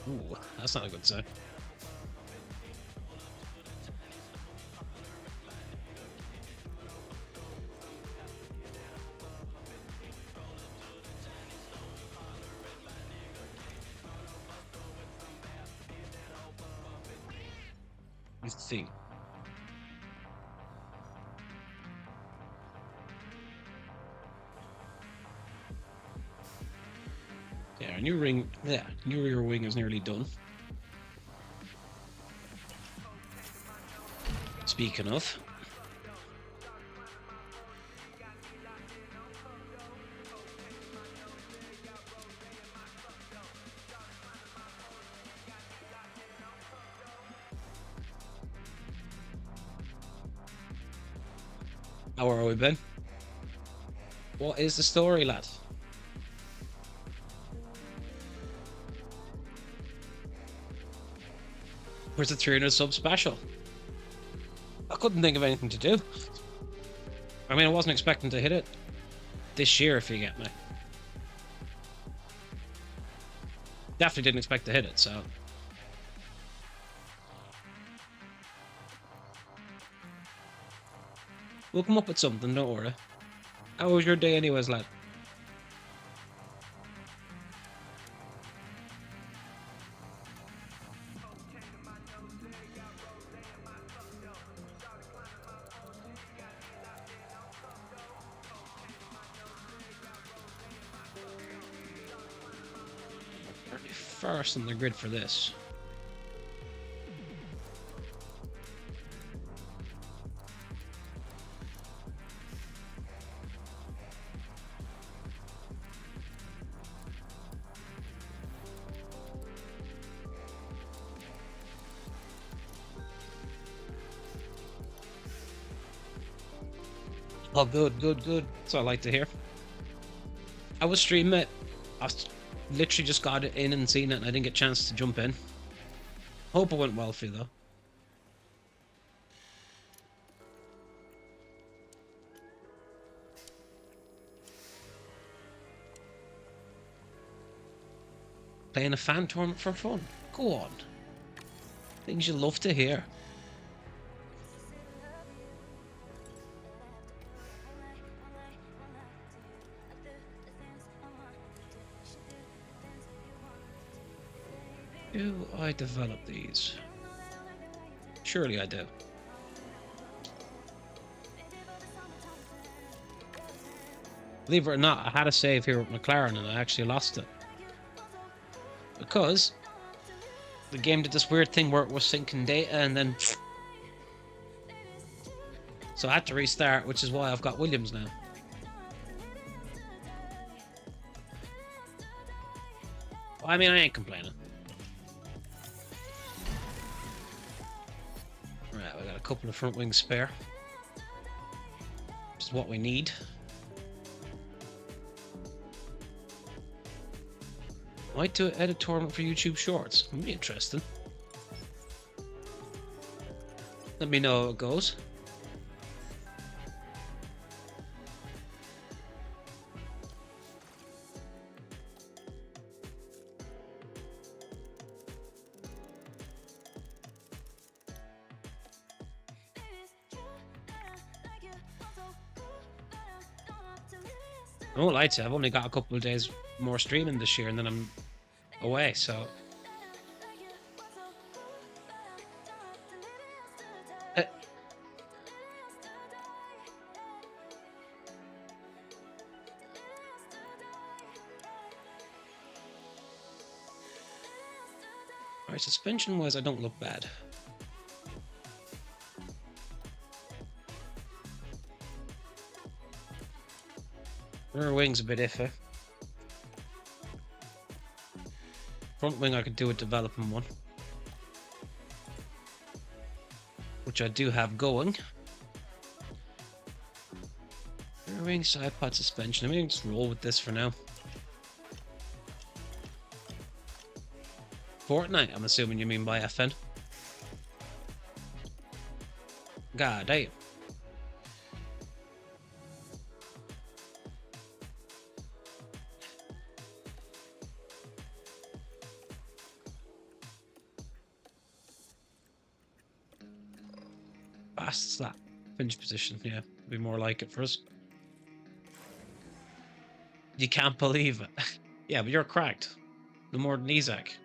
Ooh, that's not a good sign. Let's see. Yeah, new ring. Yeah, new rear wing is nearly done. Speaking of, how are we, Ben? What is the story, lad? Where's the 300 sub special? I couldn't think of anything to do. I mean, I wasn't expecting to hit it this year, if you get me. Definitely didn't expect to hit it, so. We'll come up with something, don't worry. How was your day anyways, lad? First on the grid for this. Oh, good, good, good. That's what I like to hear. I was streaming it. I literally just got it in and seen it, and I didn't get a chance to jump in. Hope it went well for you, though. Playing a fan tournament for fun. Go on. Things you love to hear. Do I develop these? Surely I do. Believe it or not, I had a save here with McLaren and I actually lost it. Because the game did this weird thing where it was syncing data and then... So I had to restart, which is why I've got Williams now. I mean, I ain't complaining. Right, we got a couple of front wings spare. Which is what we need. Might do an edit tournament for YouTube Shorts. It'll be interesting. Let me know how it goes. I won't lie to you, I've only got a couple of days more streaming this year and then I'm away, so... Alright, suspension-wise I don't look bad. Rear wing's a bit iffy. Front wing I could do a developing one. Which I do have going. Rear wing, side pod suspension. I mean, just roll with this for now. Fortnite, I'm assuming you mean by FN. God damn. Fast slap. Finish position, yeah. Be more like it for us. You can't believe it. Yeah, but you're cracked. No more than Isaac.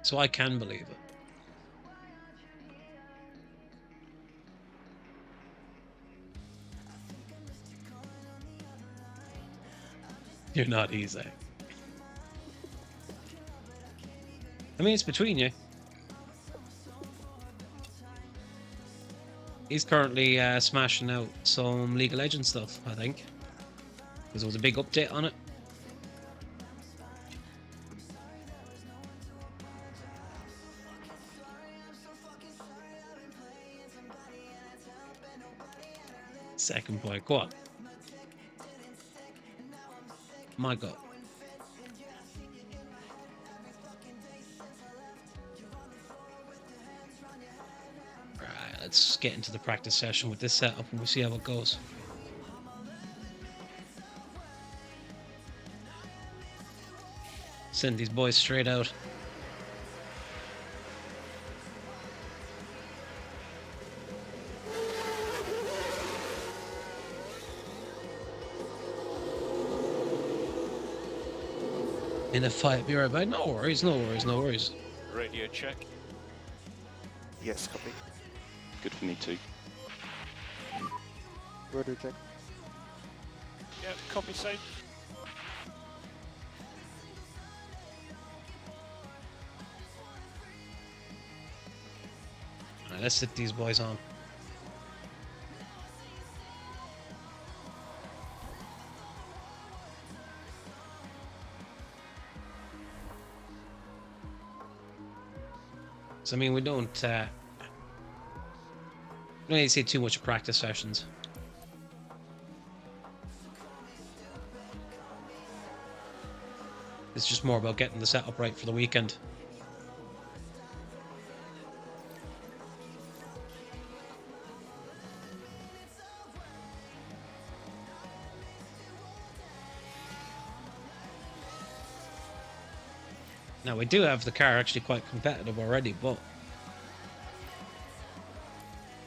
So I can believe it. You're not Isaac. I mean, it's between you. He's currently smashing out some League of Legends stuff, I think. Because there was a big update on it. Second point, go on. My God. Right, let's get into the practice session with this setup and we'll see how it goes. Send these boys straight out. In a fight, be right back. No worries, no worries, no worries. Radio check. Yes, copy. Good for me too. Radio check. Yeah, copy same. Alright, let's sit these boys on. So, I mean, we don't need to see too much practice sessions. It's just more about getting the setup right for the weekend. Now, we do have the car actually quite competitive already, but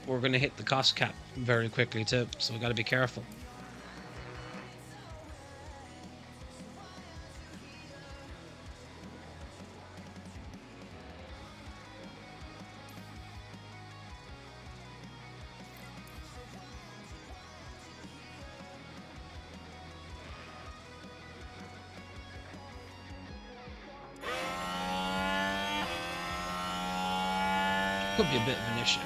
we're going to hit the cost cap very quickly too, so we got to be careful. Could be a bit of an issue.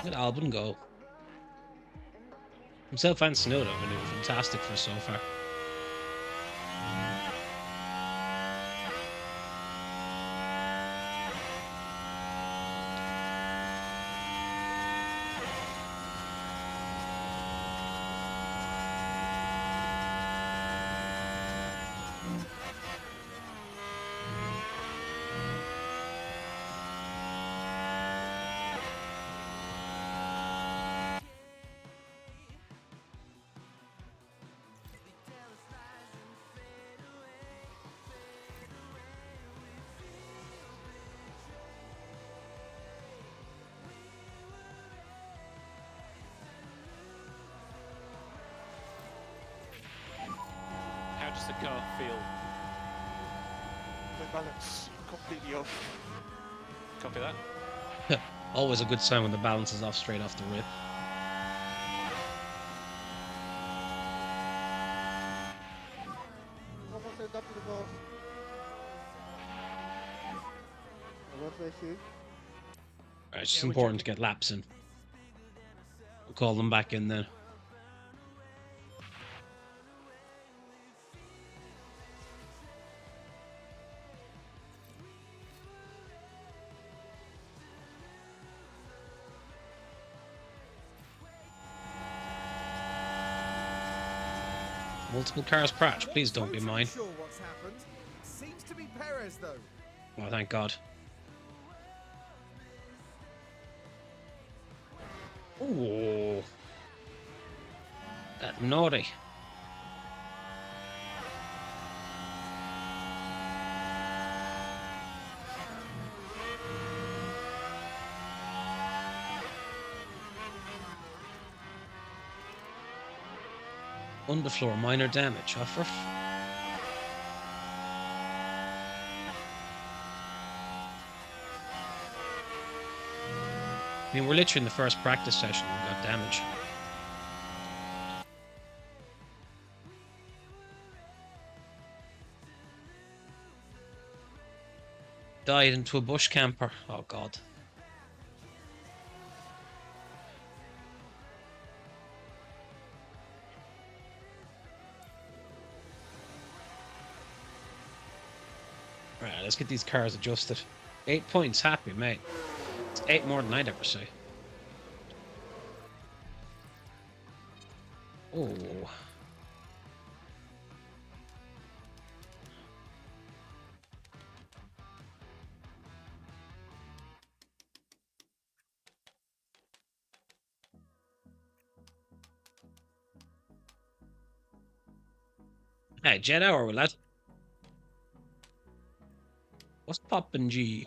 Let Albon go. Himself and Snowdo are doing fantastic for so far. How does the car feel? The balance completely off. Copy that. Always a good sign when the balance is off straight off the rip. Almost end up to the boss. What's the issue? Alright, it's just important to get laps in. We'll call them back in then. Multiple cars crash. Please don't be mine. Sure what's happened. Seems to be Perez though. Oh, thank God. Ooh. That naughty. Underfloor, minor damage. Oh, I mean, we're literally in the first practice session and we got damage. Died into a bush camper. Oh, God. Right, let's get these cars adjusted. 8 points, happy, mate. It's 8 more than I'd ever say. Oh. Hey, jet hour, lad. What's poppin', G?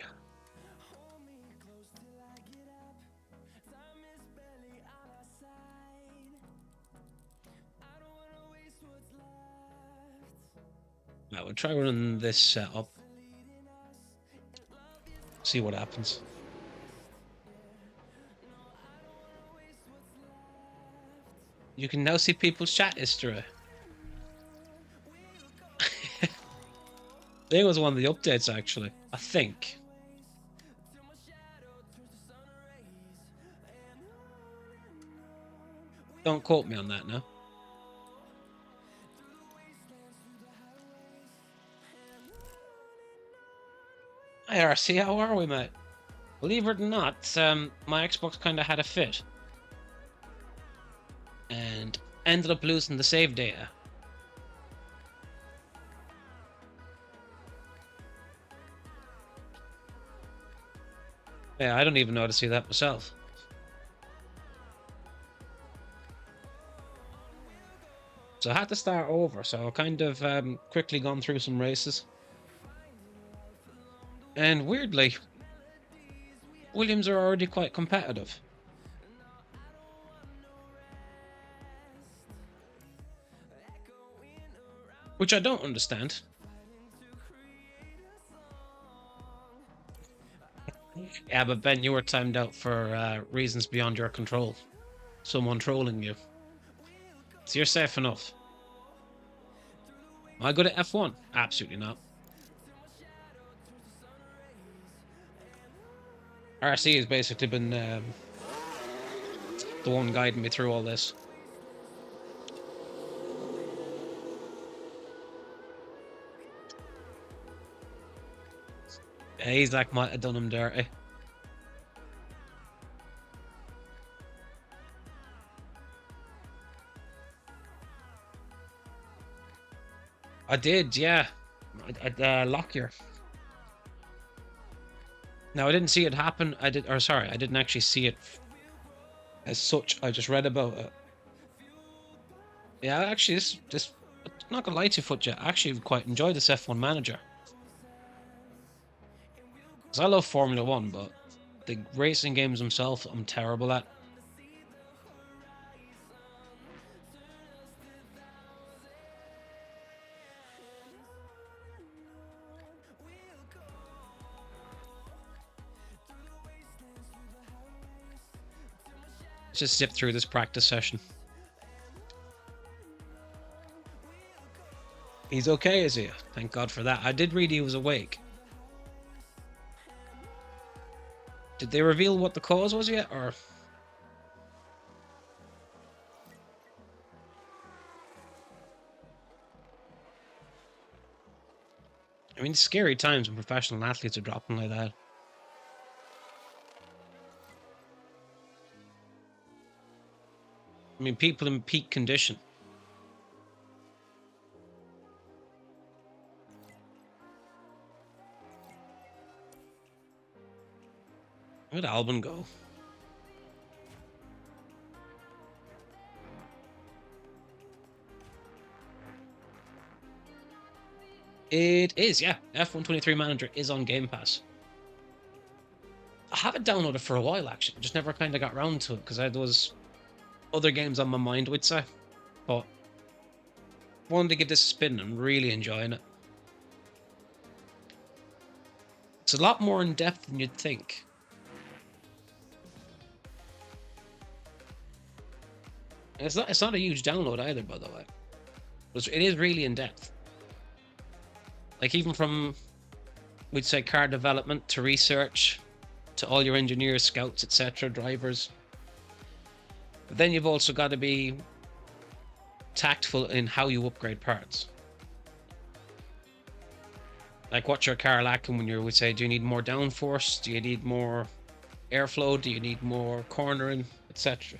Right, we'll try running this setup. See what happens. You can now see people's chat history. I think it was one of the updates, actually. I think. Don't quote me on that now. Hi, RC, how are we, mate? Believe it or not, my Xbox kind of had a fit. And ended up losing the save data. Yeah, I don't even know how to see that myself. So I had to start over, so I kind of quickly gone through some races. And weirdly, Williams are already quite competitive. Which I don't understand. Yeah, but Ben, you were timed out for reasons beyond your control. Someone trolling you. So you're safe enough. Am I good at F1? Absolutely not. RC has basically been the one guiding me through all this. Yeah, he's like might have done him dirty. I did, yeah. At Lockyer. Now I didn't see it happen. I didn't actually see it as such. I just read about it. Yeah, actually, this I'm not gonna lie to you, Footjet. I actually quite enjoy this F1 manager. Because I love Formula One, but the racing games themselves, I'm terrible at. Let's just zip through this practice session. He's okay, is he? Thank God for that. I did read he was awake. Did they reveal what the cause was yet, or? I mean, scary times when professional athletes are dropping like that. I mean, people in peak condition. Where'd Albon go? It is, yeah. F123 Manager is on Game Pass. I have it downloaded for a while, actually. Just never kind of got round to it because I had those other games on my mind, would say. But wanted to give this a spin and really enjoying it. It's a lot more in depth than you'd think. And it's not a huge download either, by the way. It is really in depth. Like even from, we'd say, car development to research to all your engineers, scouts, etc., drivers. But then you've also got to be tactful in how you upgrade parts. Like what's your car lacking when you would say, do you need more downforce? Do you need more airflow? Do you need more cornering, etc.?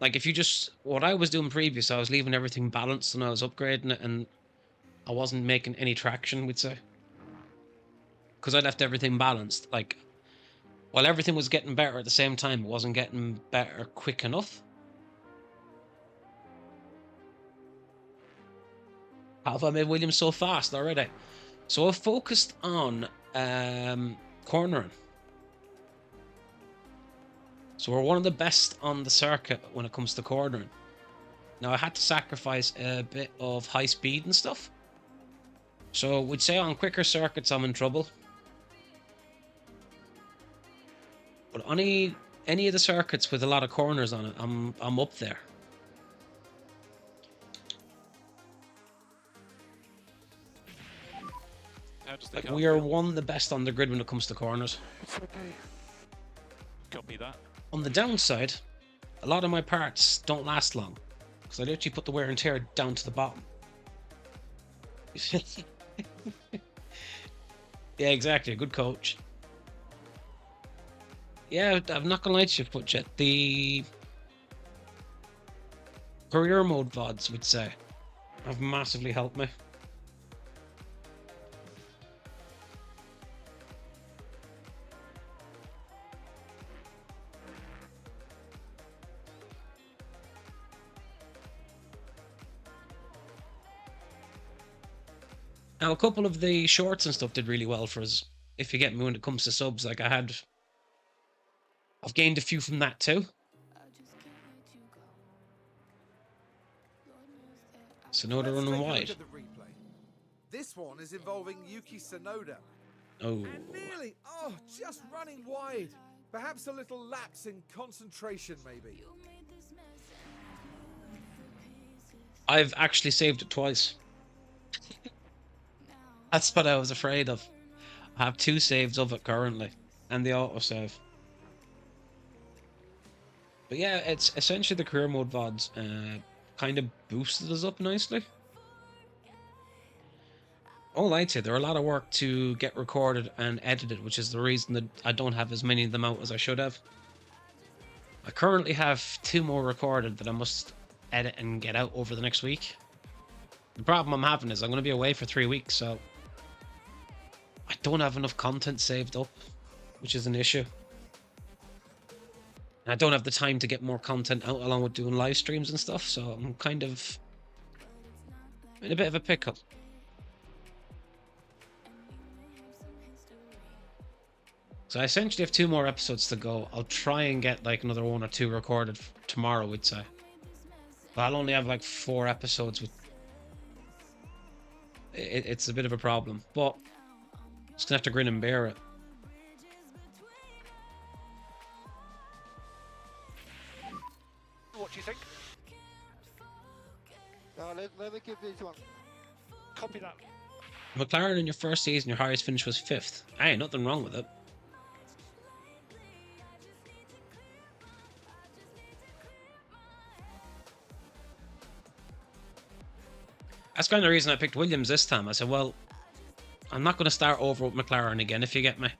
Like if you just, what I was doing previous, I was leaving everything balanced and I was upgrading it and I wasn't making any traction, we'd say. Because I left everything balanced. Like, while everything was getting better at the same time, it wasn't getting better quick enough. How have I made Williams so fast already? So I've focused on cornering. So we're one of the best on the circuit when it comes to cornering. Now I had to sacrifice a bit of high speed and stuff. So we'd say on quicker circuits I'm in trouble. But on any of the circuits with a lot of corners on it, I'm up there. How does the Like car we are feel? one of the best on the grid when it comes to corners. It's okay. Copy that. On the downside, a lot of my parts don't last long because I literally put the wear and tear down to the bottom. Yeah, exactly. A good coach. Yeah, I'm not gonna lie to you, Butch. The career mode VODs, would say, have massively helped me. Now, a couple of the shorts and stuff did really well for us. If you get me when it comes to subs, like I've gained a few from that too. Sonoda Let's running take a look wide. at the replay. This one is involving Yuki Sonoda. Oh, And nearly, just running wide. Perhaps a little lax in concentration, maybe. I've actually saved it twice. That's what I was afraid of. I have 2 saves of it currently, and the autosave. But yeah, it's essentially the career mode VODs kind of boosted us up nicely. Oh, I'd say they're a lot of work to get recorded and edited, which is the reason that I don't have as many of them out as I should have. I currently have 2 more recorded that I must edit and get out over the next week. The problem I'm having is I'm going to be away for 3 weeks, so I don't have enough content saved up, which is an issue. And I don't have the time to get more content out along with doing live streams and stuff, so I'm kind of in a bit of a pickle. So I essentially have 2 more episodes to go. I'll try and get like another 1 or 2 recorded tomorrow, we'd say. But I'll only have like 4 episodes with... It's a bit of a problem, but just gonna have to grin and bear it. What do you think? Let me keep this one. Copy that. McLaren in your first season, your highest finish was 5th. Hey, nothing wrong with it. That's kind of the reason I picked Williams this time. I said, well, I'm not going to start over with McLaren again, if you get me.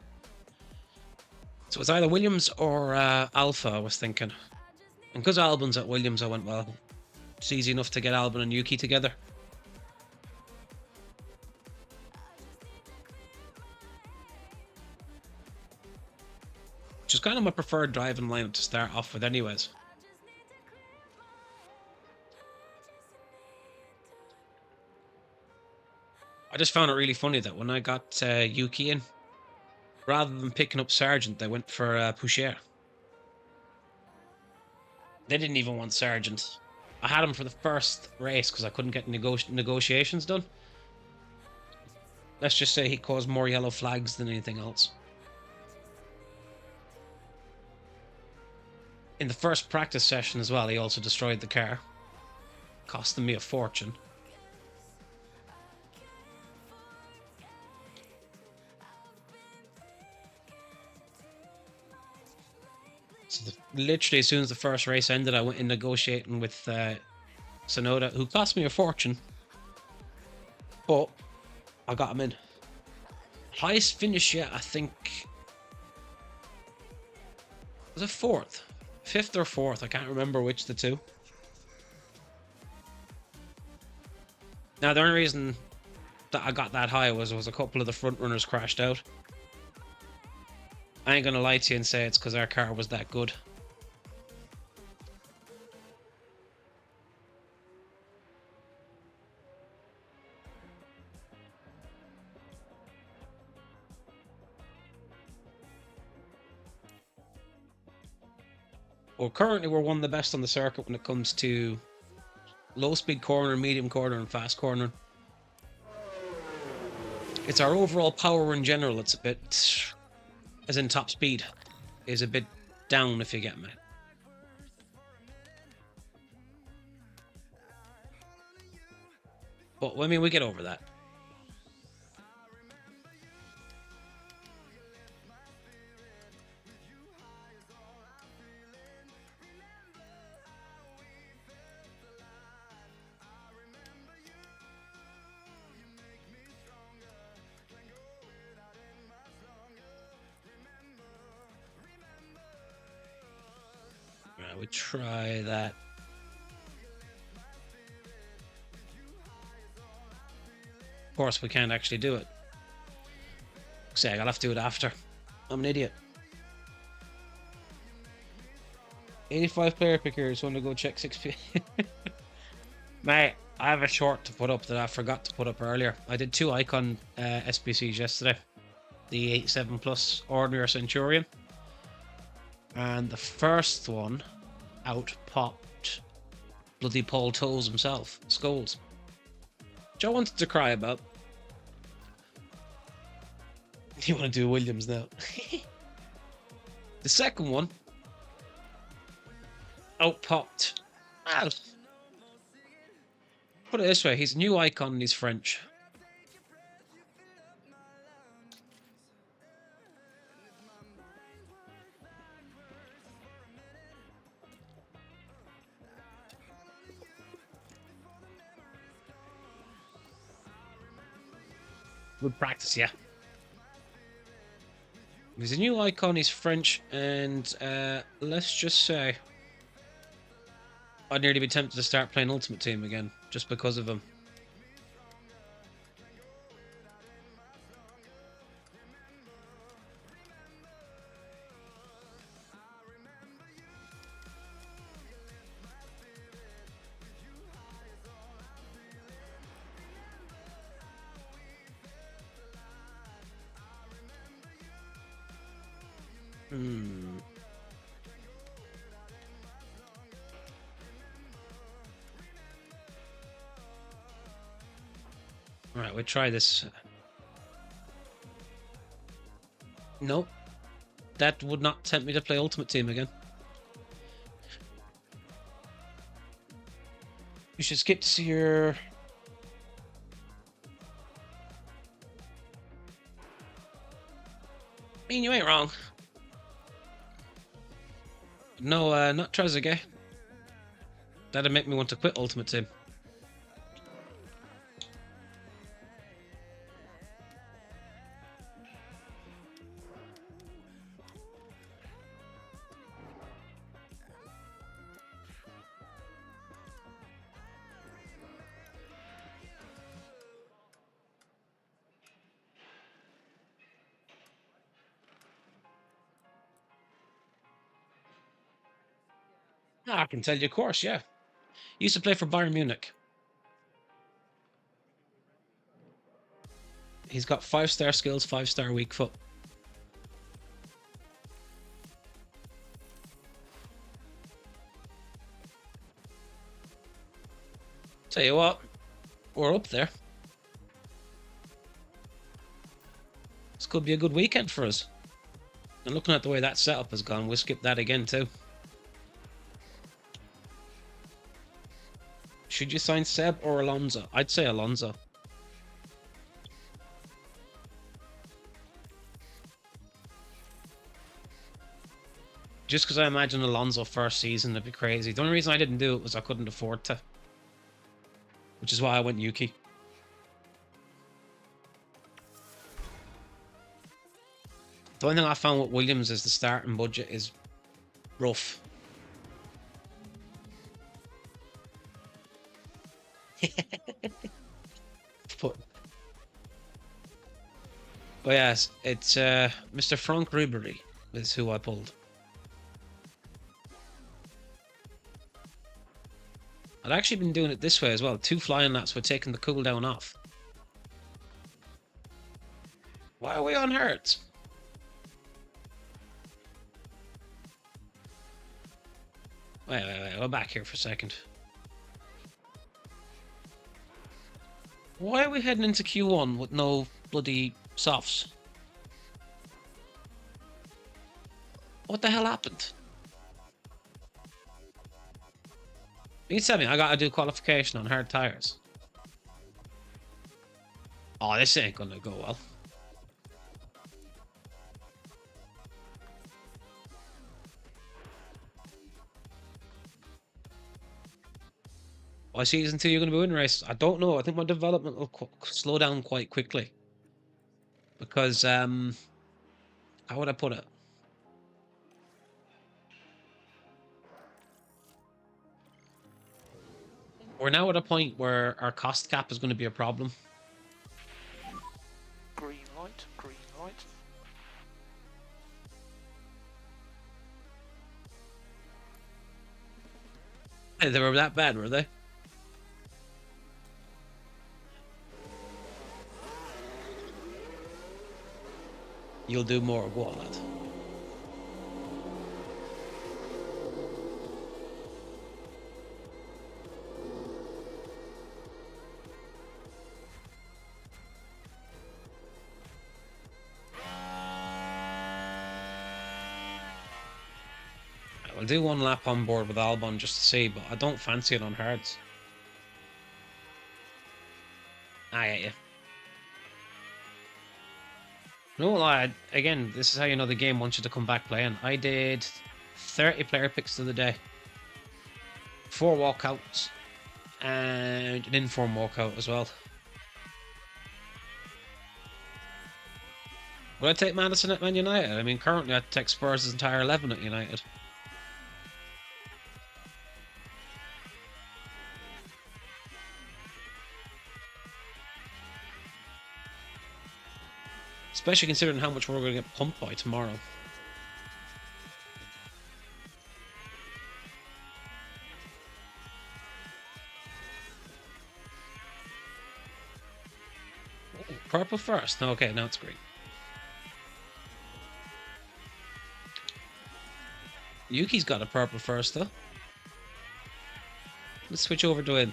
So it's either Williams or Alpha, I was thinking. And because Albon's at Williams, I went, well, it's easy enough to get Albon and Yuki together. Which is kind of my preferred driving lineup to start off with anyways. I just found it really funny that when I got Yuki in, rather than picking up Sergeant, they went for Poucher. They didn't even want Sergeant. I had him for the first race because I couldn't get negotiations done. Let's just say he caused more yellow flags than anything else. In the first practice session as well, he also destroyed the car, costing me a fortune. So literally, as soon as the first race ended, I went in negotiating with Sonoda, who cost me a fortune. But I got him in. Highest finish yet, I think. Was it fourth? Fifth or fourth? I can't remember which the two. Now, the only reason that I got that high was a couple of the front runners crashed out. I ain't gonna lie to you and say it's because our car was that good. Well, currently we're one of the best on the circuit when it comes to low speed corner, medium corner, and fast corner. It's our overall power in general. It's a bit, as in top speed, is a bit down, if you get me. But I mean, we get over that. Right, we try that. Of course, we can't actually do it. Say, I'll have to do it after. I'm an idiot. 85 player pickers want to go check 6P. Mate, I have a short to put up that I forgot to put up earlier. I did 2 icon SBCs yesterday. The 87 plus Ordinary Centurion. And the first one out popped bloody Paul Toes himself, Skulls. Which I wanted to cry about. You want to do Williams now? The second one out popped. Well, put it this way, he's a new icon and he's French. Good practice, yeah. He's a new icon, he's French, and let's just say I'd nearly be tempted to start playing Ultimate Team again, just because of him. Alright, we'll try this. Nope. That would not tempt me to play Ultimate Team again. You should skip to your... I mean, you ain't wrong. No, not Trezeguet. That'd make me want to quit Ultimate Team. I can tell you, of course, yeah. Used to play for Bayern Munich. He's got 5-star skills, 5-star weak foot. Tell you what, we're up there. This could be a good weekend for us. And looking at the way that setup has gone, we'll skip that again too. Should you sign Seb or Alonso? I'd say Alonso. Just because I imagine Alonso first season would be crazy. The only reason I didn't do it was I couldn't afford to. Which is why I went Yuki. The only thing I found with Williams is the starting budget is rough. But yes, it's Mr. Frank Ribery is who I pulled. I'd actually been doing it this way as well. 2 flying laps were taking the cooldown off. Why are we on Hertz? Wait, go back here for a second. Why are we heading into Q1 with no bloody softs? What the hell happened? You tell me I gotta do qualification on hard tires. Oh, this ain't gonna go well. Why season 2 you're gonna be winning races? I don't know. I think my development will slow down quite quickly. Because how would I put it? We're now at a point where our cost cap is going to be a problem. Green light, green light. Hey, they were that bad, were they? You'll do more of what, lad? I'll do 1 lap on board with Albon just to see, but I don't fancy it on hards. I get you. No lie, again, this is how you know the game wants you to come back playing. I did 30 player picks of the day. 4 walkouts. And an inform walkout as well. Would I take Madison at Man United? I mean, currently I'd take Spurs' entire 11 at United. Especially considering how much we're going to get pumped by tomorrow. Oh, purple first. Okay, now it's green. Yuki's got a purple first, though. Let's switch over to him.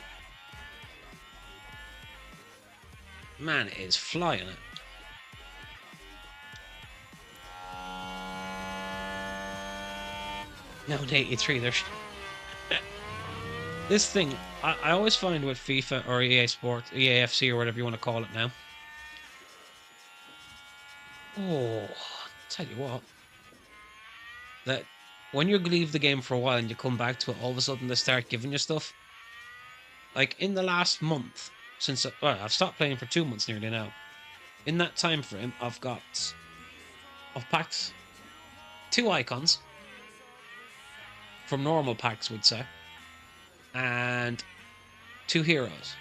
Man, it is flying it. Now at 83, there's... This thing, I always find with FIFA or EA Sports, EAFC or whatever you want to call it now. Oh, tell you what. That when you leave the game for a while and you come back to it, all of a sudden they start giving you stuff. Like in the last month, since well, I've stopped playing for 2 months nearly now. In that time frame, I've packed 2 icons. From normal packs, we'd say. And 2 heroes.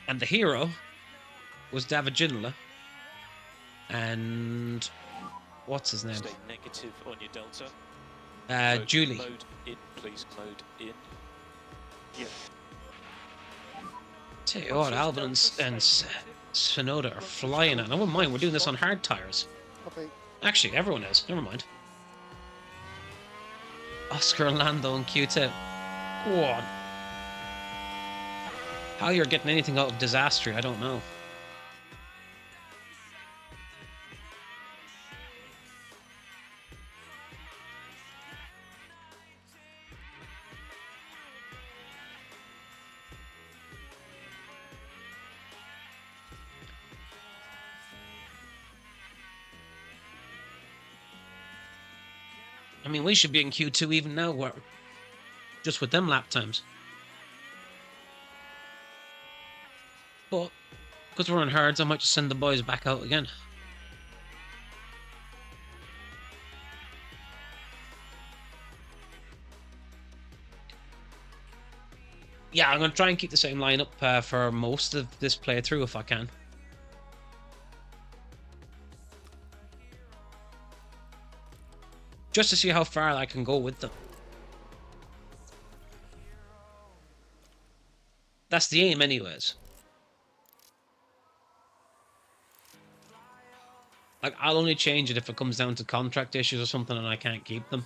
And the hero was David Ginola. And what's his name? Stay negative on your delta. Julie. Load in, please. Load in. Yeah. Tell you what, Albon and Sonoda are flying it. I wouldn't mind, we're doing this on hard tyres. Copy. Actually, everyone is. Never mind. Oscar, Lando, and Q2. Go on. How you're getting anything out of Disastry, I don't know. I mean, we should be in Q2 even now, just with them lap times. But, because we're on hards, I might just send the boys back out again. Yeah, I'm going to try and keep the same lineup for most of this playthrough if I can. Just to see how far I can go with them. That's the aim anyways. Like, I'll only change it if it comes down to contract issues or something and I can't keep them.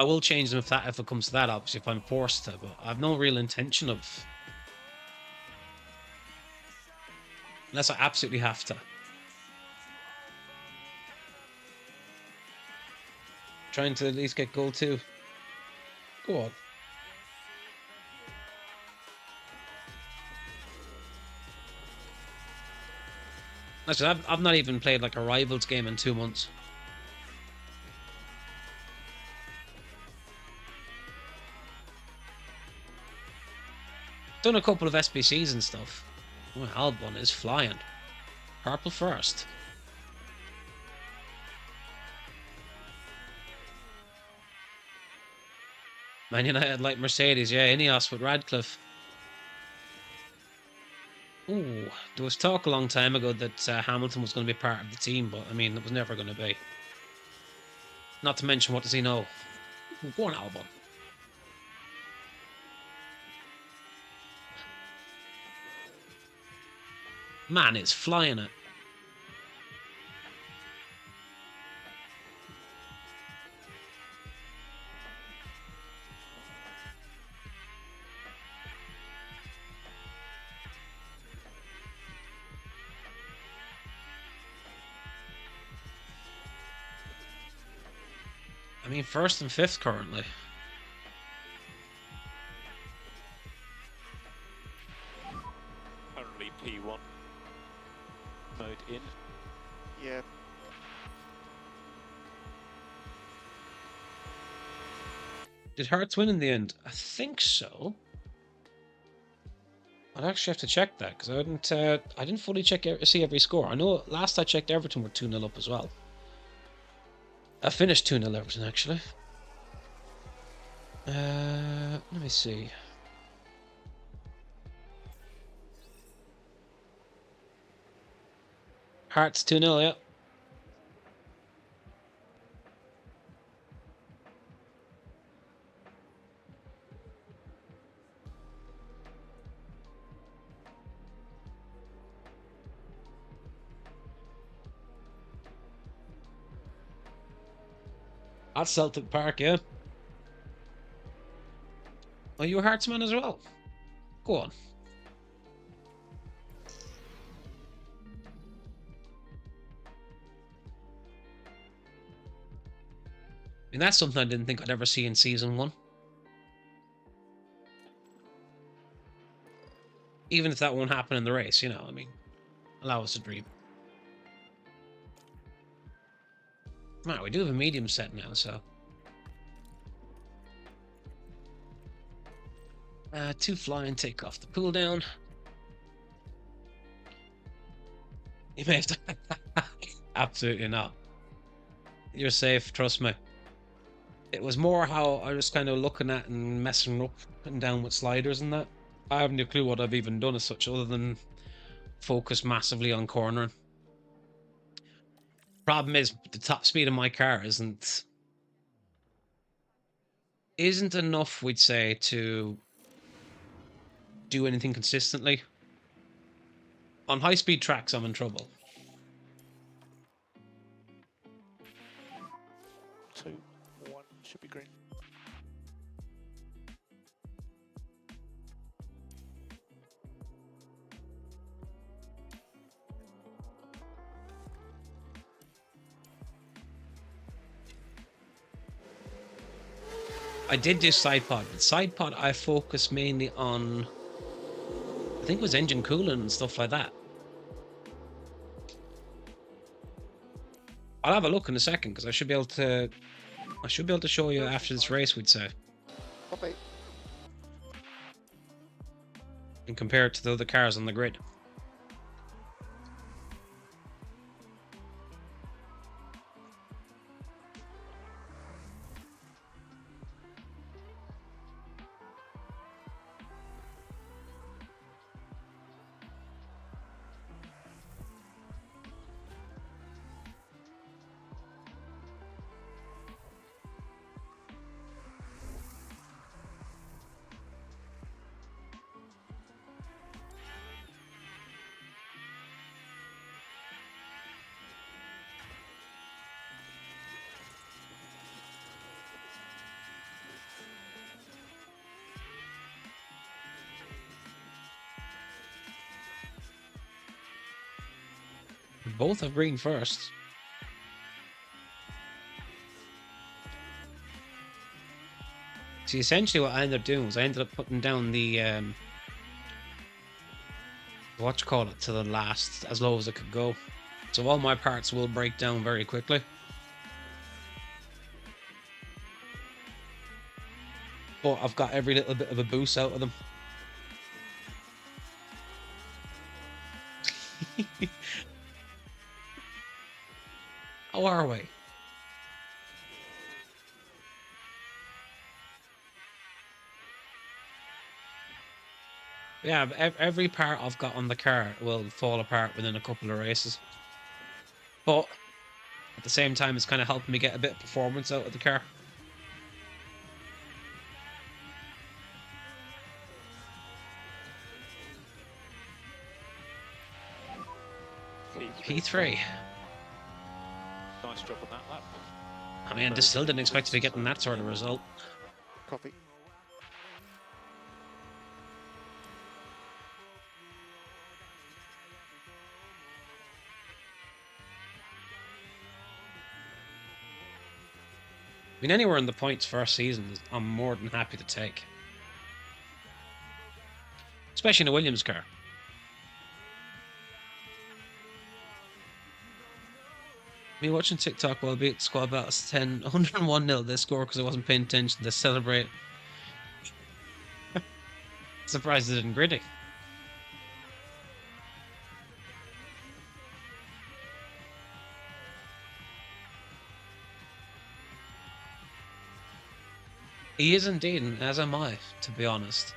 I will change them if it comes to that, obviously, if I'm forced to, but I have no real intention of... Unless I absolutely have to. Trying to at least get goal 2. Go on. Actually, I've not even played like a Rivals game in 2 months. Done a couple of SBCs and stuff. Oh, Albon is flying. Purple first. Man United like Mercedes, yeah, Ineos with Radcliffe. Ooh, there was talk a long time ago that Hamilton was going to be part of the team, but I mean, it was never going to be. Not to mention, what does he know? Go on, Albon. Man is flying it. I mean, 1st and 5th currently. Only P1. Mode in. Yeah. Did Hearts win in the end? I think so. I'd actually have to check that because I didn't fully see every score. I know last I checked Everton were 2-0 up as well. I finished 2-0 Everton actually. Let me see. Hearts 2-0, yeah. At Celtic Park, yeah. Are you a Hearts man as well? Go on. I mean, that's something I didn't think I'd ever see in Season 1. Even if that won't happen in the race, you know, I mean, allow us to dream. Right, we do have a medium set now, so... 2 fly and take off the cool down. You may have to... Absolutely not. You're safe, trust me. It was more how I was kind of looking at and messing up and down with sliders and that. I have no clue what I've even done as such, other than focus massively on cornering. Problem is, the top speed of my car isn't enough, we'd say, to do anything consistently. On high speed tracks, I'm in trouble. 2, 1, should be green. I did do side pod, but side pod I focus mainly on, I think it was engine cooling and stuff like that. I'll have a look in a second because I should be able to show you after this race, we'd say, Copy. and compare it to the other cars on the grid. Both have green first. See, essentially what I ended up doing was I ended up putting down the what you call it, to the last, as low as it could go. So all my parts will break down very quickly. But I've got every little bit of a boost out of them. How are we? Yeah, every part I've got on the car will fall apart within a couple of races. But at the same time, it's kind of helping me get a bit of performance out of the car. P3. Nice job on that lap. I mean, I still didn't expect to be getting that sort of result. Copy. I mean, anywhere in the points first season, I'm more than happy to take. Especially in a Williams car. Me watching TikTok while beat squad battles 10, 101-0 this score because I wasn't paying attention to celebrate. Surprised it didn't gritty. He is indeed, and as am I, to be honest.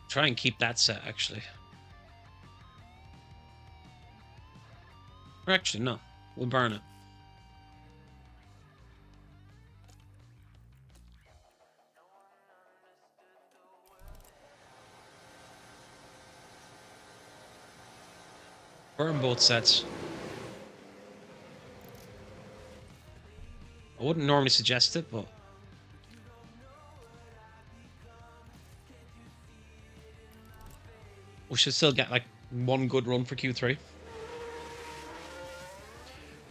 Try and keep that set, actually. Or actually, no. We'll burn it. Burn both sets. I wouldn't normally suggest it, but we should still get like one good run for Q3. Or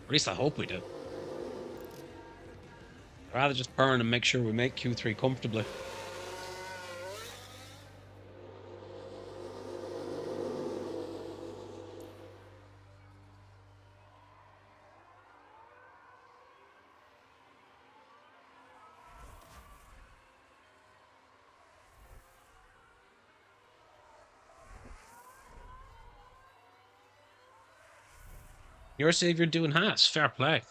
at least I hope we do. I'd rather just burn and make sure we make Q3 comfortably. Your savior doing Haas. Fair play.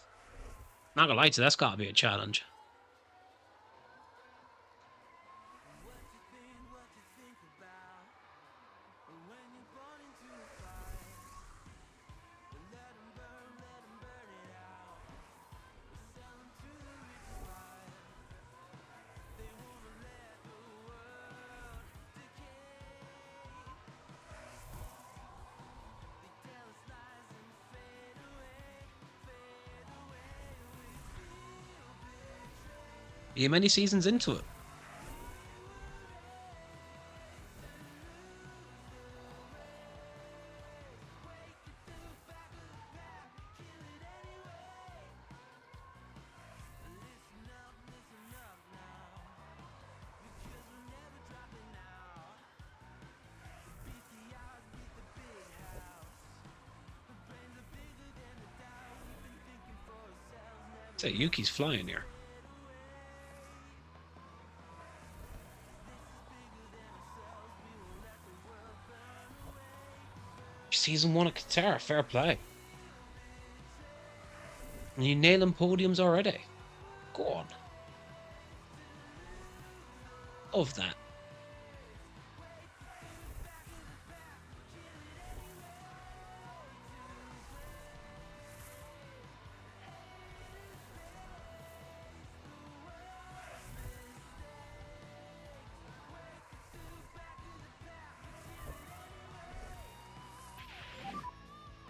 Not gonna lie to you, that's gotta be a challenge. Are you many seasons into it? Say Yuki's flying here. Season 1 at Qatar, fair play. And you nailing podiums already. Go on. Love that.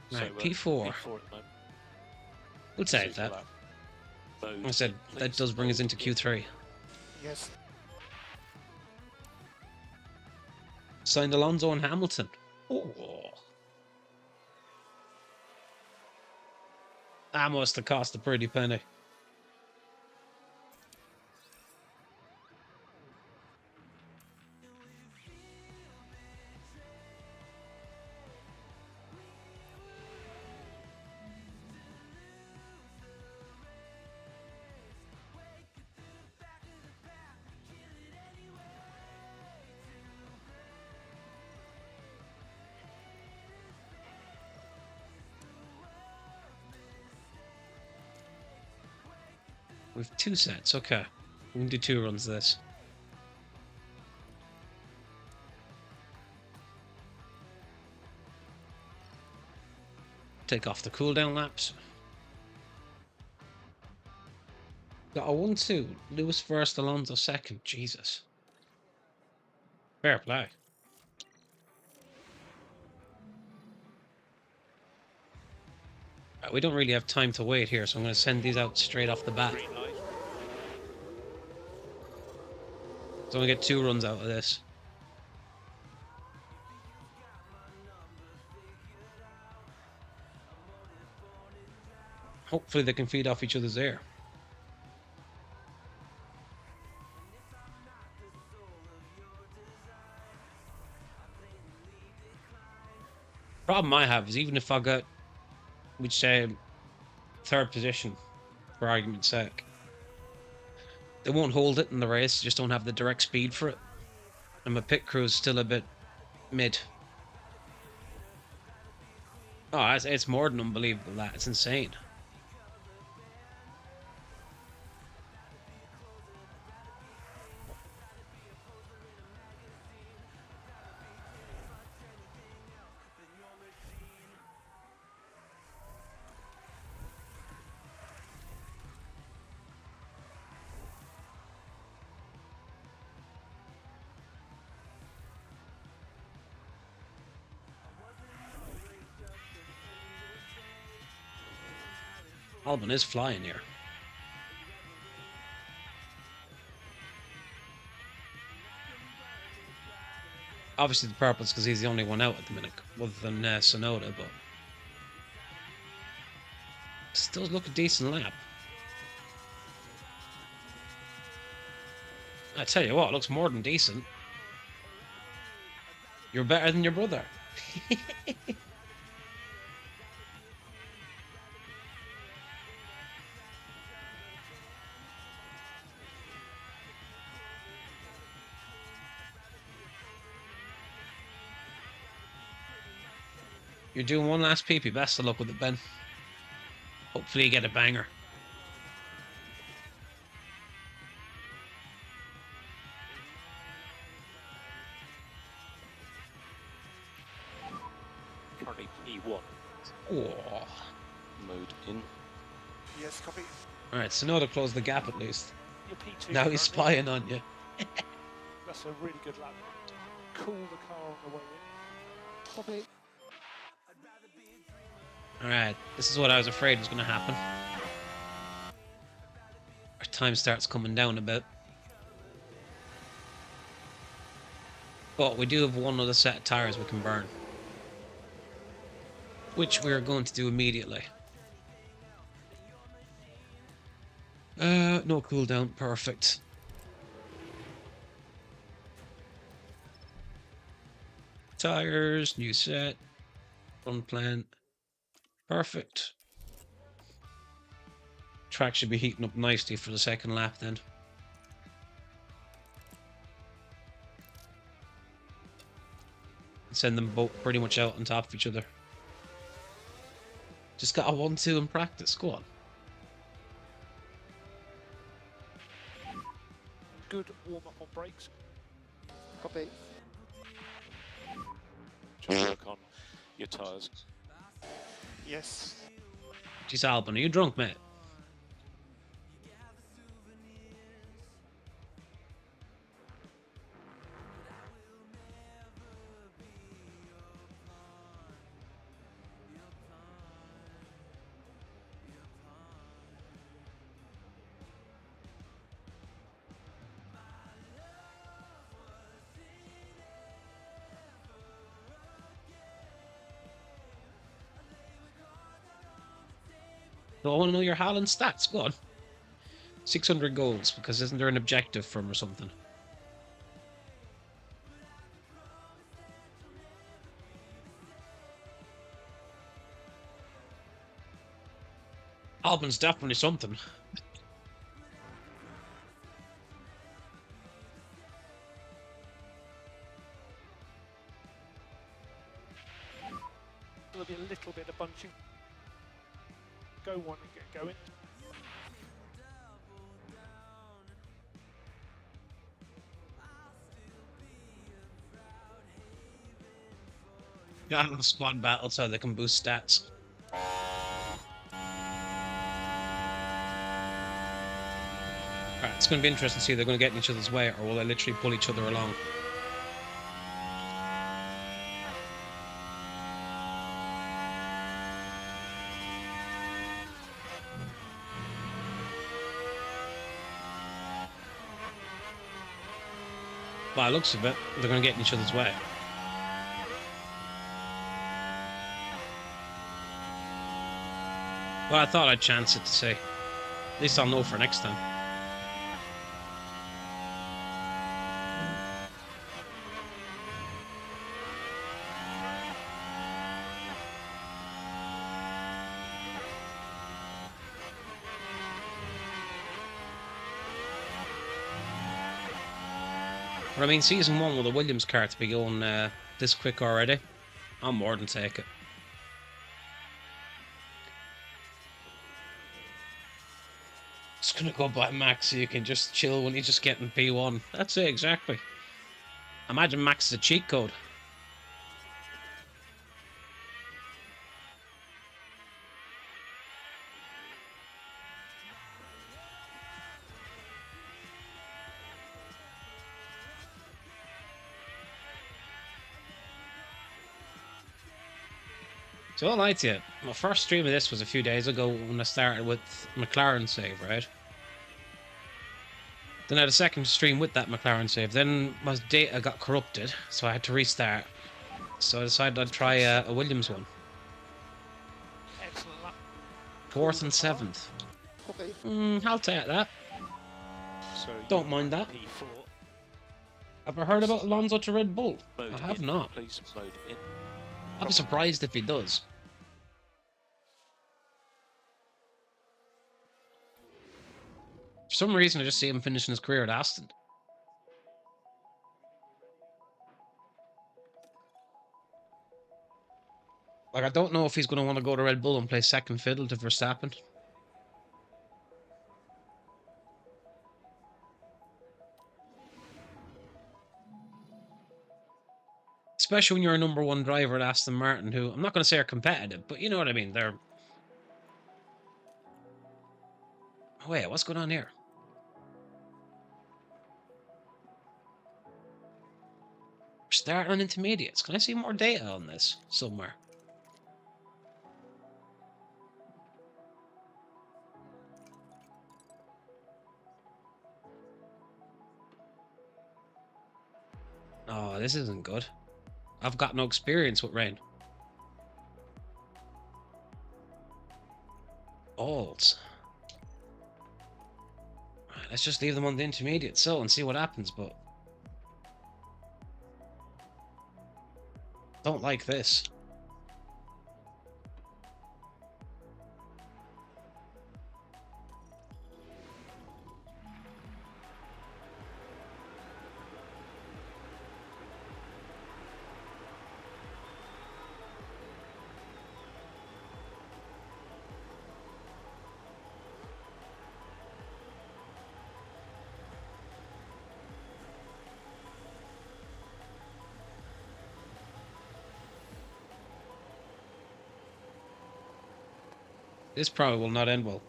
Right, So, P4. P4 at the moment. We'll save Super that. lap. Mode, Like I said, that please. does bring us Mode, into yeah. Q3. Yes. Signed Alonso and Hamilton. Oh. That must have cost a pretty penny. We've 2 sets, okay. We can do 2 runs of this. Take off the cooldown laps. Got a 1-2. Lewis first, Alonso second. Jesus. Fair play. Right, we don't really have time to wait here, so I'm going to send these out straight off the bat. Green light. So I'm going to get 2 runs out of this. Hopefully they can feed off each other's air. Problem I have is even if I got, we'd say, 3rd position, for argument's sake, they won't hold it in the race, just don't have the direct speed for it. And my pit crew is still a bit mid. Oh, it's more than unbelievable, that. It's insane. Albon is flying here. Obviously the purple's because he's the only one out at the minute, other than Sonoda, but still look a decent lap. I tell you what, it looks more than decent. You're better than your brother. You're doing one last PP. Best of luck with it, Ben. Hopefully you get a banger. Currently P1. Oh. Mode in. Yes, copy. Alright, so now to close the gap at least. You're P2. Now he's currently. spying on you. That's a really good lap. Cool the car on the way in. Copy. Alright, this is what I was afraid was going to happen. Our time starts coming down a bit. But we do have one other set of tyres we can burn. Which we are going to do immediately. No cooldown, perfect. Tires, new set, fun plan, perfect. Track should be heating up nicely for the second lap then. Send them both pretty much out on top of each other. Just got a 1-2 in practice, go on. Good warm up on brakes. Copy. Just work on your tyres. Yes. Jeez, Albon, are you drunk, mate? So I want to know your Haaland stats. Go on. 600 goals, because isn't there an objective for him or something? Albon's definitely something. There'll be a little bit of bunching. Go one and get going. Yeah, squad battle so they can boost stats. Alright, it's going to be interesting to see if they're going to get in each other's way or will they literally pull each other along. By the looks of it, they're going to get in each other's way. Well, I thought I'd chance it to see. At least I'll know for next time. But I mean, season 1 with a Williams car to be going this quick already, I'll more than take it. Just gonna go buy Max so you can just chill when you're just getting P1. That's it, exactly. Imagine Max is a cheat code. So I'll lie to you, my first stream of this was a few days ago when I started with McLaren save, right? Then I had a second stream with that McLaren save. Then my data got corrupted, so I had to restart. So I decided I'd try a Williams one. Excellent lap. 4th and 7th. Copy. I'll take that. So Don't you're mind that. P4. Have I heard about Alonso to Red Bull? Mode I have in, not. Please mode in. I'd be surprised if he does. For some reason, I just see him finishing his career at Aston. Like, I don't know if he's going to want to go to Red Bull and play second fiddle to Verstappen. Especially when you're a number one driver at Aston Martin, who I'm not going to say are competitive, but you know what I mean. They're... Oh, wait, what's going on here? We're starting on intermediates. Can I see more data on this somewhere? Oh, this isn't good. I've got no experience with rain. Alls. Right, let's just leave them on the intermediate so and see what happens, but... Don't like this. This probably will not end well.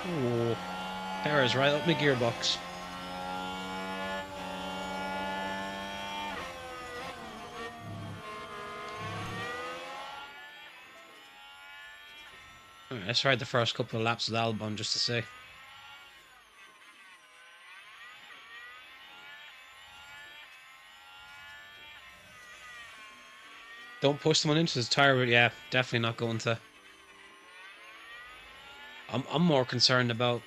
Ooh. Power's right up my gearbox. Alright, let's ride the first couple of laps with Albon just to see. Don't push someone into his tire, but yeah, definitely not going to. I'm more concerned about,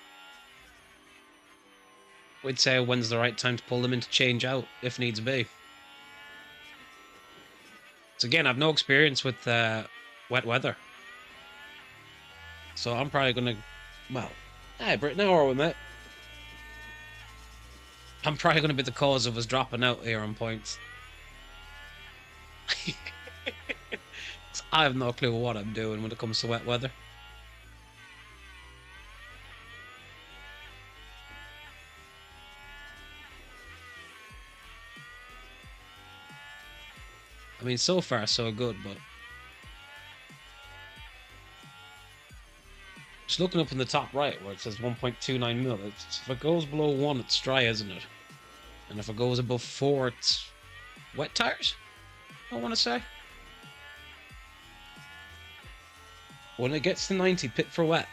we'd say, when's the right time to pull them in to change out, if needs be. So again, I've no experience with wet weather. So I'm probably going to, well, hey, Britain, how are we, mate? I'm probably going to be the cause of us dropping out here on points. I have no clue what I'm doing when it comes to wet weather. I mean, so far so good, but... Just looking up in the top right where it says 1.29 mil, if it goes below 1, it's dry, isn't it? And if it goes above 4, it's wet tires, I want to say. When it gets to 90, pit for wet.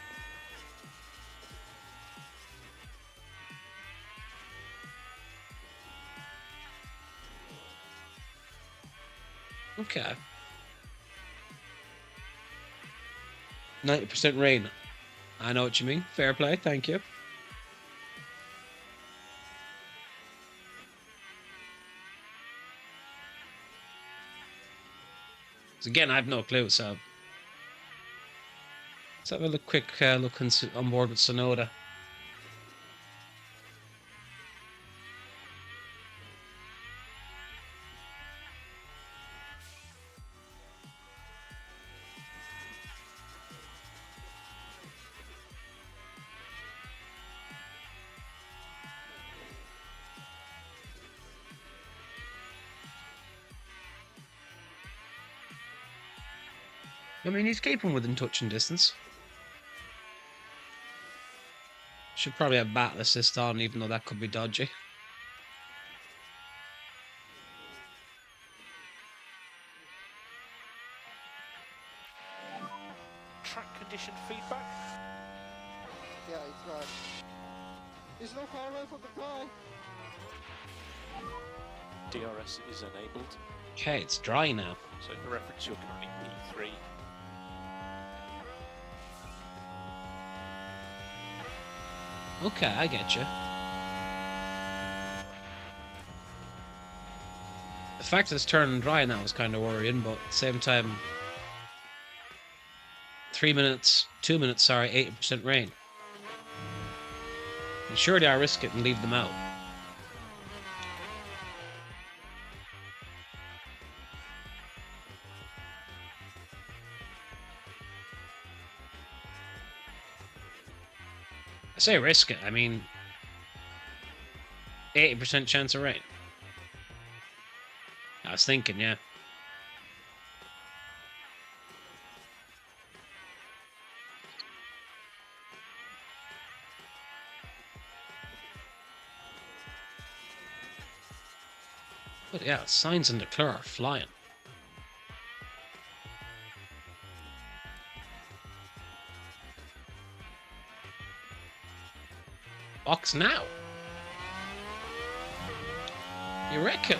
Okay. 90% rain. I know what you mean. Fair play, thank you. So again, I have no clue, so... Let's have a quick look on board with Sonoda. I mean, he's keeping within touching distance. Should probably have battle assist on, even though that could be dodgy. Track condition feedback. Yeah, it's right. It's not far away from the car. DRS is enabled. Okay, it's dry now. So for reference, you're currently P3. Okay, I get you. The fact that it's turning dry now is kind of worrying, but at the same time... 2 minutes, sorry, 80% rain. And surely I risk it and leave them out. I say risk it. I mean, 80% chance of rain. I was thinking, yeah. But yeah, signs in the clear are flying. Box now. You reckon?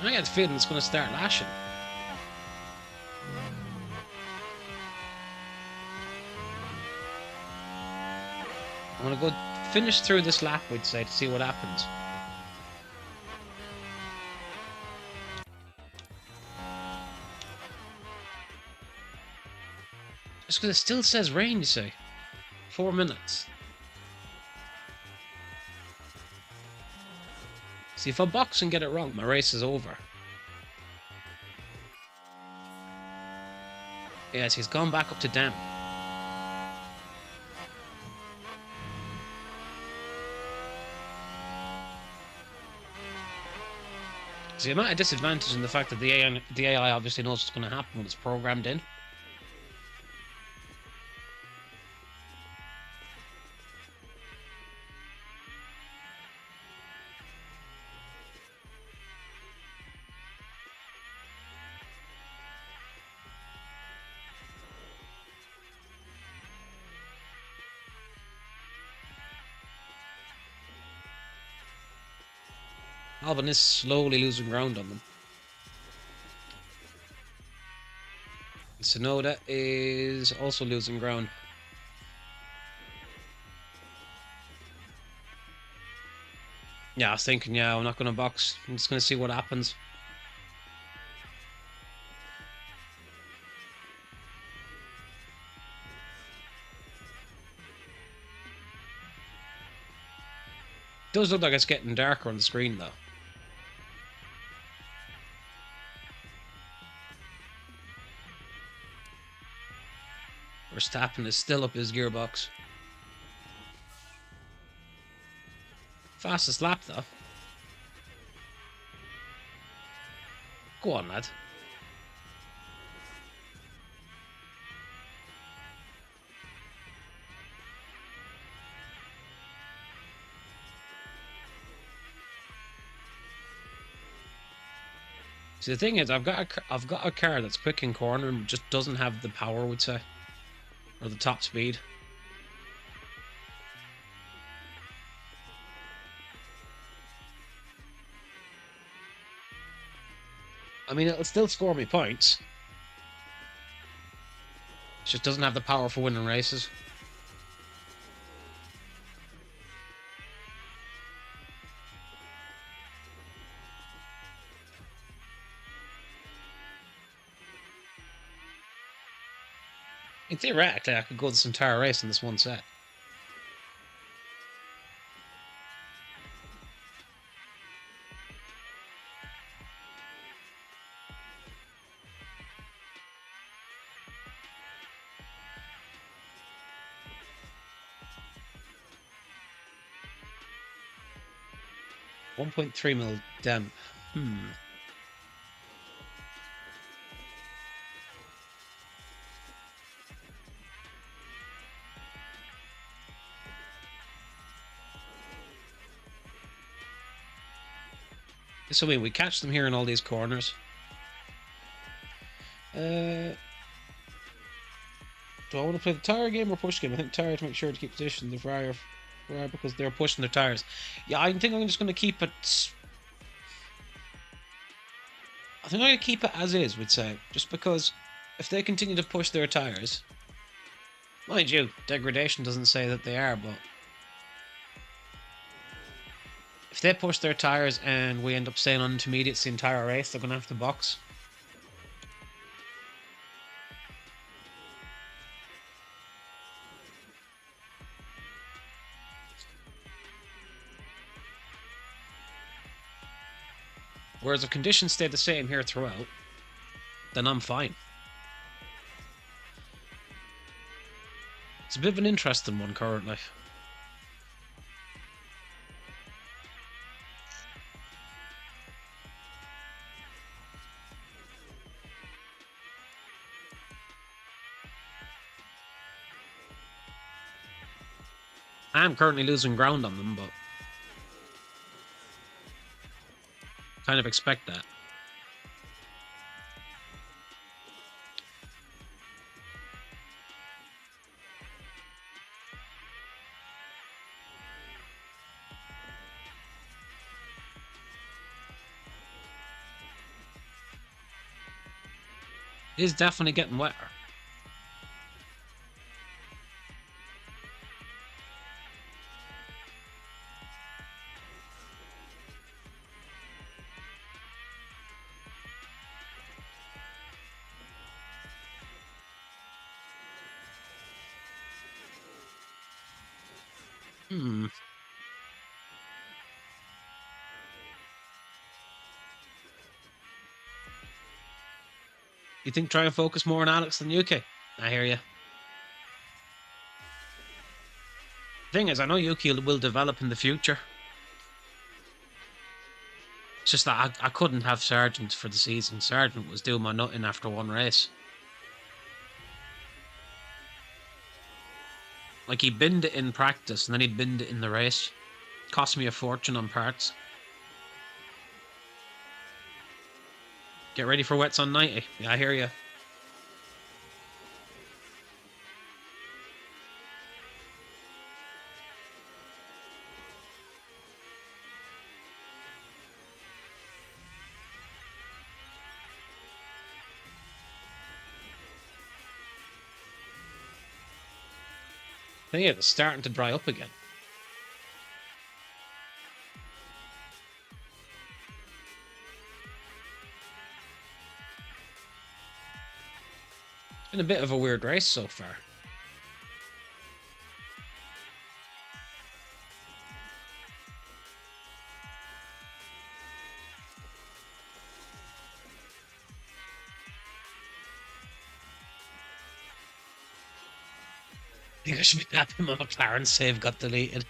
I get the feeling it's going to start lashing. I'm going to go finish through this lap, we'd say, to see what happens. Just because it still says rain, you see. 4 minutes. See, if I box and get it wrong, my race is over. Yes, he's gone back up to damp. See, I'm at a disadvantage in the fact that the AI obviously knows what's going to happen when it's programmed in. Albon is slowly losing ground on them. Sonoda is also losing ground. Yeah, I was thinking, yeah, I'm not going to box. I'm just going to see what happens. It does look like it's getting darker on the screen, though. Verstappen is still up his gearbox. Fastest lap, though. Go on, lad. See, the thing is, I've got a car that's quick in corner and just doesn't have the power, would say, or the top speed. I mean, it'll still score me points. It just doesn't have the power for winning races. In theoretically, I could go this entire race in this one set. $1.3 mil damp. So we catch them here in all these corners. Do I want to play the tire game or push game? I think tire to make sure to keep position. The Ferrari because they're pushing their tires. Yeah, I think I'm just going to keep it. I think I'm going to keep it as is, we'd say, just because if they continue to push their tires, mind you, degradation doesn't say that they are, but if they push their tires and we end up staying on intermediates the entire race, they're going to have to box. Whereas if conditions stay the same here throughout, then I'm fine. It's a bit of an interesting one currently. I am currently losing ground on them, but kind of expect that. It is definitely getting wetter. You think try and focus more on Alex than Yuki? I hear you. Thing is, I know Yuki will develop in the future. It's just that I couldn't have Sargent for the season. Sargent was doing my nutting after one race. Like, he binned it in practice, and then he binned it in the race. Cost me a fortune on parts. Get ready for wets on 90. Yeah, I hear you. Yeah, it's starting to dry up again. It's been a bit of a weird race so far. I think I should be happy my McLaren save got deleted.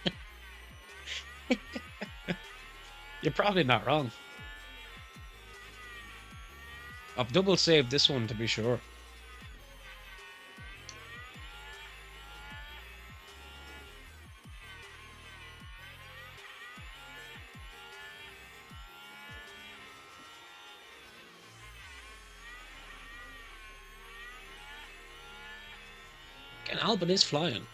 You're probably not wrong. I've double saved this one to be sure. And Albon is flying.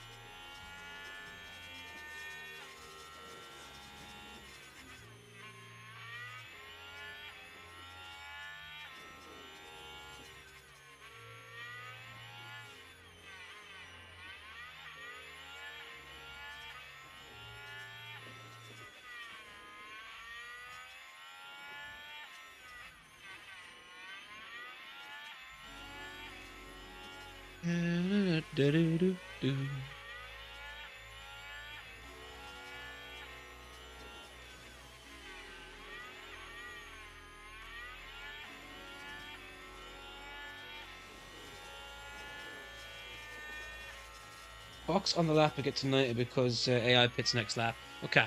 Box on the lap I get to 90 because AI pits next lap. Okay.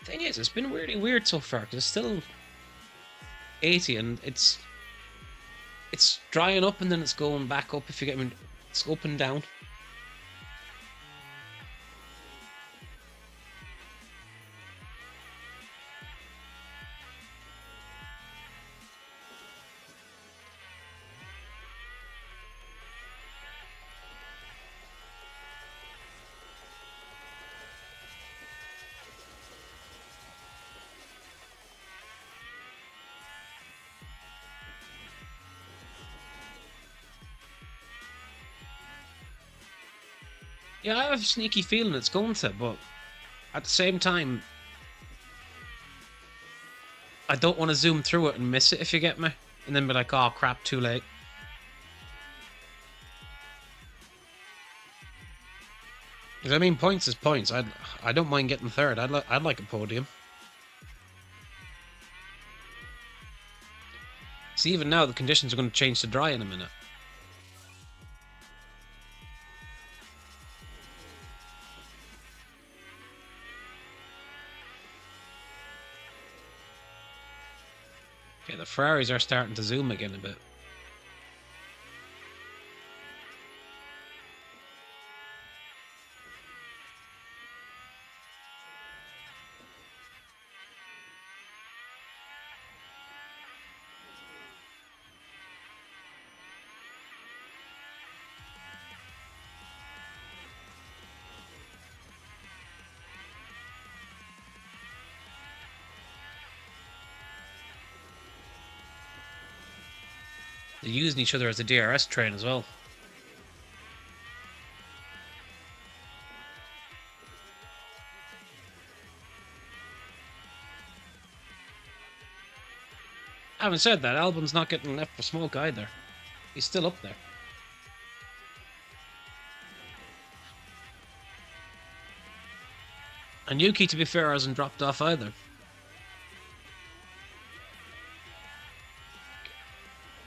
Thing is, it's been really weird so far because it's still 80 and it's drying up and then it's going back up. If you get me, it's up and down. Yeah, I have a sneaky feeling it's going to, but at the same time, I don't want to zoom through it and miss it, if you get me. And then be like, oh crap, too late. Because I mean, points is points. I don't mind getting third. I'd like a podium. See, even now the conditions are going to change to dry in a minute. Okay, the Ferraris are starting to zoom again a bit. They're using each other as a DRS train as well. Having said that, Albon's not getting left for smoke either. He's still up there. And Yuki, to be fair, hasn't dropped off either.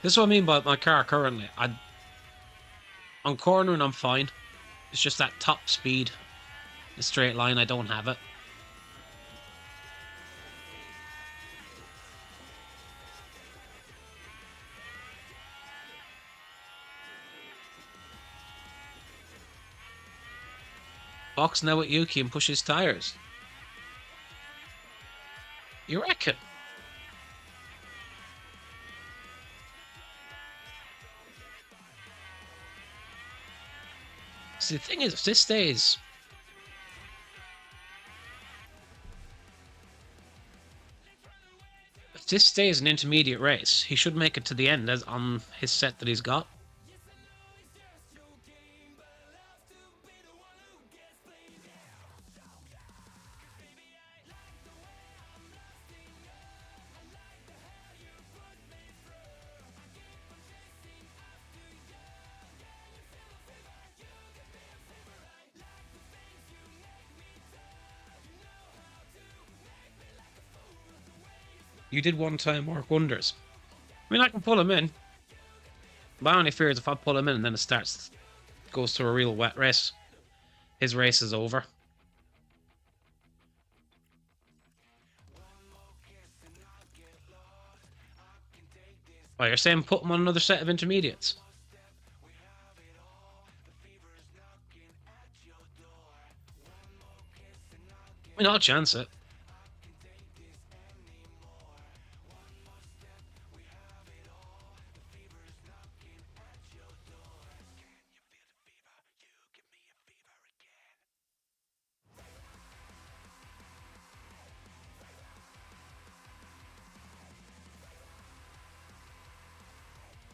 This is what I mean by my car currently. On cornering, I'm fine. It's just that top speed, the straight line, I don't have it. Box now with Yuki and push his tires. You reckon? See, the thing is, if this stays... If this stays an intermediate race, he should make it to the end as on his set that he's got. You did one time work wonders. I mean, I can pull him in. My only fear is if I pull him in and then it goes to a real wet race, his race is over. Oh, you're saying put him on another set of intermediates? I mean, I'll chance it.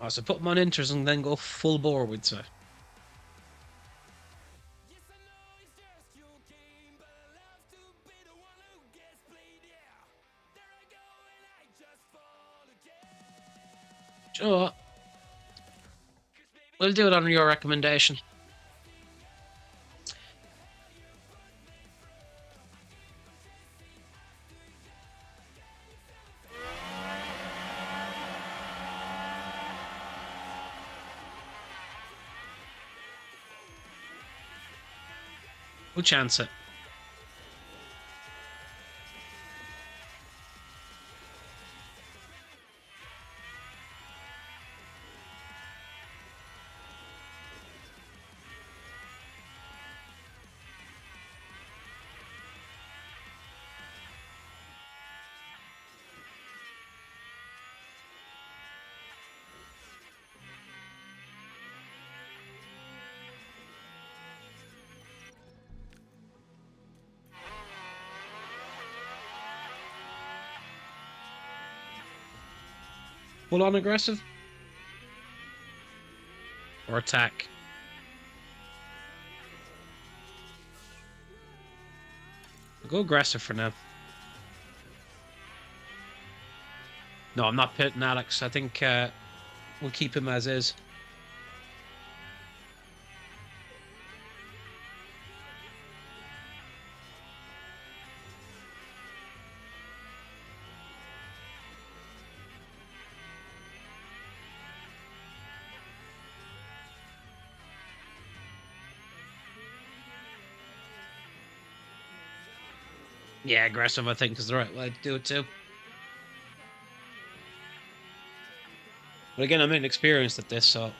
Oh, so put them on inters and then go full bore, we'd say. Do you know what? We'll do it on your recommendation. We'll chance it. Full on aggressive? Or attack? I'll go aggressive for now. No, I'm not pitting Alex. I think we'll keep him as is. Yeah, aggressive, I think, is the right way to do it too. But again, I'm inexperienced at this, so...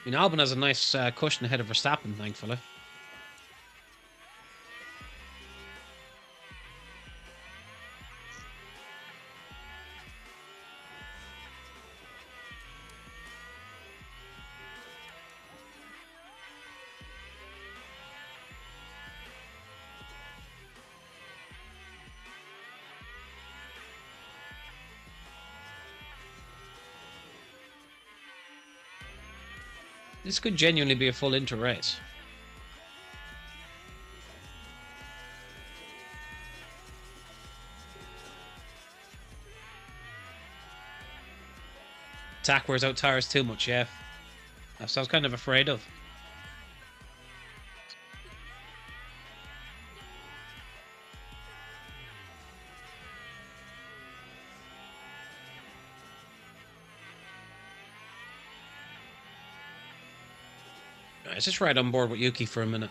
I mean, Albon has a nice cushion ahead of Verstappen, thankfully. This could genuinely be a full inter race. Attack wears out tires too much, yeah. That's what I was kind of afraid of. Let's just ride on board with Yuki for a minute.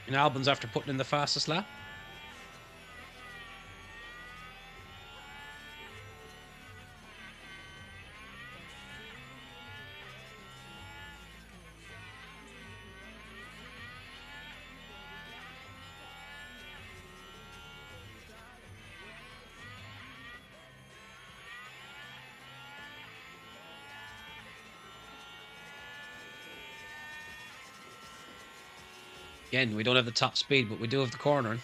And Albon's after putting in the fastest lap. Again, we don't have the top speed, but we do have the cornering.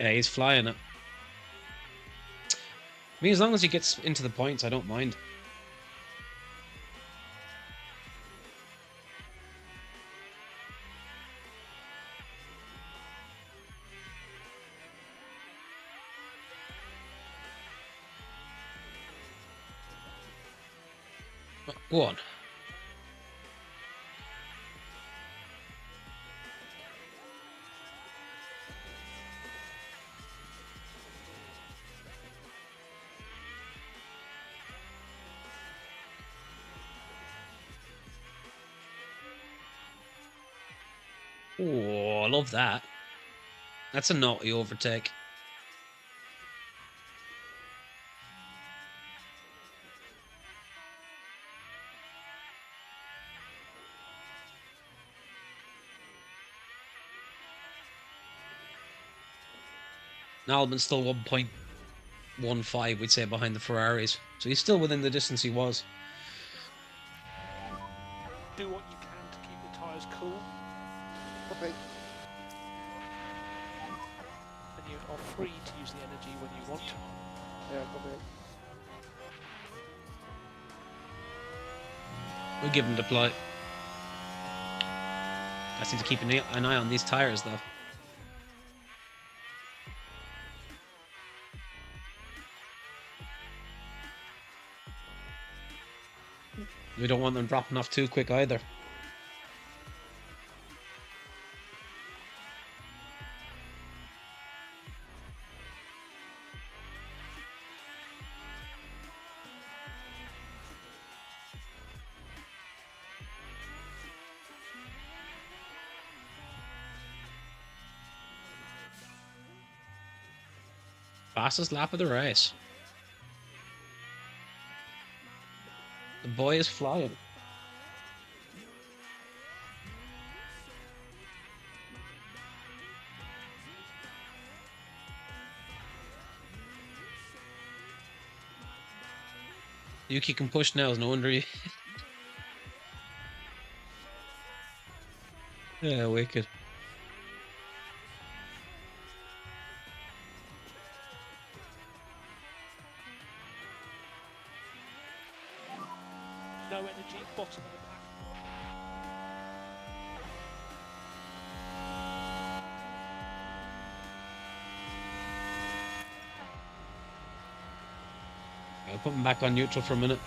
Yeah, he's flying it. I mean, as long as he gets into the points, I don't mind. Go on. Oh, I love that. That's a naughty overtake. Albon's still 1.15, we'd say, behind the Ferraris. So he's still within the distance he was. Do what you can to keep the tyres cool. Okay. And you are free to use the energy when you want. Yeah, okay. We'll give him deploy. I need to keep an eye on these tyres, though. We don't want them dropping off too quick either. Fastest lap of the race. The boy is flying. Yuki can push now, no wonder you... Yeah, wicked. No energy, bottom of the pack. I'll put him back on neutral for a minute.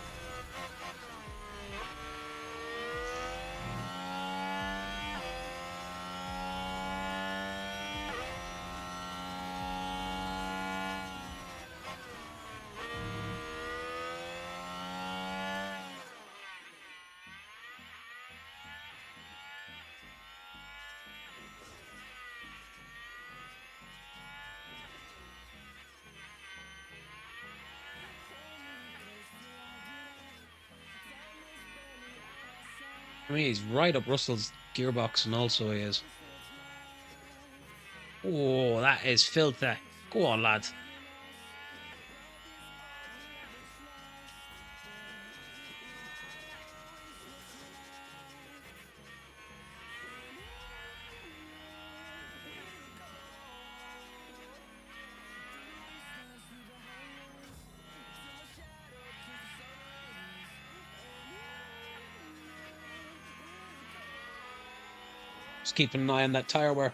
I mean, he's right up Russell's gearbox, and also he is. Oh, that is filthy. Go on, lad. Just keeping an eye on that tyre wear.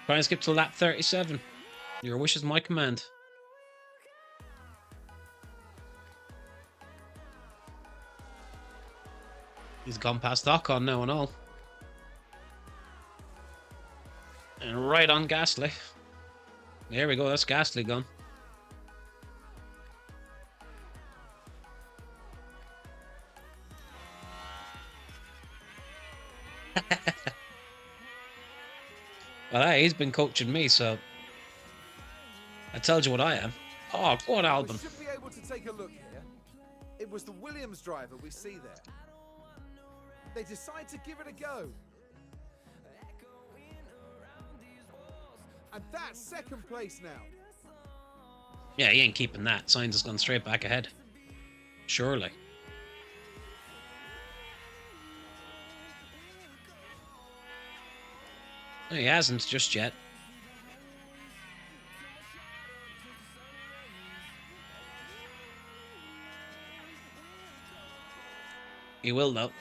Try and skip to lap 37. Your wish is my command. He's gone past Ocon now and all. And right on Gasly. There we go, that's Gasly gone. Well, hey, he's been coaching me, so I told you what I am. Oh, go on, Albon. We should be able to take a look here. It was the Williams driver we see there. They decide to give it a go. And that's second place now. Yeah, he ain't keeping that. Sainz has gone straight back ahead. Surely. No, he hasn't just yet. He will, though.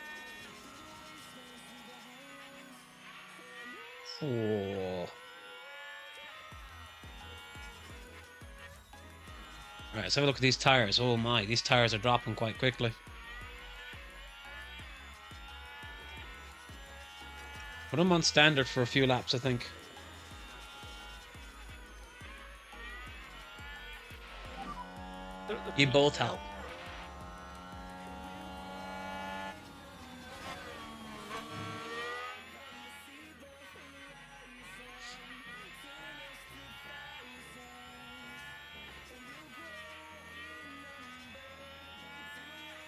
Oh. Right, let's have a look at these tires. Oh my, these tires are dropping quite quickly. Put them on standard for a few laps, I think. You both help.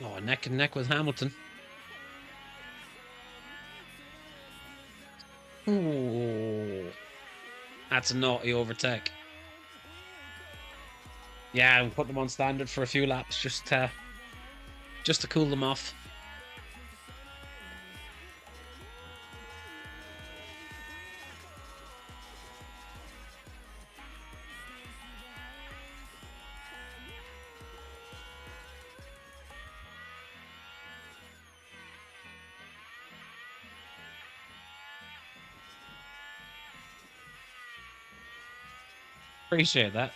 Oh, neck and neck with Hamilton. Ooh. That's a naughty overtake. Yeah, we'll put them on standard for a few laps just to cool them off. Appreciate that.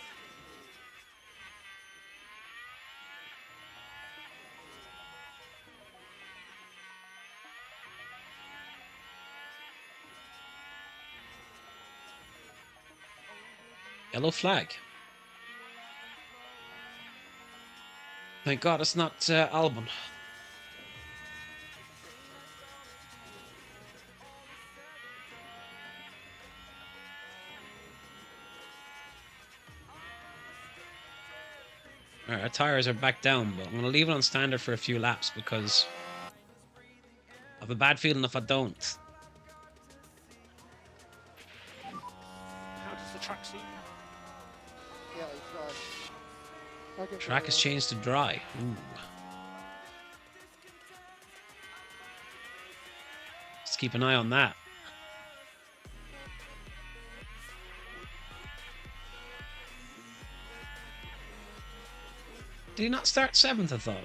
Yellow flag. Thank God it's not Albon. Alright, our tires are back down, but I'm going to leave it on standard for a few laps because I have a bad feeling if I don't. How does the track seem? Yeah, it's okay, Track has changed to dry. Ooh. Let's keep an eye on that. Did he not start 7th, I thought?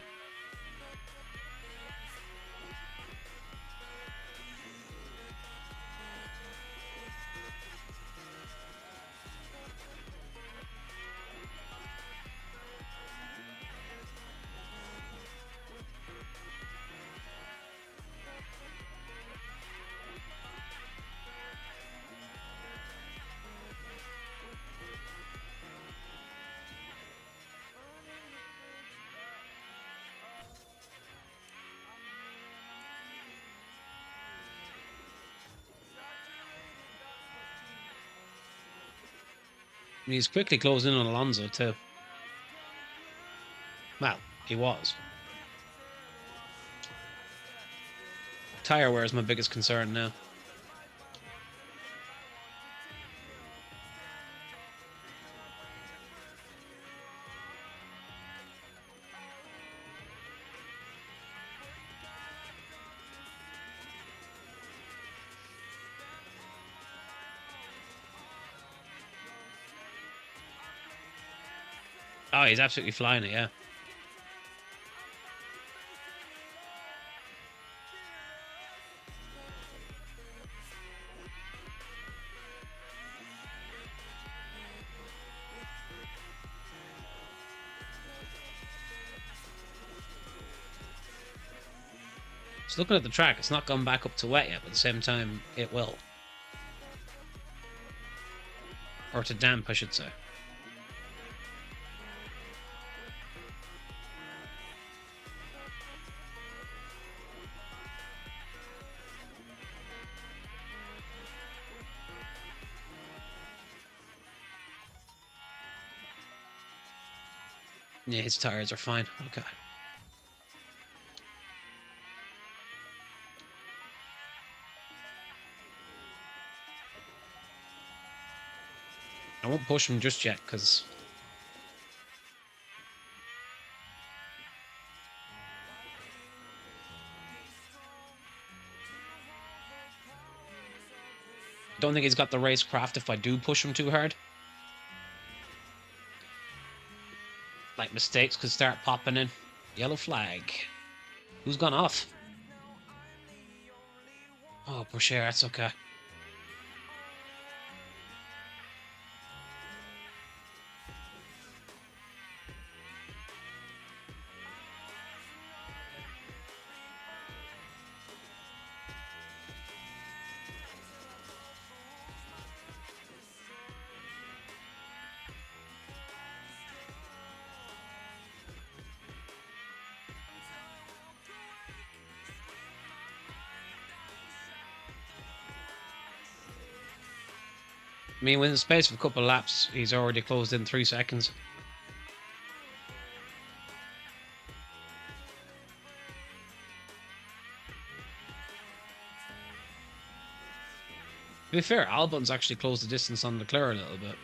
And he's quickly closing in on Alonso too. Well, he was. tire wear is my biggest concern now. Oh, he's absolutely flying it, yeah. Just looking at the track, it's not gone back up to wet yet, but at the same time, it will. Or to damp, I should say. Yeah, his tires are fine. Okay. I won't push him just yet, because... I don't think he's got the racecraft if I do push him too hard. Like, mistakes could start popping in. Yellow flag. Who's gone off? Oh, Boucher, that's okay. I mean, within the space of a couple of laps, he's already closed in 3 seconds. To be fair, Albon's actually closed the distance on Leclerc a little bit.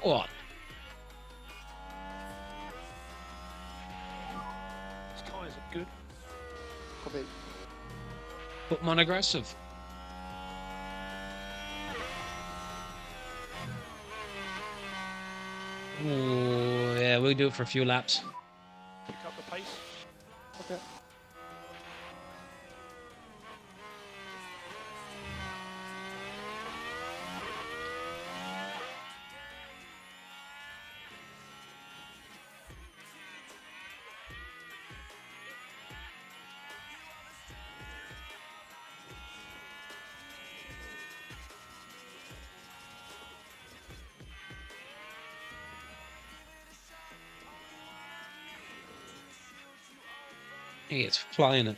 Go on. His tyres are good. Copy. Put him on aggressive. Oh, yeah, we'll do it for a few laps. Pick up the pace. Okay. He is flying it.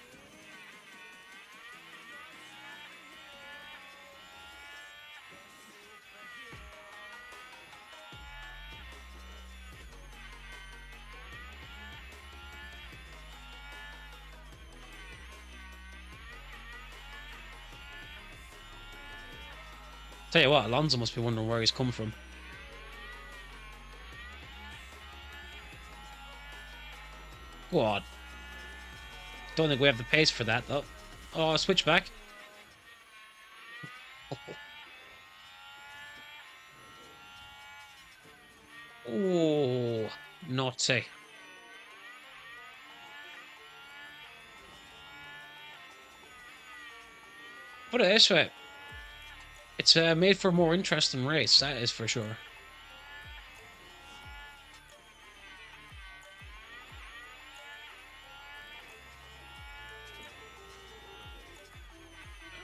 Tell you what, Alonso must be wondering where he's come from. Go on. Don't think we have the pace for that, though. Oh, switch back. Oh, naughty. Put it this way. It's made for a more interesting race, that is for sure.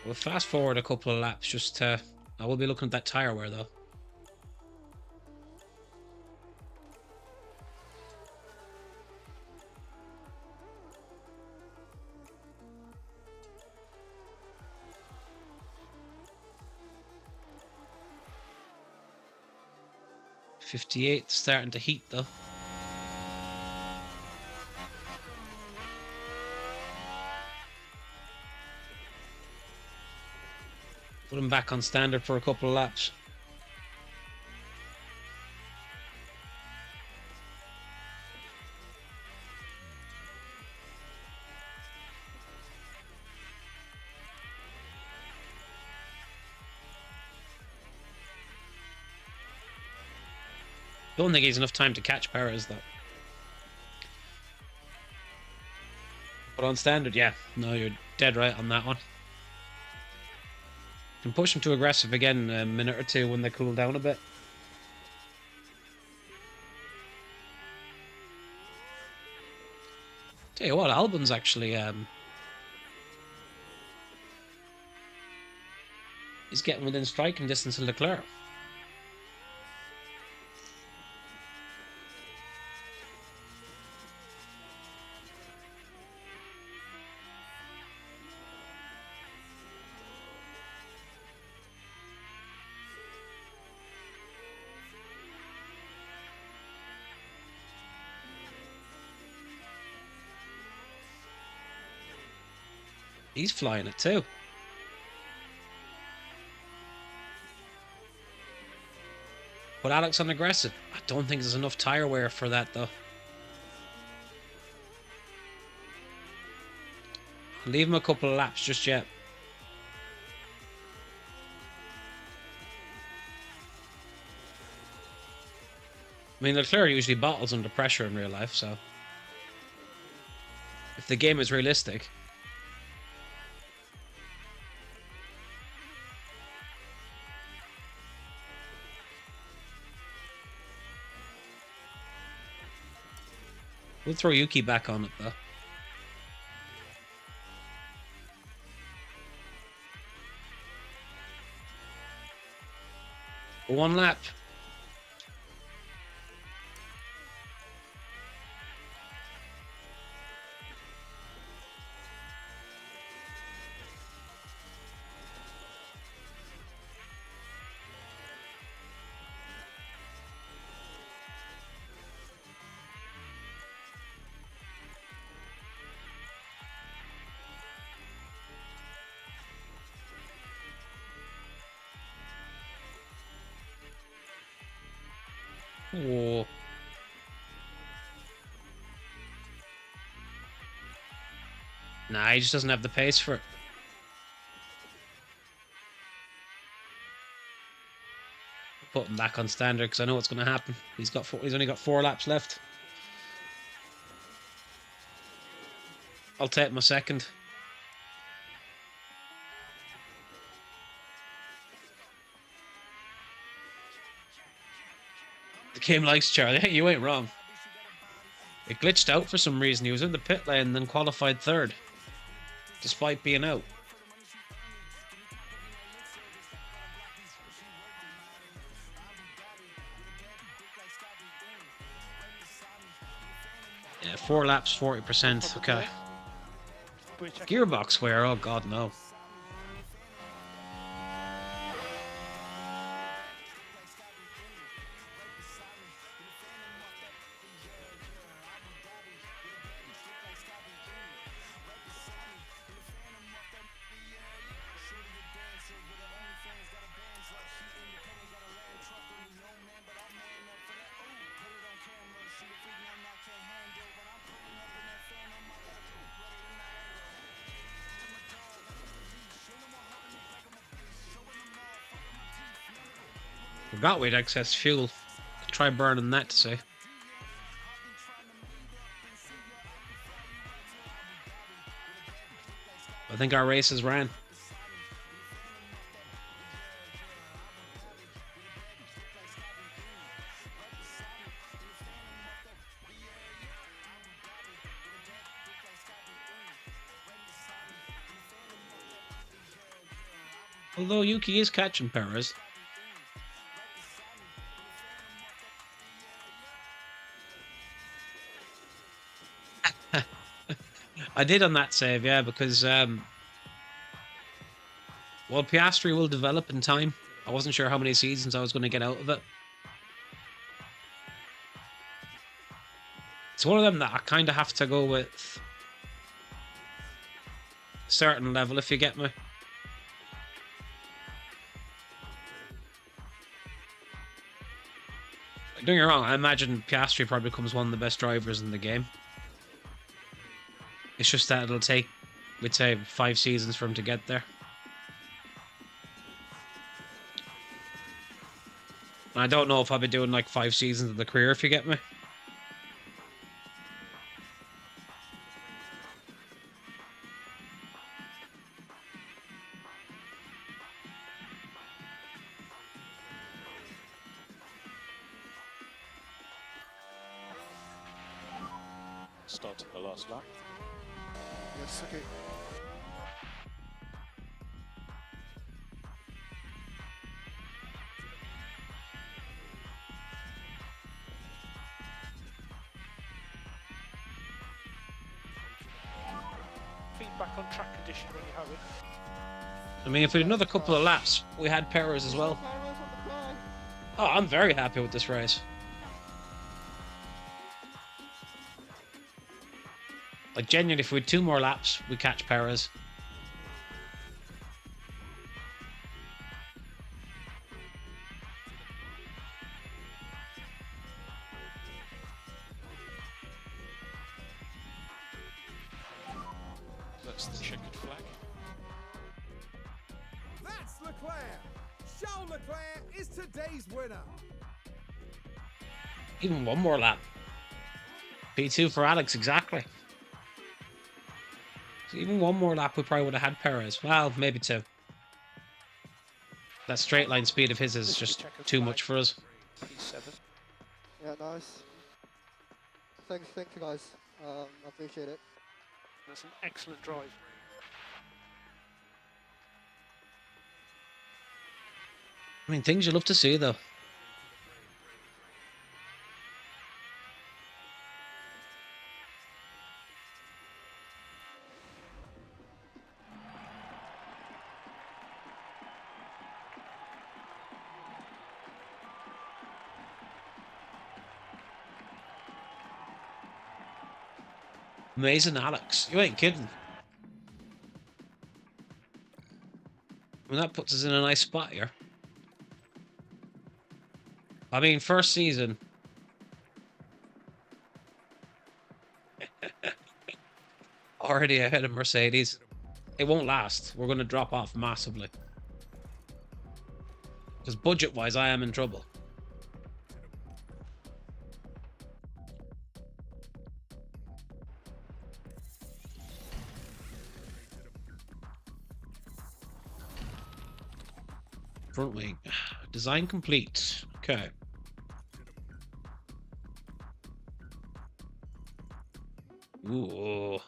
We'll fast forward a couple of laps, just I will be looking at that tyre wear though. 58 starting to heat though. Put him back on standard for a couple of laps. Don't think he's enough time to catch Perez though. But on standard, yeah. No, you're dead right on that one. Can push him too aggressive again a minute or two when they cool down a bit. Tell you what, Albon's actually he's getting within striking distance of Leclerc. He's flying it too. But Alex on aggressive. I don't think there's enough tyre wear for that though. Leave him a couple of laps just yet. I mean, Leclerc usually bottles under pressure in real life, so if the game is realistic. We'll throw Yuki back on it though. One lap. Oh. Nah, he just doesn't have the pace for it. Put him back on standard because I know what's going to happen. He's only got 4 laps left. I'll take my second. The game likes Charlie. Hey, you ain't wrong. It glitched out for some reason. He was in the pit lane and then qualified 3rd. Despite being out. Yeah, 4 laps, 40%. Okay. Gearbox wear, oh god, no. Forgot we had excess fuel. Try burning that to see. I think our races ran. Although Yuki is catching Perez. I did on that save, yeah, because well, Piastri will develop in time. I wasn't sure how many seasons I was going to get out of it. It's one of them that I kind of have to go with a certain level, if you get me. Don't get me wrong, I imagine Piastri probably becomes one of the best drivers in the game. It's just that it'll take, we'd say, 5 seasons for him to get there. And I don't know if I'll be doing like 5 seasons of the career, if you get me. Starting the last lap. Yes, okay. Feedback on track condition when you have it. I mean, if we had another couple of laps, we had Perez as well. Oh, I'm very happy with this race. Like, genuinely, if we had 2 more laps, we catch Perez. That's the checkered flag. That's Leclerc. Charles Leclerc is today's winner. Even 1 more lap. P2 for Alex, exactly. So even 1 more lap, we probably would have had Perez. Well, maybe 2. That straight line speed of his is just too much for us. P7. Yeah, nice. Thank you guys. I appreciate it. That's an excellent drive. I mean, things you love to see, though. Amazing, Alex. You ain't kidding. I mean, that puts us in a nice spot here. I mean, first season. Already ahead of Mercedes. It won't last. We're going to drop off massively. Because budget-wise, I am in trouble. Front wing. Design complete. Okay. Ooh.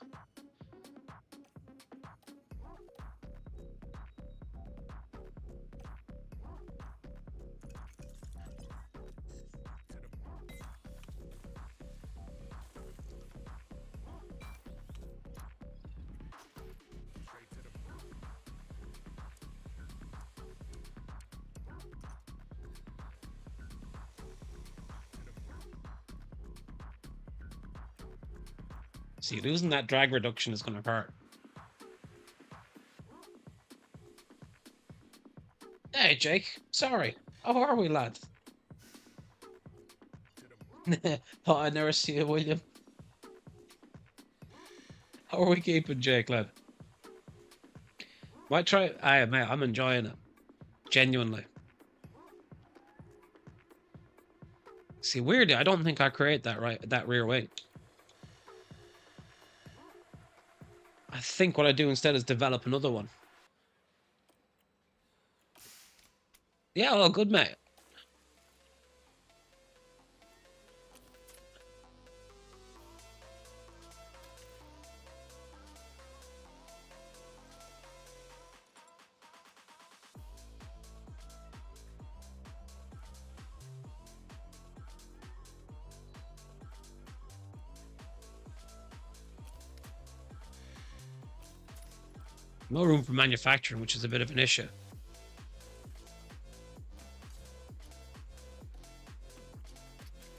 See, losing that drag reduction is going to hurt. Hey, Jake. Sorry. How are we, lad? Thought I'd never see you, William. How are we keeping, Jake, lad? Might try. Mate, I'm enjoying it. Genuinely. See, weirdly, I don't think I create that rear wing. I think what I do instead is develop another one. Yeah, well, good, mate. No room for manufacturing, which is a bit of an issue.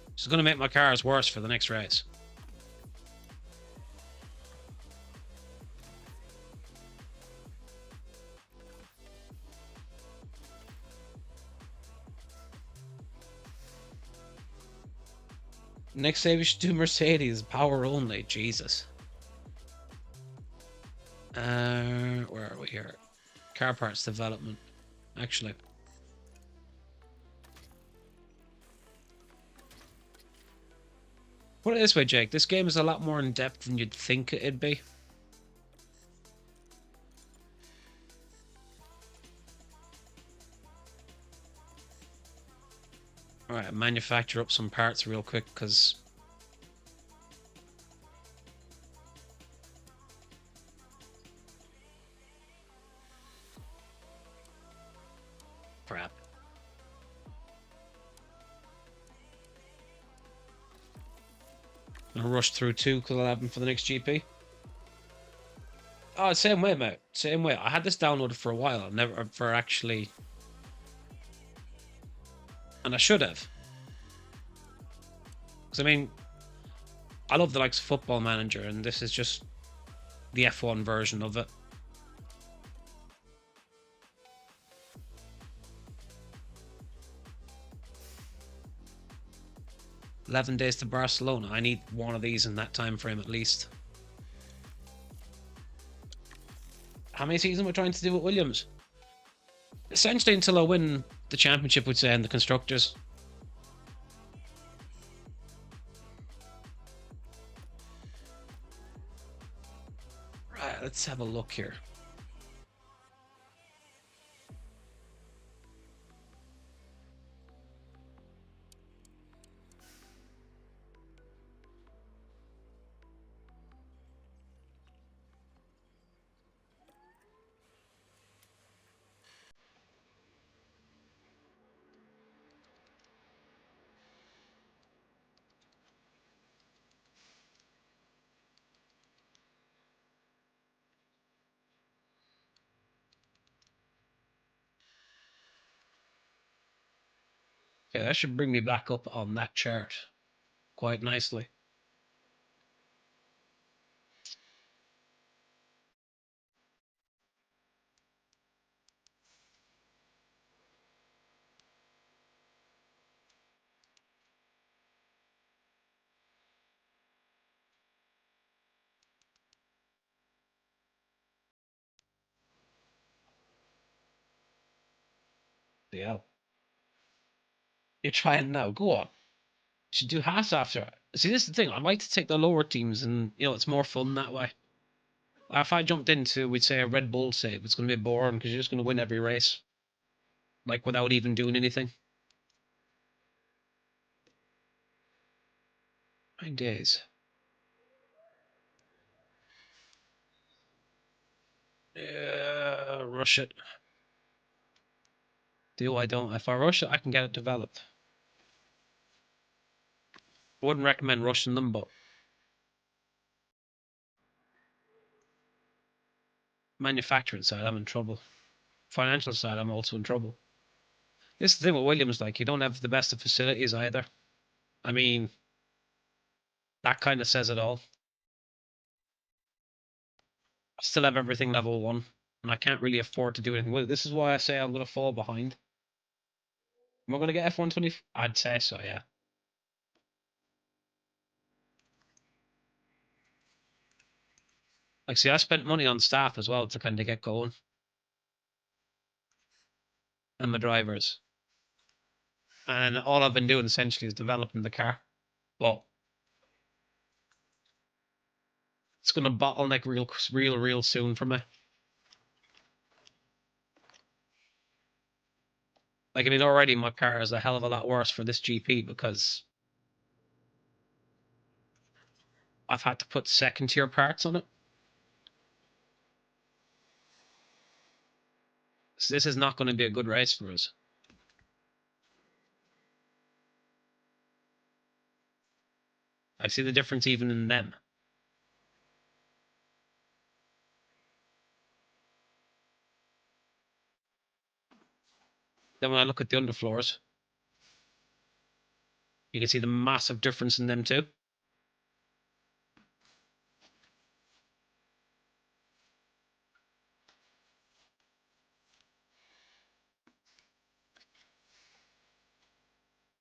Which is going to make my cars worse for the next race. Next day we should do Mercedes, power only. Jesus. Where are we here? Car parts development. Actually. Put it this way, Jake. This game is a lot more in depth than you'd think it'd be. Alright, manufacture up some parts real quick, because... Crap. I'll rush through 2 because I'll have them for the next GP. Oh, same way, mate. Same way. I had this downloaded for a while. Never for actually... And I should have. Because, I mean... I love the likes of Football Manager, and this is just the F1 version of it. "11 days to Barcelona." I need one of these in that time frame at least. How many seasons am I trying to do with Williams? Essentially until I win the championship, would say, and the constructors. Right, let's have a look here. Okay, that should bring me back up on that chart quite nicely. Yeah. You're trying now. Go on. You should do halves after. See, this is the thing. I like to take the lower teams, and it's more fun that way. If I jumped into, we'd say, a Red Bull save, it's going to be boring because you're just going to win every race, like without even doing anything. 9 days. Rush it. Do I don't? If I rush it, I can get it developed. I wouldn't recommend rushing them, but manufacturing side, I'm in trouble. Financial side, I'm also in trouble. This is the thing with Williams, like, you don't have the best of facilities either. I mean, that kind of says it all. I still have everything level 1, and I can't really afford to do anything with it. This is why I say I'm going to fall behind. Am I going to get F120? I'd say so, yeah. Like, see, I spent money on staff as well to kind of get going. And my drivers. And all I've been doing essentially is developing the car. But it's going to bottleneck real soon for me. Like, I mean, already my car is a hell of a lot worse for this GP because I've had to put second tier parts on it. So this is not going to be a good race for us. I see the difference even in them. Then when I look at the underfloors, you can see the massive difference in them too.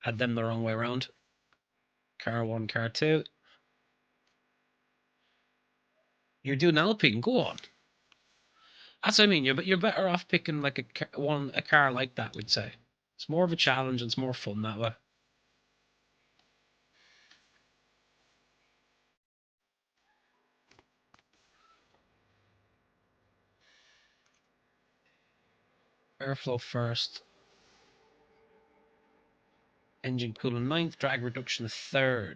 Had them the wrong way around. Car 1, car 2. You're doing Alpine, go on. That's what I mean. You're better off picking like a car like that. We'd say it's more of a challenge and it's more fun that way. Airflow first. Engine cooling 9th. Drag reduction 3rd.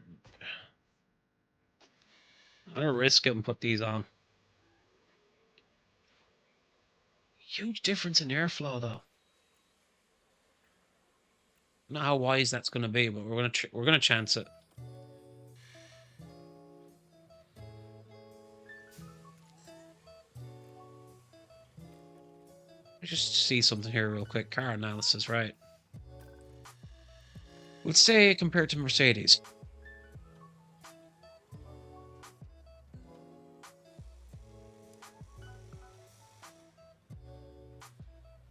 I'm gonna risk it and put these on. Huge difference in airflow though. Not how wise that's gonna be, but we're gonna chance it. Let's just see something here real quick. Car analysis, right? Let's say compared to Mercedes.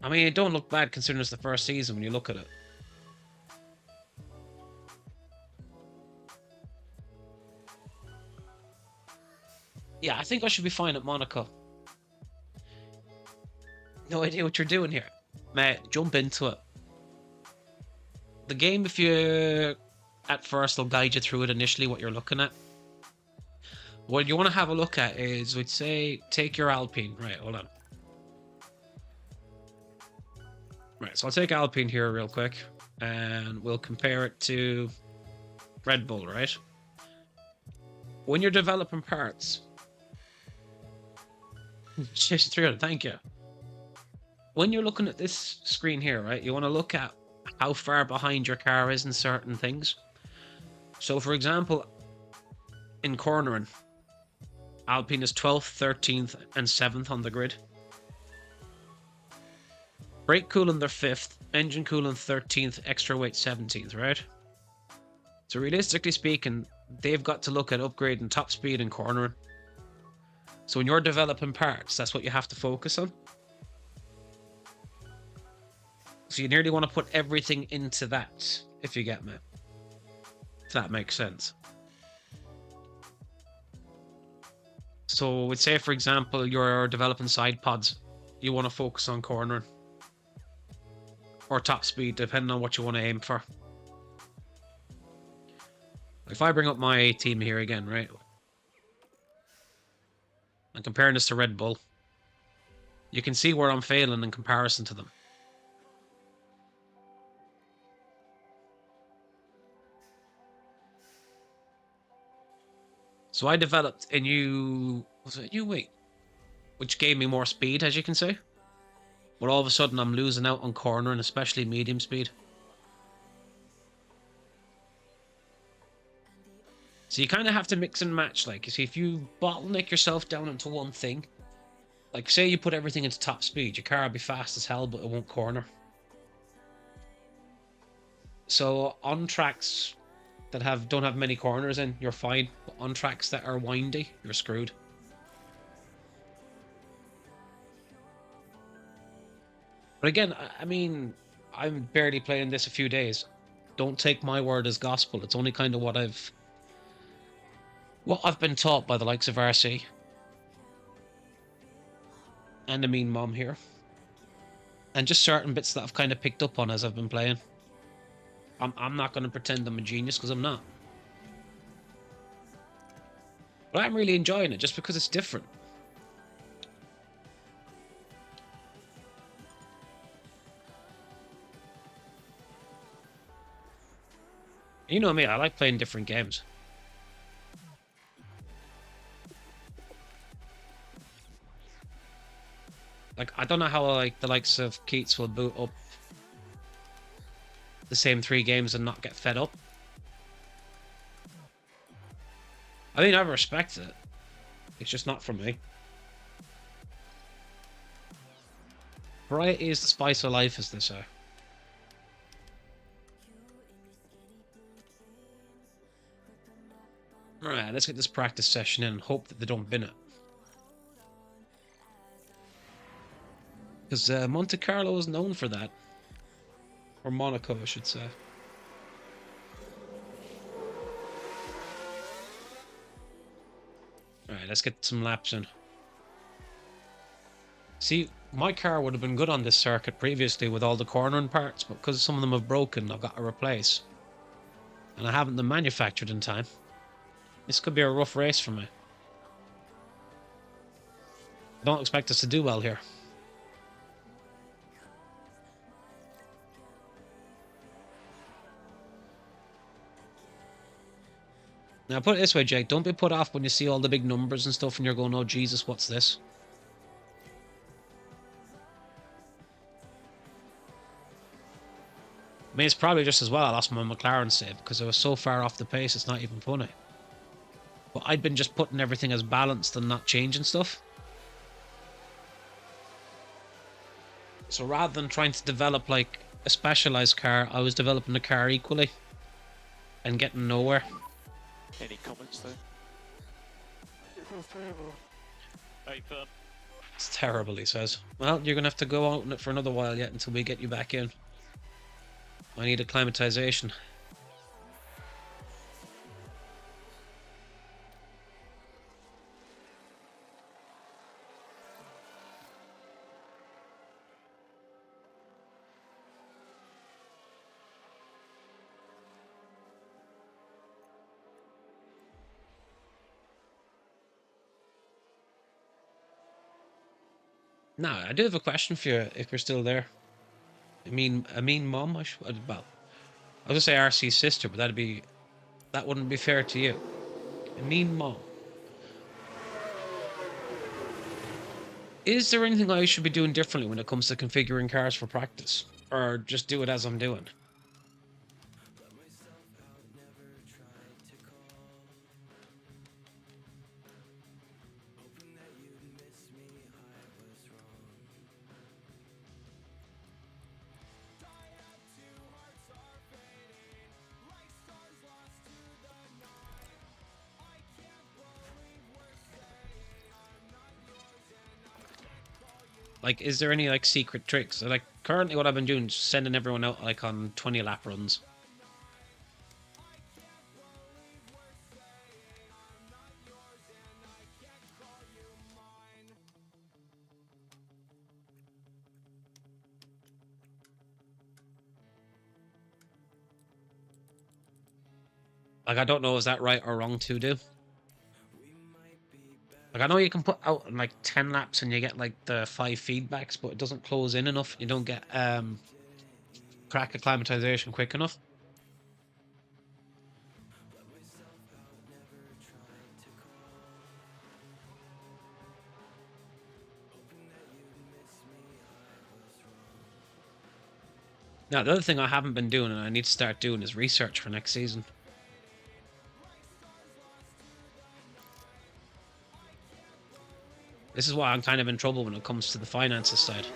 I mean, it don't look bad considering it's the first season when you look at it. Yeah, I think I should be fine at Monaco. No idea what you're doing here. Mate, jump into it. The game, if you... At first, they'll guide you through it initially, what you're looking at. What you want to have a look at is, we'd say, take your Alpine. Right, hold on. Right, so I'll take Alpine here real quick. And we'll compare it to Red Bull, right? When you're developing parts... Shit, 300, thank you. When you're looking at this screen here, right, you want to look at how far behind your car is in certain things. So, for example, in cornering, Alpine is 12th, 13th, and 7th on the grid. Brake cooling, they're 5th. Engine cooling, 13th. Extra weight, 17th, right? So, realistically speaking, they've got to look at upgrading top speed and cornering. So, when you're developing parts, that's what you have to focus on. So you nearly want to put everything into that, if you get me. If that makes sense. So we'd say, for example, you're developing side pods. You want to focus on cornering. Or top speed, depending on what you want to aim for. If I bring up my team here again, right? I'm comparing this to Red Bull. You can see where I'm failing in comparison to them. So I developed a new... Was it a new weight? Which gave me more speed, as you can see. But all of a sudden I'm losing out on cornering, especially medium speed. So you kind of have to mix and match. Like, you see, if you bottleneck yourself down into one thing, like say you put everything into top speed, your car will be fast as hell, but it won't corner. So on tracks that don't have many corners in, you're fine. But on tracks that are windy, you're screwed. But again, I mean, I'm barely playing this a few days. Don't take my word as gospel. It's only kind of what I've been taught by the likes of RC. And the mean mom here. And just certain bits that I've kind of picked up on as I've been playing. I'm not going to pretend I'm a genius, because I'm not. But I'm really enjoying it, just because it's different. You know me, I like playing different games. Like, I don't know how like the likes of Keats will boot up the same 3 games and not get fed up. I mean, I respect it. It's just not for me. Variety is the spice of life, as they say. Alright, let's get this practice session in and hope that they don't bin it. Because Monte Carlo is known for that. Or Monaco, I should say. Alright, let's get some laps in. See, my car would have been good on this circuit previously with all the cornering parts, but because some of them have broken, I've got to replace. And I haven't them manufactured in time. This could be a rough race for me. Don't expect us to do well here. Now, put it this way, Jake. Don't be put off when you see all the big numbers and stuff and you're going, oh, Jesus, what's this? I mean, it's probably just as well I lost my McLaren save because I was so far off the pace, it's not even funny. But I'd been just putting everything as balanced and not changing stuff. So rather than trying to develop, like, a specialised car, I was developing the car equally and getting nowhere. Any comments though? It feels terrible. Hey, firm. It's terrible, he says. Well, you're going to have to go out on it for another while yet until we get you back in. I need acclimatization. Now, I do have a question for you if you're still there. I mean mom, well, I was gonna say RC's sister, but that wouldn't be fair to you. I mean mom. Is there anything I should be doing differently when it comes to configuring cars for practice? Or just do it as I'm doing? Like, is there any, like, secret tricks? Like, currently what I've been doing is sending everyone out, like, on 20 lap runs. Like, I don't know, is that right or wrong to do? Like, I know you can put out like 10 laps and you get like the 5 feedbacks, but it doesn't close in enough. You don't get crack acclimatization quick enough. Now, the other thing I haven't been doing and I need to start doing is research for next season. This is why I'm kind of in trouble when it comes to the finances side.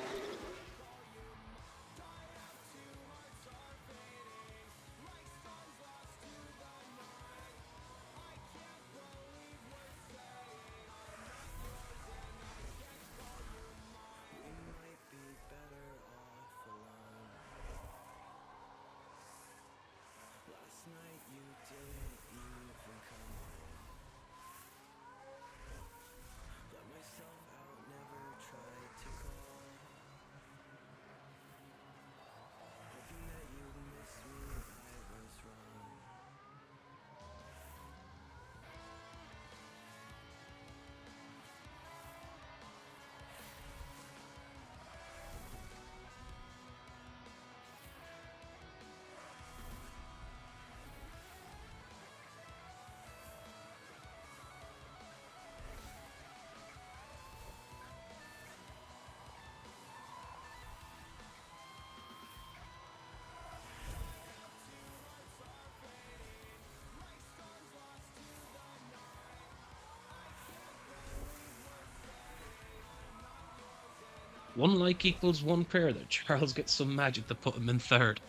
One like equals one pair that Charles gets some magic to put him in third.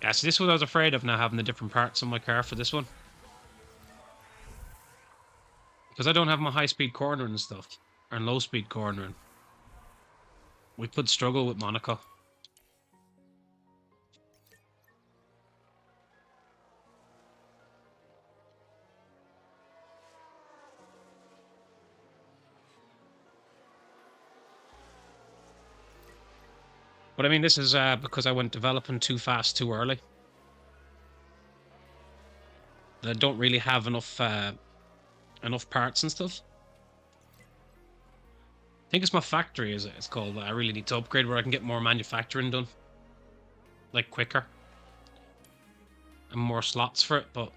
Yeah, so this is what I was afraid of now, having the different parts on my car for this one. Because I don't have my high-speed cornering and stuff. Or low-speed cornering. We could struggle with Monaco. But I mean, this is because I went developing too fast, too early. I don't really have enough parts and stuff. I think it's my factory, is it? It's called. I really need to upgrade where I can get more manufacturing done, like quicker, and more slots for it. But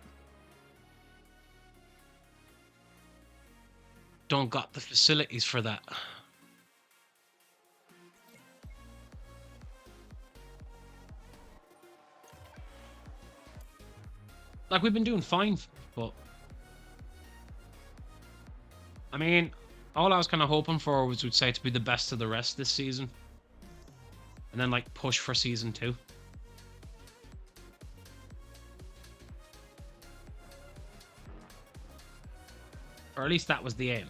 don't got the facilities for that. Like, we've been doing fine, but I mean, all I was kind of hoping for was, we'd say, to be the best of the rest this season, and then like push for season 2. Or at least that was the aim.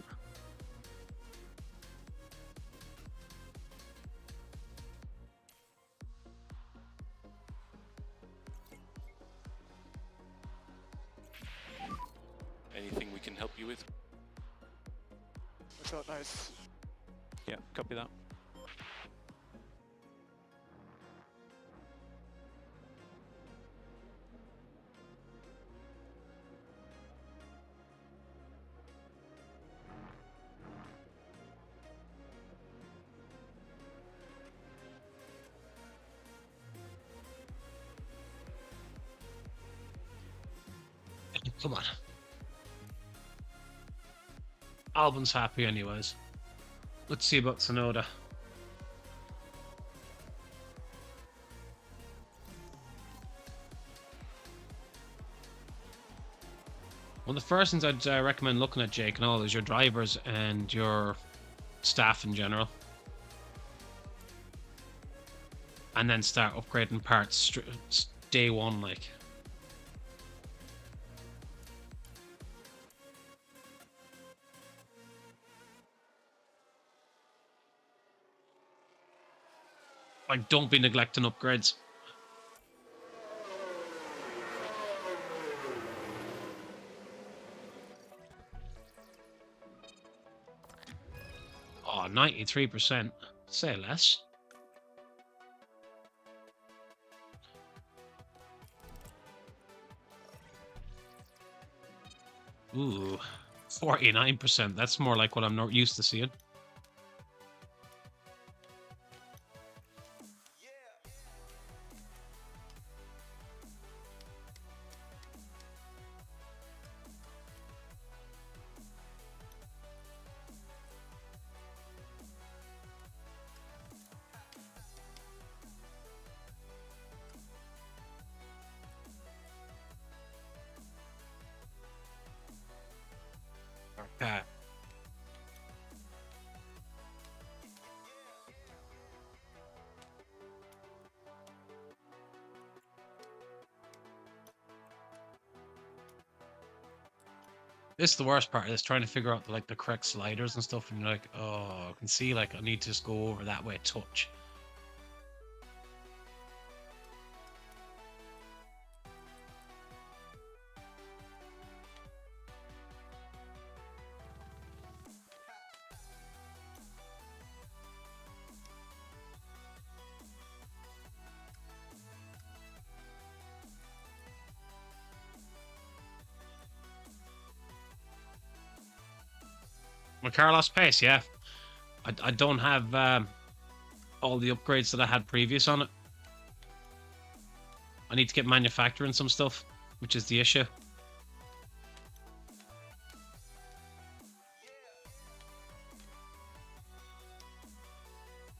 Anything we can help you with? I don't know. It's Yeah, copy that. Come on. Albon's happy anyways. Let's see about Tsunoda. One of the first things I'd recommend looking at, Jake, and all, is your drivers and your staff in general. And then start upgrading parts day one, like. Like, don't be neglecting upgrades. Oh, 93%. Say less. Ooh, 49%. That's more like what I'm not used to seeing. Okay. This is the worst part, is trying to figure out like the correct sliders and stuff, and you're like, oh, I can see like I need to just go over that way a touch. My car lost pace, yeah. I don't have all the upgrades that I had previous on it. I need to get manufacturing some stuff, which is the issue.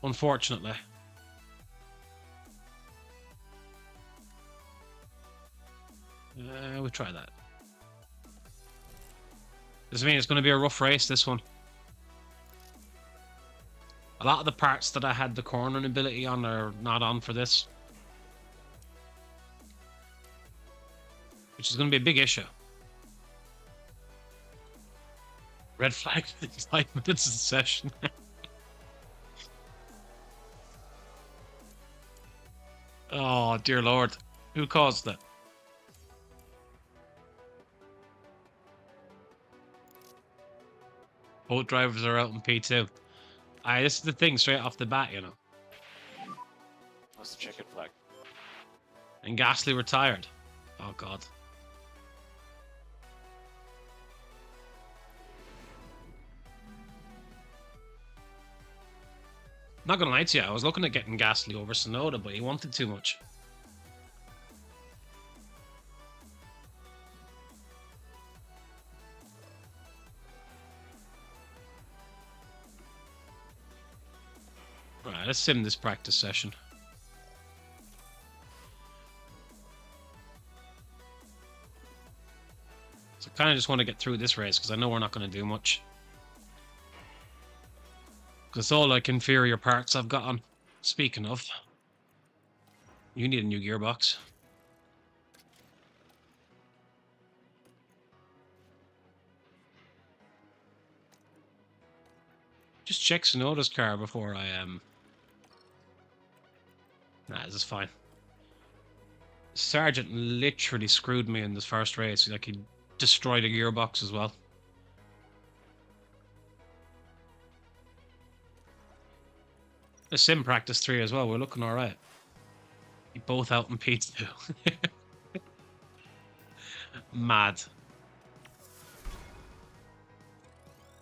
Unfortunately. We'll try that. Does mean it's going to be a rough race, this one. A lot of the parts that I had the cornering ability on are not on for this, which is going to be a big issue. Red flag, 5 minutes of session. Oh, dear Lord. Who caused that? Both drivers are out in P2. This is the thing straight off the bat, you know. That's the checkered flag. And Gasly retired. Oh god. Not gonna lie to you, I was looking at getting Gasly over Sonoda, but he wanted too much. Right, let's sim this practice session. So I kind of just want to get through this race because I know we're not going to do much. Because all like inferior parts I've got on. Speaking of, you need a new gearbox. Just check Sonoda's car before I Nah, this is fine. Sergeant literally screwed me in this first race. Like, he destroyed a gearbox as well. The sim practice 3 as well. We're looking alright. You both out in P2. Mad.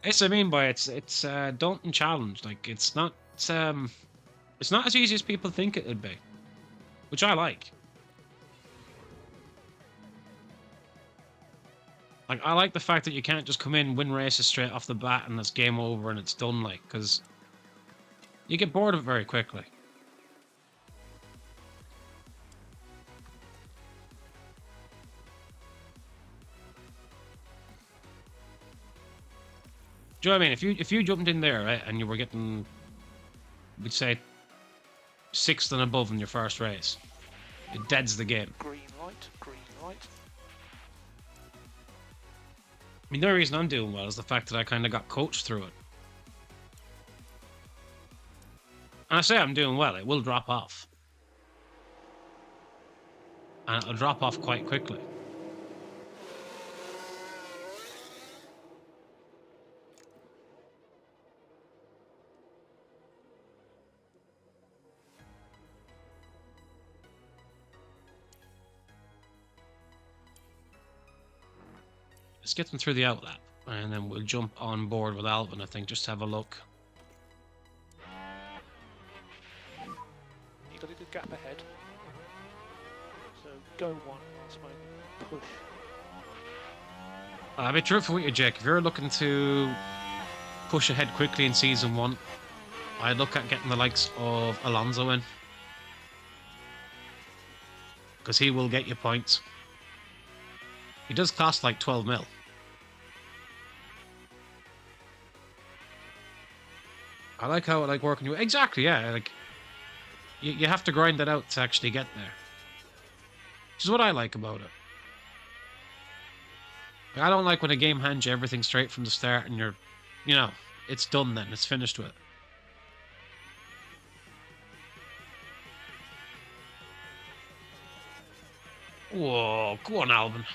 That's what I mean by it's daunting challenge. Like, it's not as easy as people think it would be, which I like. Like, I like the fact that you can't just come in, win races straight off the bat, and it's game over and it's done. Like, because you get bored of it very quickly. Do you know what I mean? If you jumped in there, right, and you were getting, we'd say, 6th and above in your first race, it deads the game. Green light, green light. I mean, the only reason I'm doing well is the fact that I kind of got coached through it. And I say I'm doing well, it will drop off. And it'll drop off quite quickly. Let's get them through the outlap, and then we'll jump on board with Albon, I think, just to have a look. You got a good gap ahead. So go one, smoke, push. I'll be truthful with you, Jake. If you're looking to push ahead quickly in Season 1, I'd look at getting the likes of Alonso in. Because he will get you points. He does cost like 12 mil. I like how it like working you exactly, yeah. Like you have to grind that out to actually get there. Which is what I like about it. Like, I don't like when a game hands you everything straight from the start and you're, you know, it's done then, it's finished with. Whoa, go on, Albon.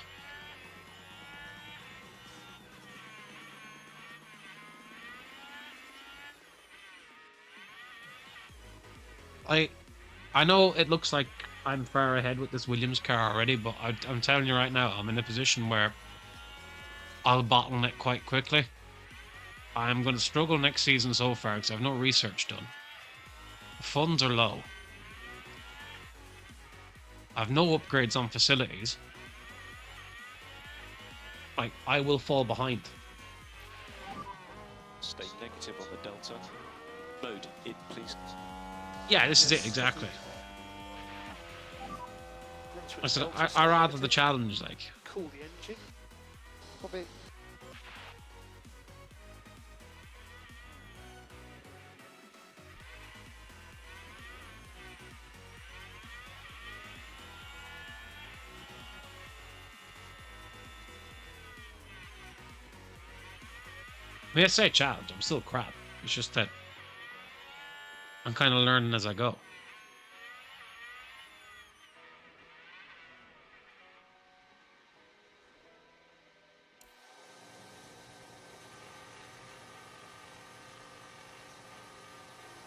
I know it looks like I'm far ahead with this Williams car already, but I'm telling you right now, I'm in a position where I'll bottleneck quite quickly. I'm going to struggle next season so far because I have no research done. The funds are low. I have no upgrades on facilities. Like, I will fall behind. Stay negative on the delta. Load in, please. Yeah, this is it, exactly. I said, I rather the challenge, like. Cool the engine. Probably. I mean, I say challenge, I'm still crap. It's just that I'm kind of learning as I go.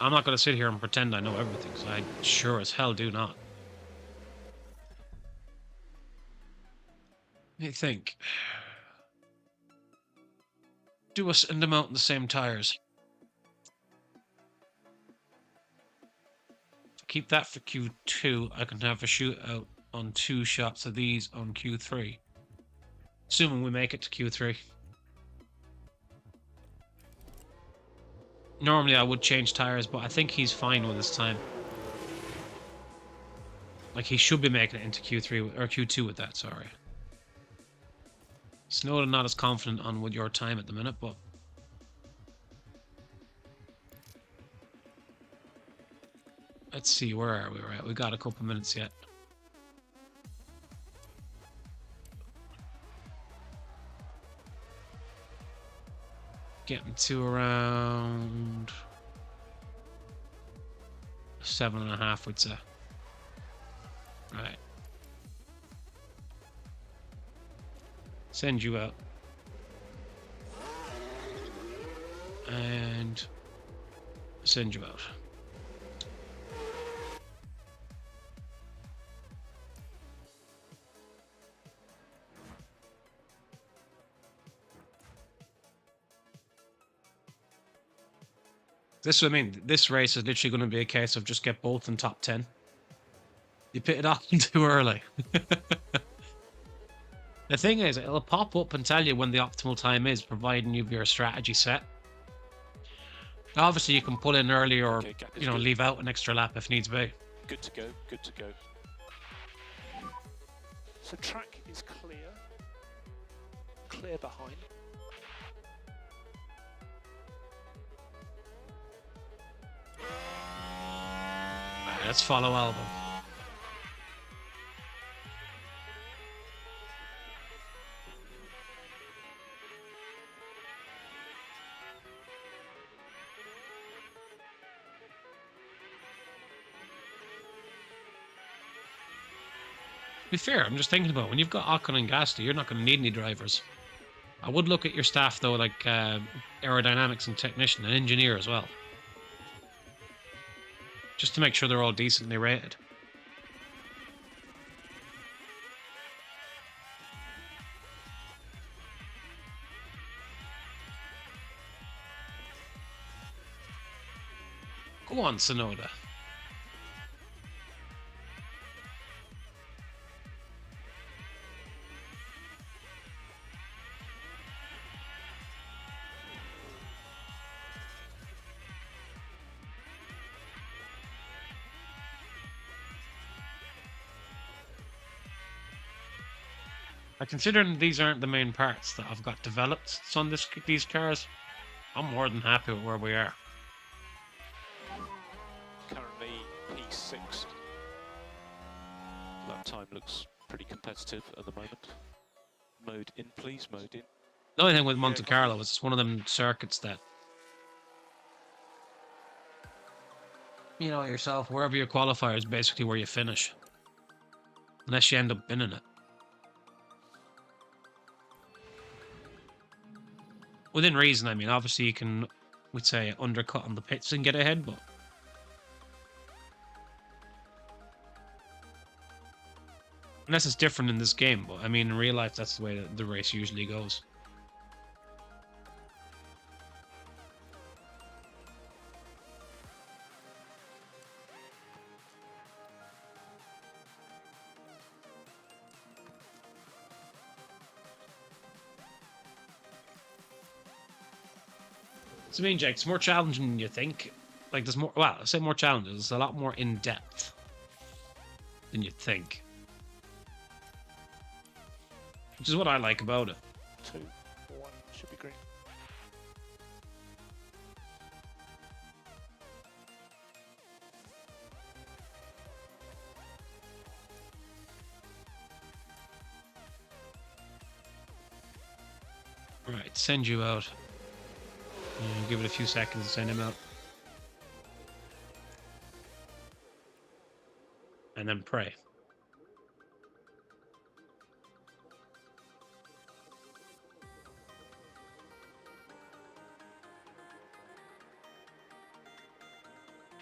I'm not going to sit here and pretend I know everything, so I sure as hell do not. Let me think. Do us send them out in the same tires. Keep that for Q2. I can have a shootout on 2 shots of these on Q3. Assuming we make it to Q3. Normally I would change tires, but I think he's fine with his time. Like, he should be making it into Q3 or Q2 with that, sorry. Snowden not as confident on with your time at the minute, but let's see, where are we? Right, we got a couple minutes yet. Getting to around 7.5, we'd say. Right. Send you out. And send you out. This is what I mean. This race is literally going to be a case of just get both in top 10. You pit it off too early. The thing is, it'll pop up and tell you when the optimal time is, providing you've your strategy set. Obviously, you can pull in early or, you know, leave out an extra lap if needs be. Good to go, good to go. So track is clear. Clear behind. Right, let's follow Albon. To be fair, I'm just thinking about when you've got Ocon and Gasly, you're not going to need any drivers. I would look at your staff though, like aerodynamics and technician and engineer as well, just to make sure they're all decently rated. Go on, Sonoda. Considering these aren't the main parts that I've got developed on these cars, I'm more than happy with where we are. Currently P6. Lap time looks pretty competitive at the moment. Mode in, please, mode in. The only thing with Monte Carlo is it's one of them circuits that, you know yourself, wherever your qualifier is basically where you finish. Unless you end up winning it. Within reason, I mean, obviously you can, we'd say, undercut on the pits and get ahead, but unless it's different in this game, but I mean, in real life, that's the way that the race usually goes. I mean, Jake, it's more challenging than you think. Like, there's more, well, I say more challenging. It's a lot more in depth than you think. Which is what I like about it. 2, 1, should be green. Right, send you out. Give it a few seconds to send him out. And then pray.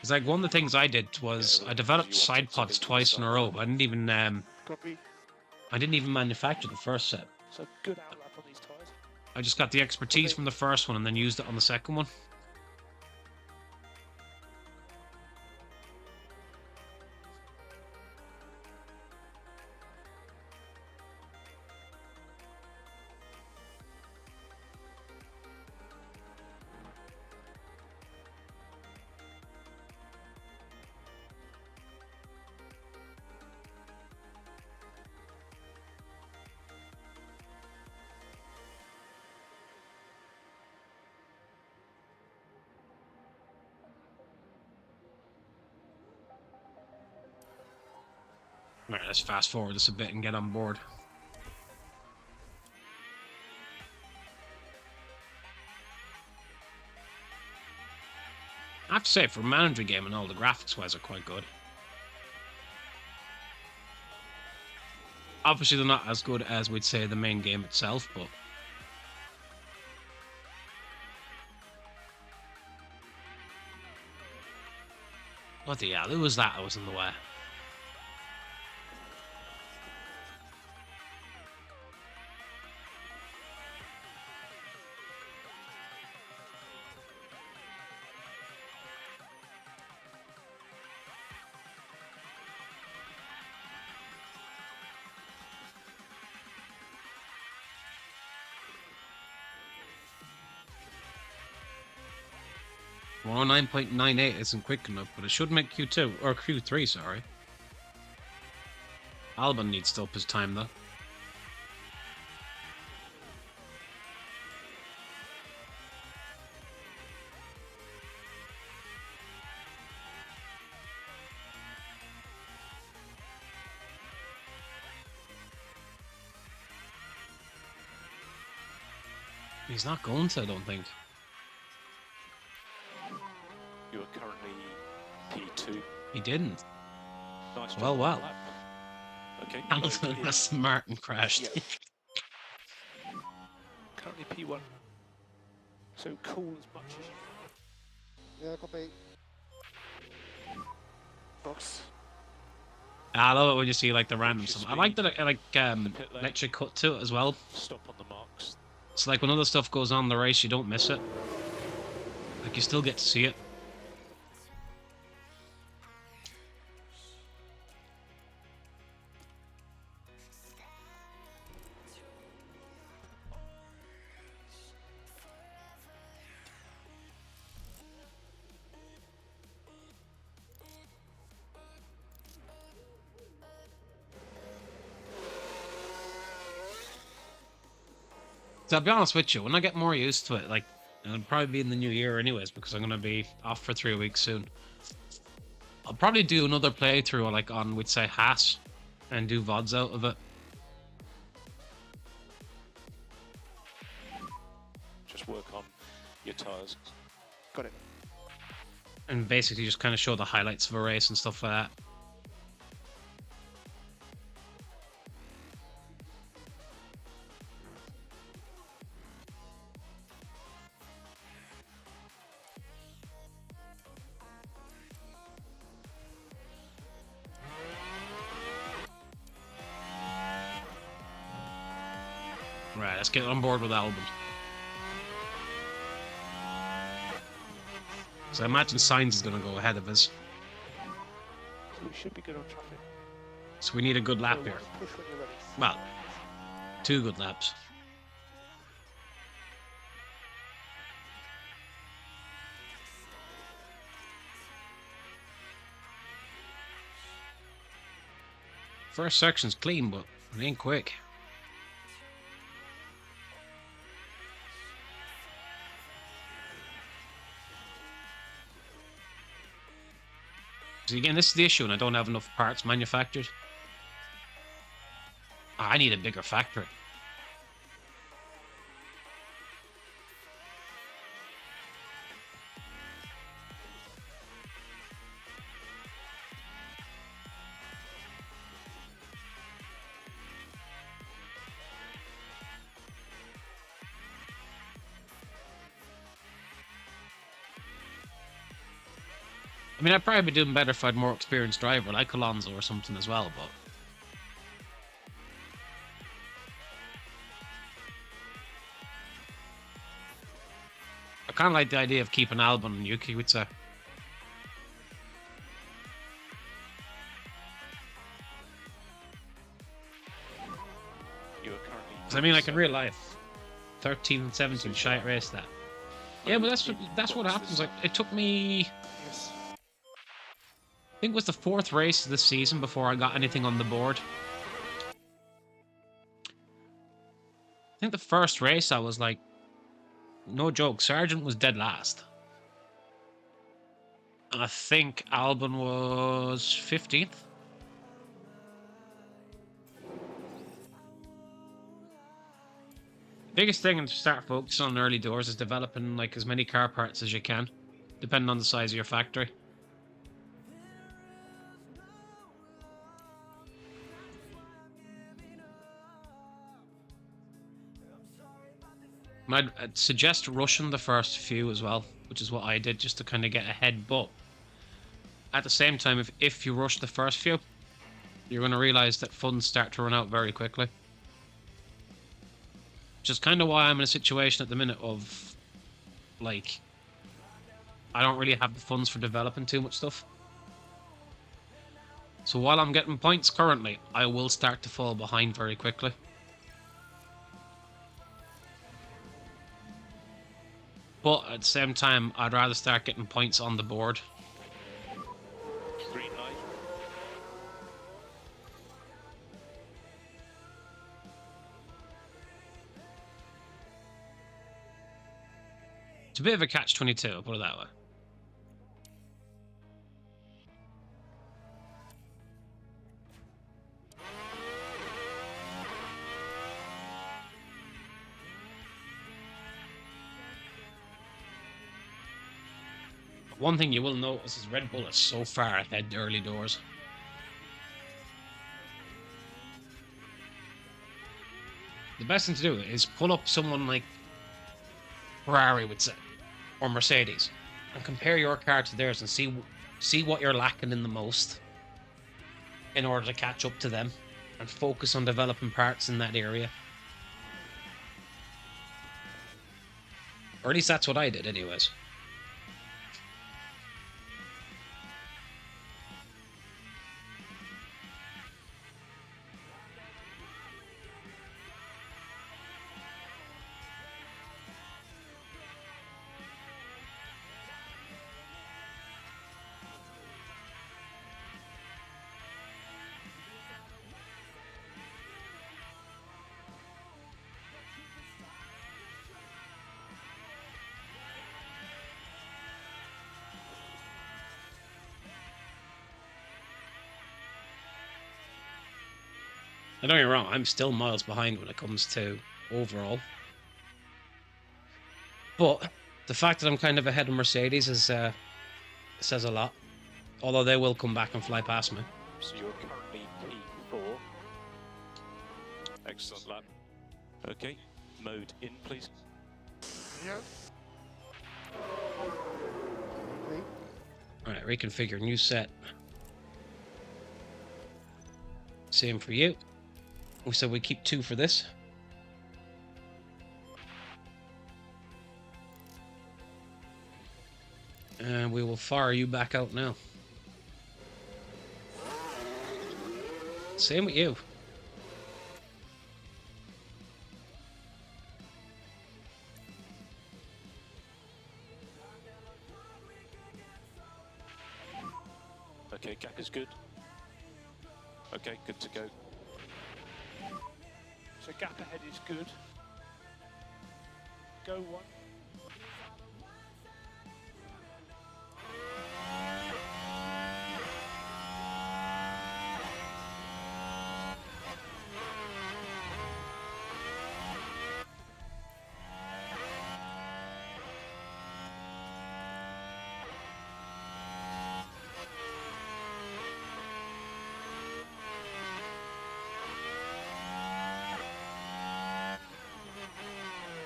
It's like one of the things I did was I developed side pods twice in a row. But Copy. I didn't even manufacture the first set. So good outlap on these tyres. I just got the expertise from the first one and then used it on the second one. Alright, let's fast forward this a bit and get on board. I have to say, for a manager game and all, the graphics-wise are quite good. Obviously, they're not as good as we'd say the main game itself, but... What the hell? Who was that was in the way? Well, 9.98 isn't quick enough, but it should make Q2, or Q3, sorry. Albon needs to up his time, though. He's not going to, I don't think. You are currently P2. He didn't. Nice job Well, on well. the lap. Okay. Hamilton here. has smart and crashed. Yeah. Currently P1. So cool as much as you Yeah, copy. box. I love it when you see like the random stuff. I like that it like pit lane. lets you cut to it as well. Stop on the marks. So like when other stuff goes on in the race, you don't miss it. Like you still get to see it. So I'll be honest with you, when I get more used to it, like, it'll probably be in the new year anyways, because I'm going to be off for 3 weeks soon. I'll probably do another playthrough, like, on, we'd say, Haas, and do VODs out of it. Just work on your tyres. Got it. And basically just kind of show the highlights of a race and stuff like that. Right, let's get on board with Albon. So I imagine Sainz is going to go ahead of us. So we should be good on traffic. So we need a good lap So here. push when you're ready. Well, 2 good laps. First section's clean, but it ain't quick. See, again, this is the issue, and I don't have enough parts manufactured. I need a bigger factory. I mean, I'd probably be doing better if I had more experienced driver like Alonso or something as well, but I kind of like the idea of keeping Albon and Yuki, would say. You are currently. 'Cause I mean, like in real life, 13 and 17 shite race that. Yeah, but that's what happens. Like, it took me, Yes. I think it was the 4th race of this season before I got anything on the board. I think the first race I was like, no joke, Sargent was dead last. And I think Albon was 15th. Biggest thing to start focusing on early doors is developing like as many car parts as you can, depending on the size of your factory. I'd suggest rushing the first few as well, which is what I did just to kind of get ahead. But at the same time, if you rush the first few, you're going to realize that funds start to run out very quickly. Which is kind of why I'm in a situation at the minute of, like, I don't really have the funds for developing too much stuff. So while I'm getting points currently, I will start to fall behind very quickly. But at the same time, I'd rather start getting points on the board. Green light. It's a bit of a catch-22, I'll put it that way. One thing you will notice is Red Bull is so far ahead early doors. The best thing to do is pull up someone like Ferrari would say, or Mercedes, and compare your car to theirs and see what you're lacking in the most in order to catch up to them, and focus on developing parts in that area. Or at least that's what I did anyways. Don't get me wrong, I'm still miles behind when it comes to overall. But the fact that I'm kind of ahead of Mercedes is says a lot. Although they will come back and fly past me. So you're currently P4. Excellent lap. Okay, mode in, please. Yes. Okay. Alright, reconfigure new set. Same for you. We said we keep 2 for this. And we will fire you back out now. Same with you. Okay, gap is good. Okay, good to go. So gap ahead is good. Go one.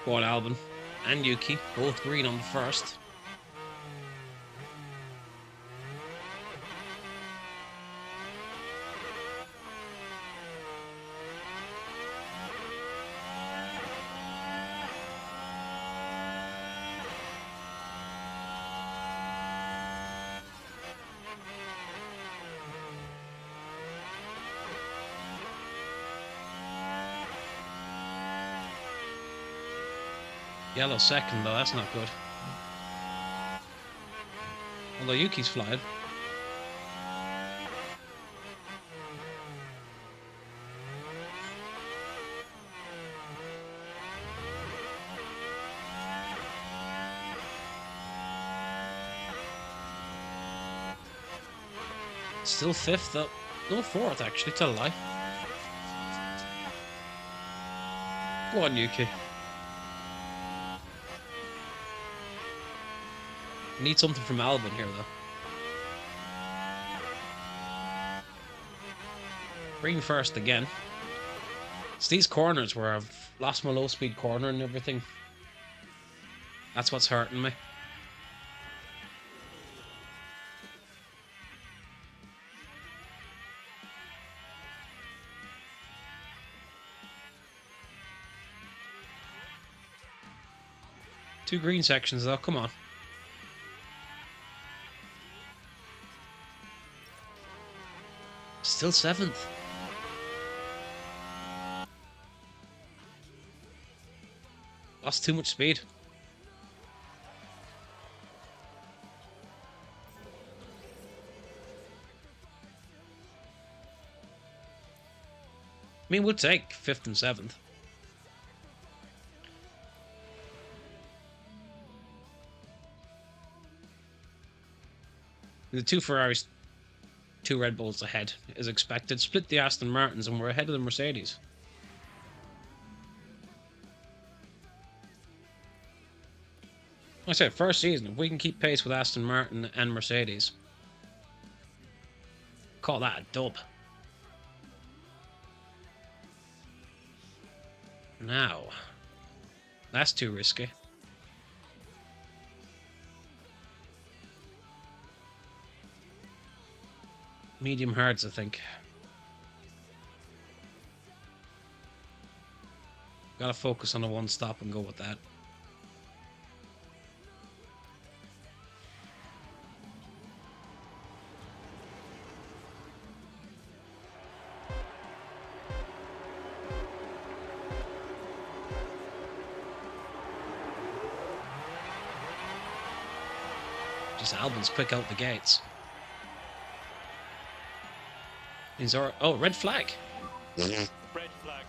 Go on, Albon and Yuki, both green on the first. Yellow second though, that's not good. Although Yuki's flying. Still fifth though. No, fourth actually, tell a lie. Go on, Yuki. Need something from Albon here though. Green first again. It's these corners where I've lost my low speed corner and everything. That's what's hurting me. Two green sections though, come on. Still seventh. Lost too much speed. I mean, we'll take fifth and seventh. The two Ferraris, two Red Bulls ahead, as expected. Split the Aston Martins and we're ahead of the Mercedes. Like I said, first season, if we can keep pace with Aston Martin and Mercedes, call that a dub. Now, that's too risky. Medium hards, I think. Gotta focus on the one stop and go with that. Just Albon's quick out the gates. He's our oh, red flag. Red flag.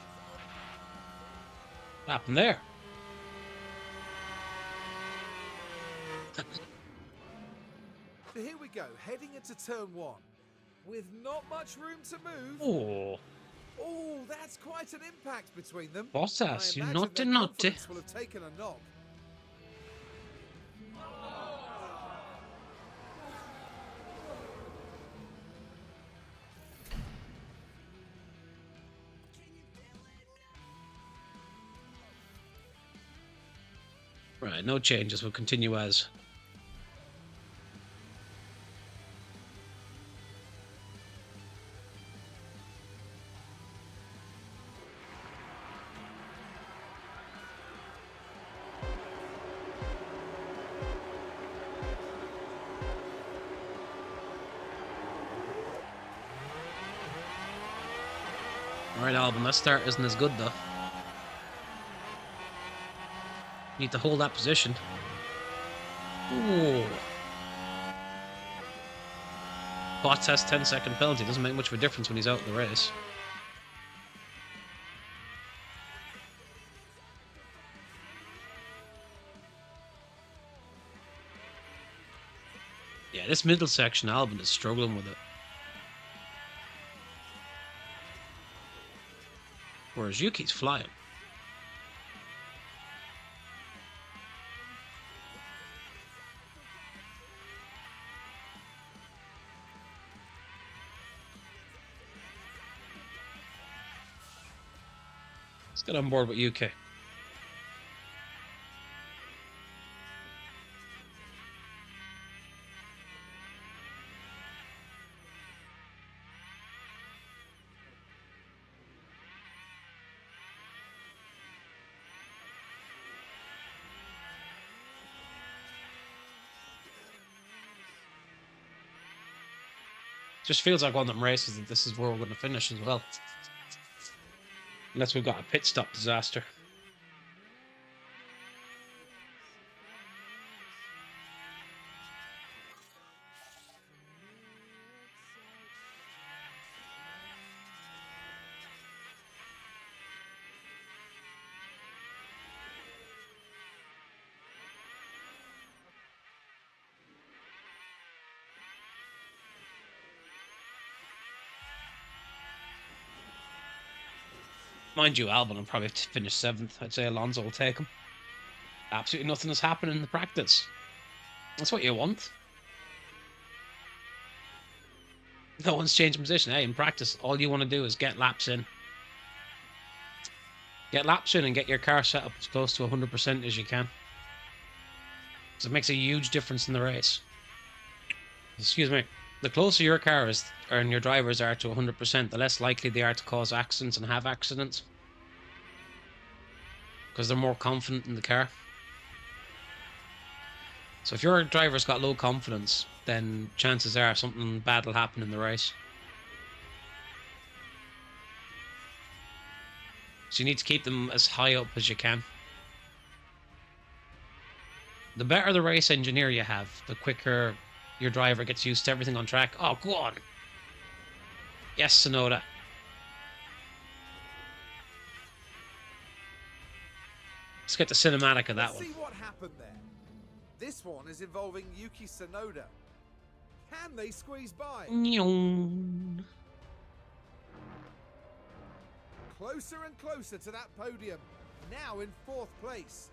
What happened there? So here we go, heading into turn one, with not much room to move. Oh, Oh, that's quite an impact between them. Bottas, I you imagine naughty their naughty. confidence will have taken a knock. Right, no changes. We'll continue as. Alright, Albon, that start isn't as good though. Need to hold that position. Ooh. Bottas 10-second penalty. Doesn't make much of a difference when he's out of the race. Yeah, this middle section, Albon is struggling with it. Whereas Yuki's flying. Let's get on board with UK. Just feels like one of them races that this is where we're going to finish as well. Unless we've got a pit stop disaster. Mind you, Albon will probably finish 7th. I'd say Alonso will take him. Absolutely nothing has happened in the practice. That's what you want. No one's changing position. Hey, in practice, all you want to do is get laps in. Get laps in and get your car set up as close to 100% as you can. Because it makes a huge difference in the race. Excuse me. The closer your car is, and your drivers are to 100%, the less likely they are to cause accidents and have accidents. Because they're more confident in the car. So if your driver's got low confidence, then chances are something bad will happen in the race. So you need to keep them as high up as you can. The better the race engineer you have, the quicker your driver gets used to everything on track. Oh, go on. Yes, Sonoda. Let's get the cinematic of that Let's one. see what happened there. This one is involving Yuki Tsunoda. Can they squeeze by? Closer and closer to that podium. Now in 4th place.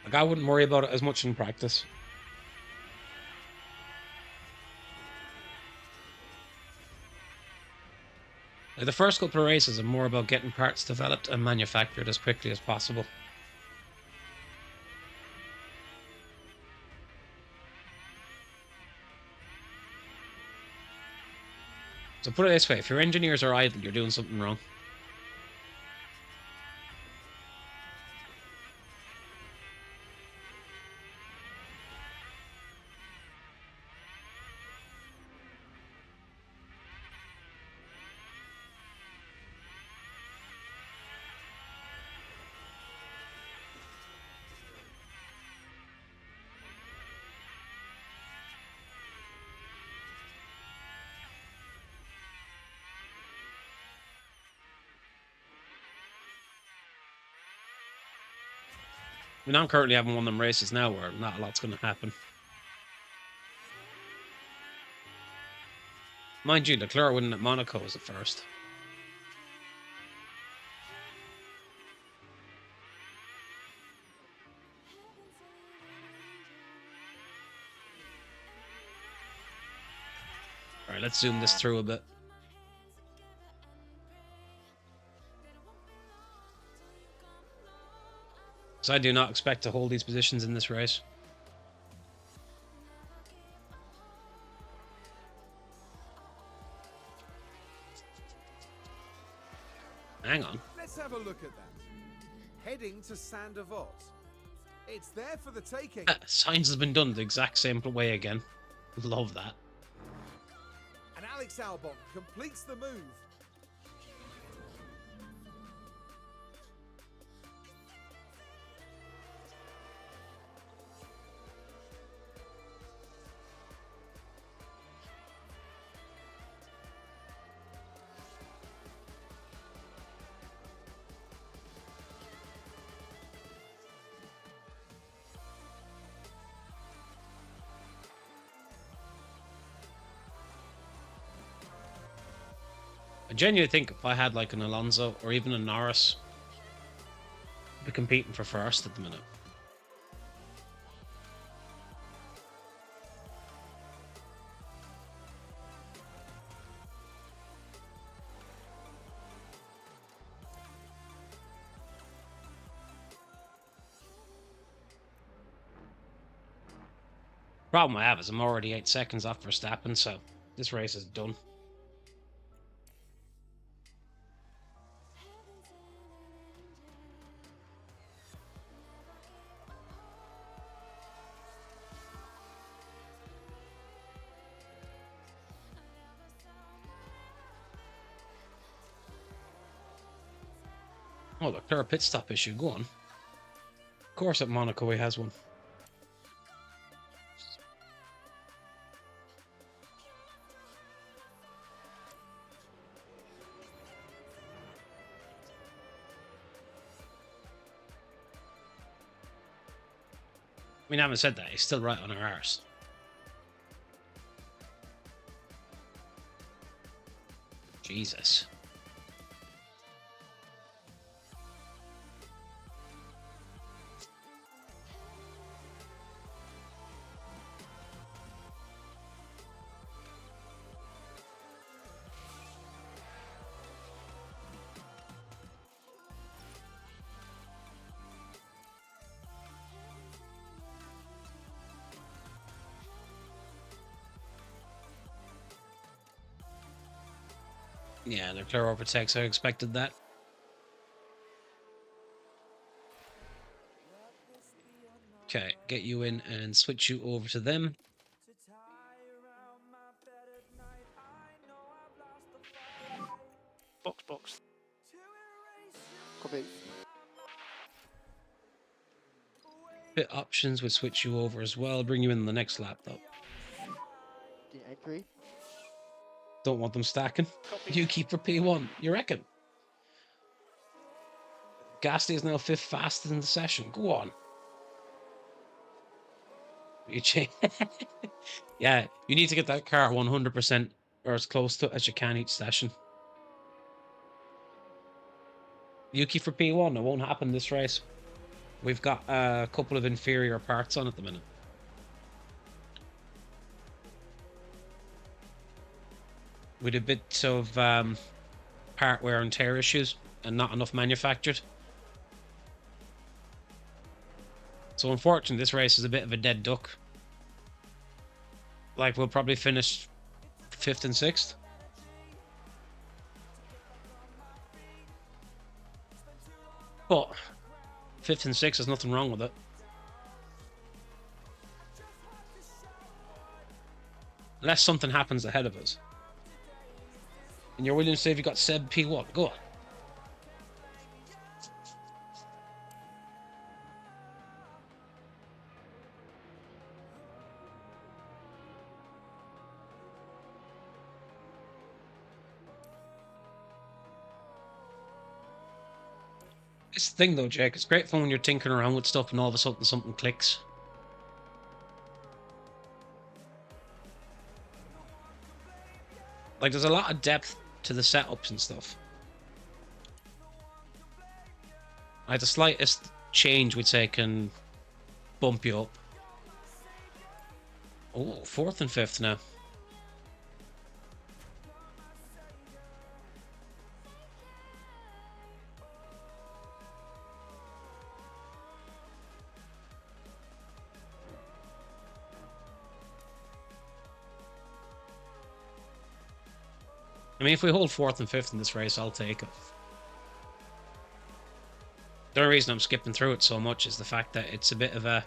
Like, I wouldn't worry about it as much in practice. Like, the first couple of races are more about getting parts developed and manufactured as quickly as possible. So put it this way, if your engineers are idle, you're doing something wrong. I mean, I'm currently having one of them races now where not a lot's going to happen. Mind you, Leclerc winning at Monaco was the first. Alright, let's zoom this through a bit. So I do not expect to hold these positions in this race. Hang on. Let's have a look at that. Heading to Sandoval. It's there for the taking. Sainz has been done the exact same way again. Love that. And Alex Albon completes the move. I genuinely think if I had like an Alonso or even a Norris, I'd be competing for first at the minute. Problem I have is I'm already 8 seconds off Verstappen, so this race is done. Oh, look, there a pit stop issue. Go on. Of course, at Monaco he has one. I mean, I haven't said that. He's still right on our arse. Jesus. Yeah, Leclerc overtakes. I expected that. Okay, get you in and switch you over to them. Box. Copy. Pit options would switch you over as well. Bring you in the next lap though. The entry. Don't want them stacking. Copy. Yuki for P1. You reckon? Gasly is now 5th fastest in the session. Go on. You change. Yeah, you need to get that car 100% or as close to it as you can each session. Yuki for P1. It won't happen this race. We've got a couple of inferior parts on at the minute. With a bit of part wear and tear issues and not enough manufactured. So unfortunately, this race is a bit of a dead duck. Like, we'll probably finish 5th and 6th. But 5th and 6th, there's nothing wrong with it. Unless something happens ahead of us. And you're willing to say if you got Seb P1, go on. It's the thing though, Jake. It's great fun when you're tinkering around with stuff and all of a sudden something clicks. Like, there's a lot of depth to the setups and stuff. Like, the slightest change, we'd say, can bump you up. Oh, 4th and 5th now. I mean, if we hold 4th and 5th in this race, I'll take it. The only reason I'm skipping through it so much is the fact that it's a bit of a...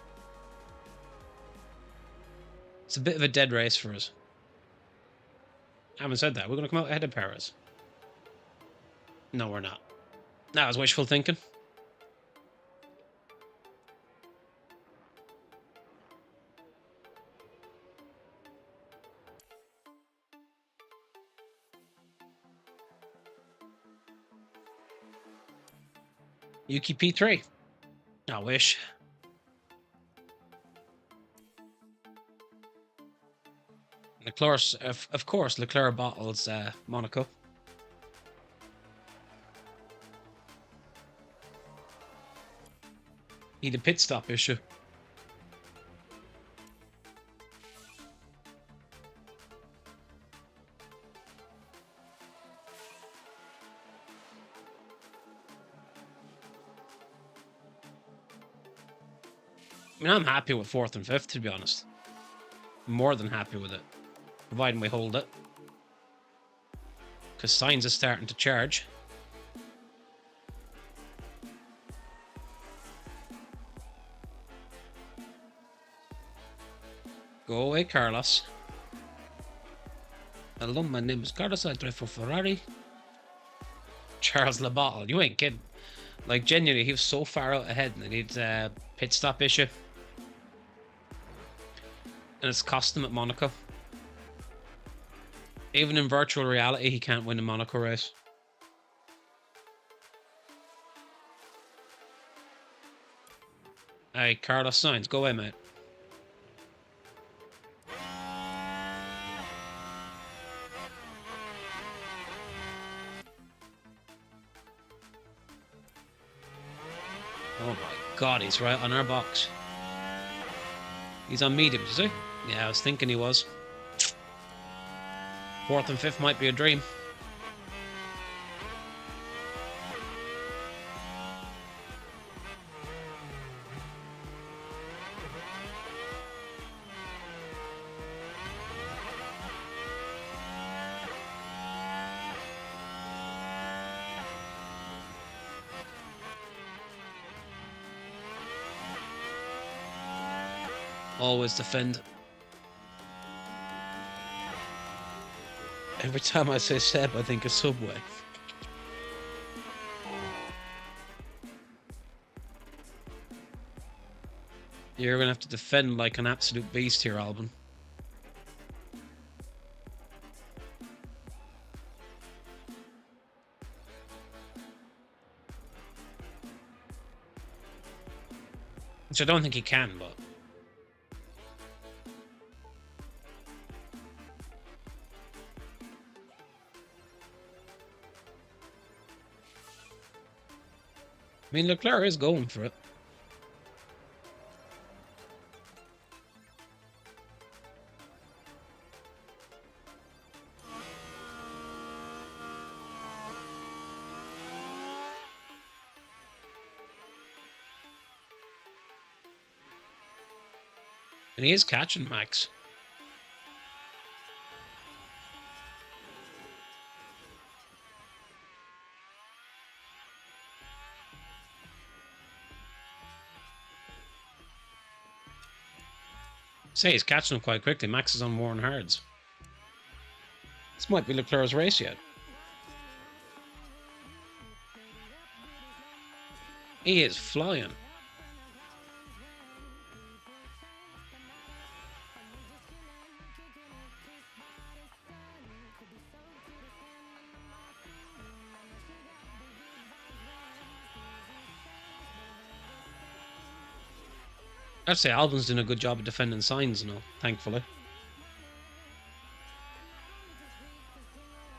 It's a bit of a dead race for us. Having said that, we're going to come out ahead of Perez. No, we're not. That was wishful thinking. Yuki P3. I wish. Leclerc, of course, Leclerc bottles Monaco. He had a pit stop issue. I mean, I'm happy with 4th and 5th, to be honest. More than happy with it. Providing we hold it. Because Sainz is starting to charge. Go away, Carlos. Hello, my name is Carlos. I drive for Ferrari. Charles LaBottle. You ain't kidding. Like, genuinely, he was so far out ahead and he needs a pit stop issue. And it's cost him at Monaco. Even in virtual reality, he can't win a Monaco race. Hey, Carlos Sainz, go away, mate. Oh my god, he's right on our box. He's on medium, is he? Yeah, I was thinking he was. 4th and 5th might be a dream. Always defend. Every time I say Seb, I think of Subway. You're gonna have to defend like an absolute beast here, Albon. Which I don't think he can, but... I mean, Leclerc is going for it. And he is catching Max. Say he's catching him quite quickly. Max is on worn hards. This might be Leclerc's race yet. He is flying. I'd say Albon's doing a good job of defending signs now, thankfully.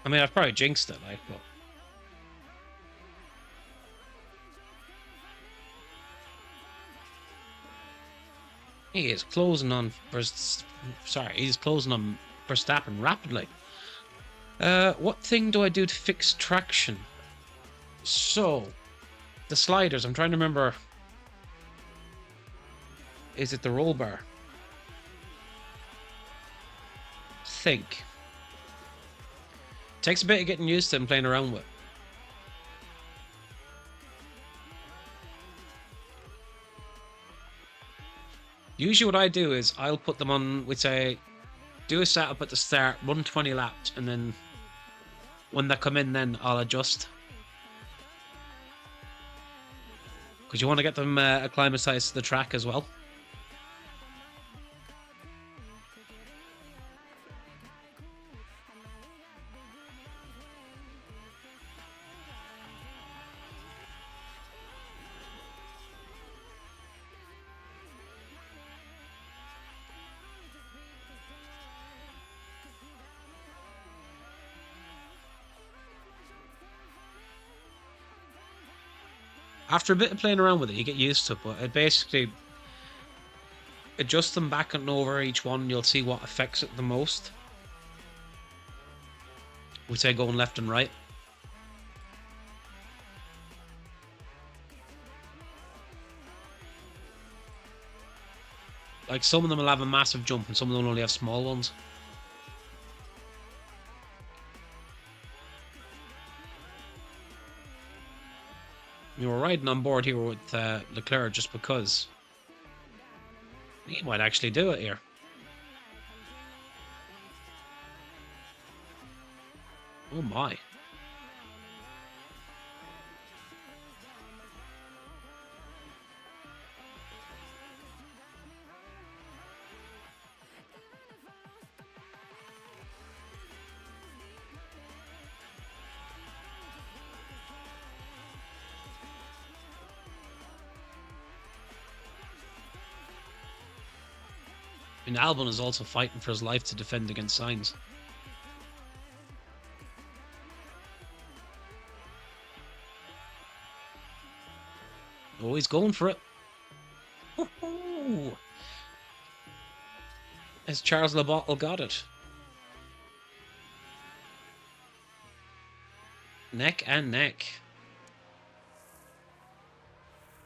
I mean, I've probably jinxed it, like, but... He is closing on... he's closing on Verstappen rapidly. What thing do I do to fix traction? So, the sliders, I'm trying to remember... Is it the roll bar? Think. Takes a bit of getting used to and playing around with. Usually what I do is I'll put them on, we'd say, do a setup at the start, run 20 laps, and then when they come in then I'll adjust. Because you want to get them acclimatized to the track as well. After a bit of playing around with it, you get used to it, but it basically adjust them back and over each one, you'll see what affects it the most. We say going left and right. Like some of them will have a massive jump and some of them will only have small ones. We were riding on board here with Leclerc just because he might actually do it here. Oh my. And Albon is also fighting for his life to defend against Sainz. Oh, he's going for it. Oh, as Charles LeBottle got it. Neck and neck.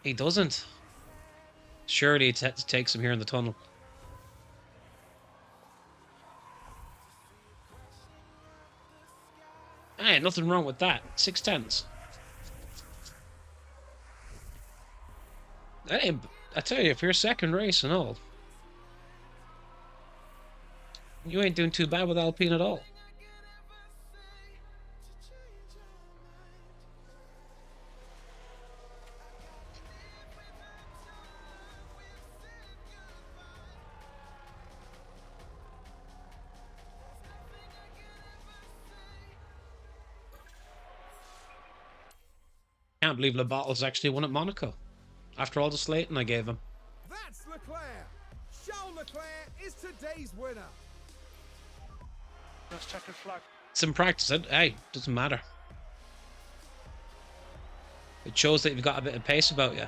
He doesn't. Surely it takes him here in the tunnel. Hey, nothing wrong with that. 6/10. Hey, I tell you, if you're second race and all, you ain't doing too bad with Alpine at all. Can't believe LeBottle's actually won at Monaco after all the slating I gave him. That's Leclerc. Charles Leclerc is today's winner. Nice checkered flag. It's in practice. Hey, doesn't matter. It shows that you've got a bit of pace about you.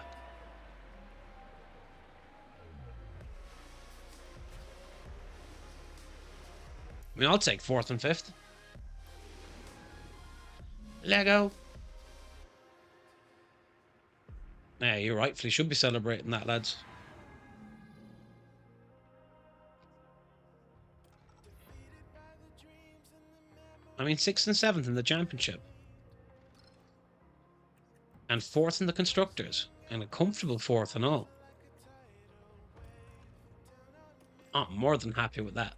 I mean, I'll take 4th and 5th. Lego. Yeah, you rightfully should be celebrating that, lads. I mean, 6th and 7th in the championship. And 4th in the constructors. And a comfortable 4th and all. I'm more than happy with that.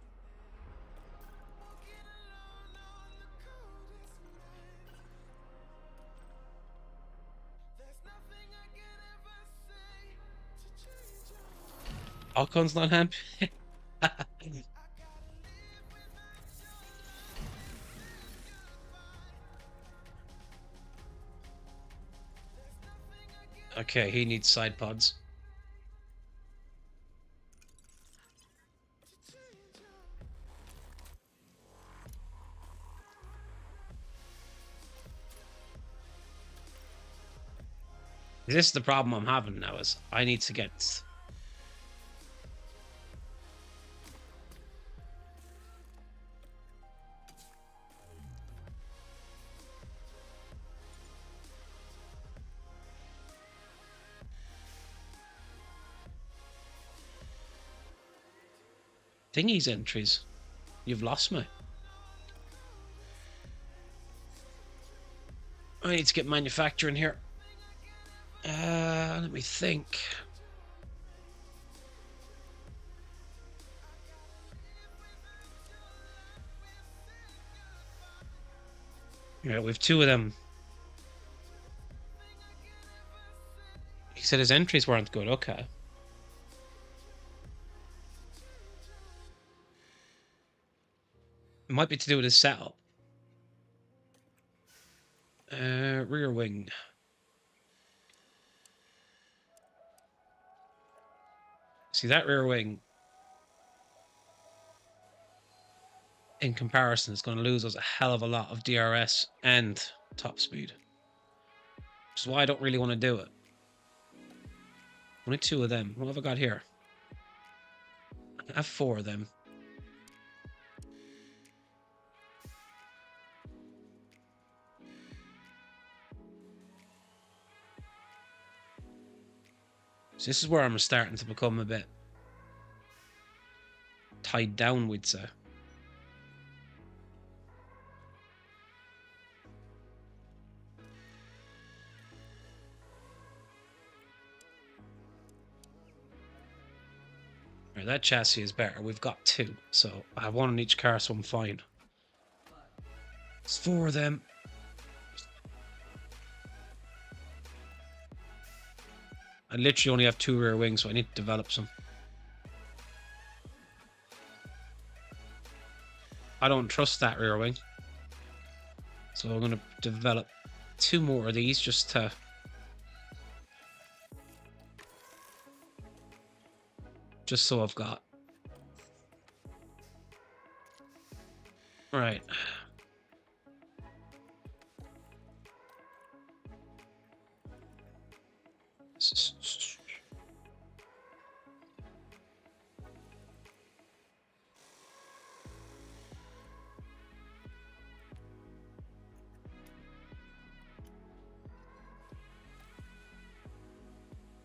Alcon's not happy. Okay, he needs side pods. This is the problem I'm having now, is I need to get... thingies entries. You've lost me. I need to get manufacturing here. Let me think. Yeah, we've 2 of them. He said his entries weren't good. Okay. It might be to do with his setup. Rear wing. See, that rear wing, in comparison, is going to lose us a hell of a lot of DRS and top speed. Which is why I don't really want to do it. Only 2 of them. What have I got here? I have 4 of them. So this is where I'm starting to become a bit tied down, we'd say. Right, that chassis is better. We've got 2, so I have 1 on each car, so I'm fine. It's 4 of them. I literally only have 2 rear wings, so I need to develop some. I don't trust that rear wing. So I'm going to develop 2 more of these just to... just so I've got... Right.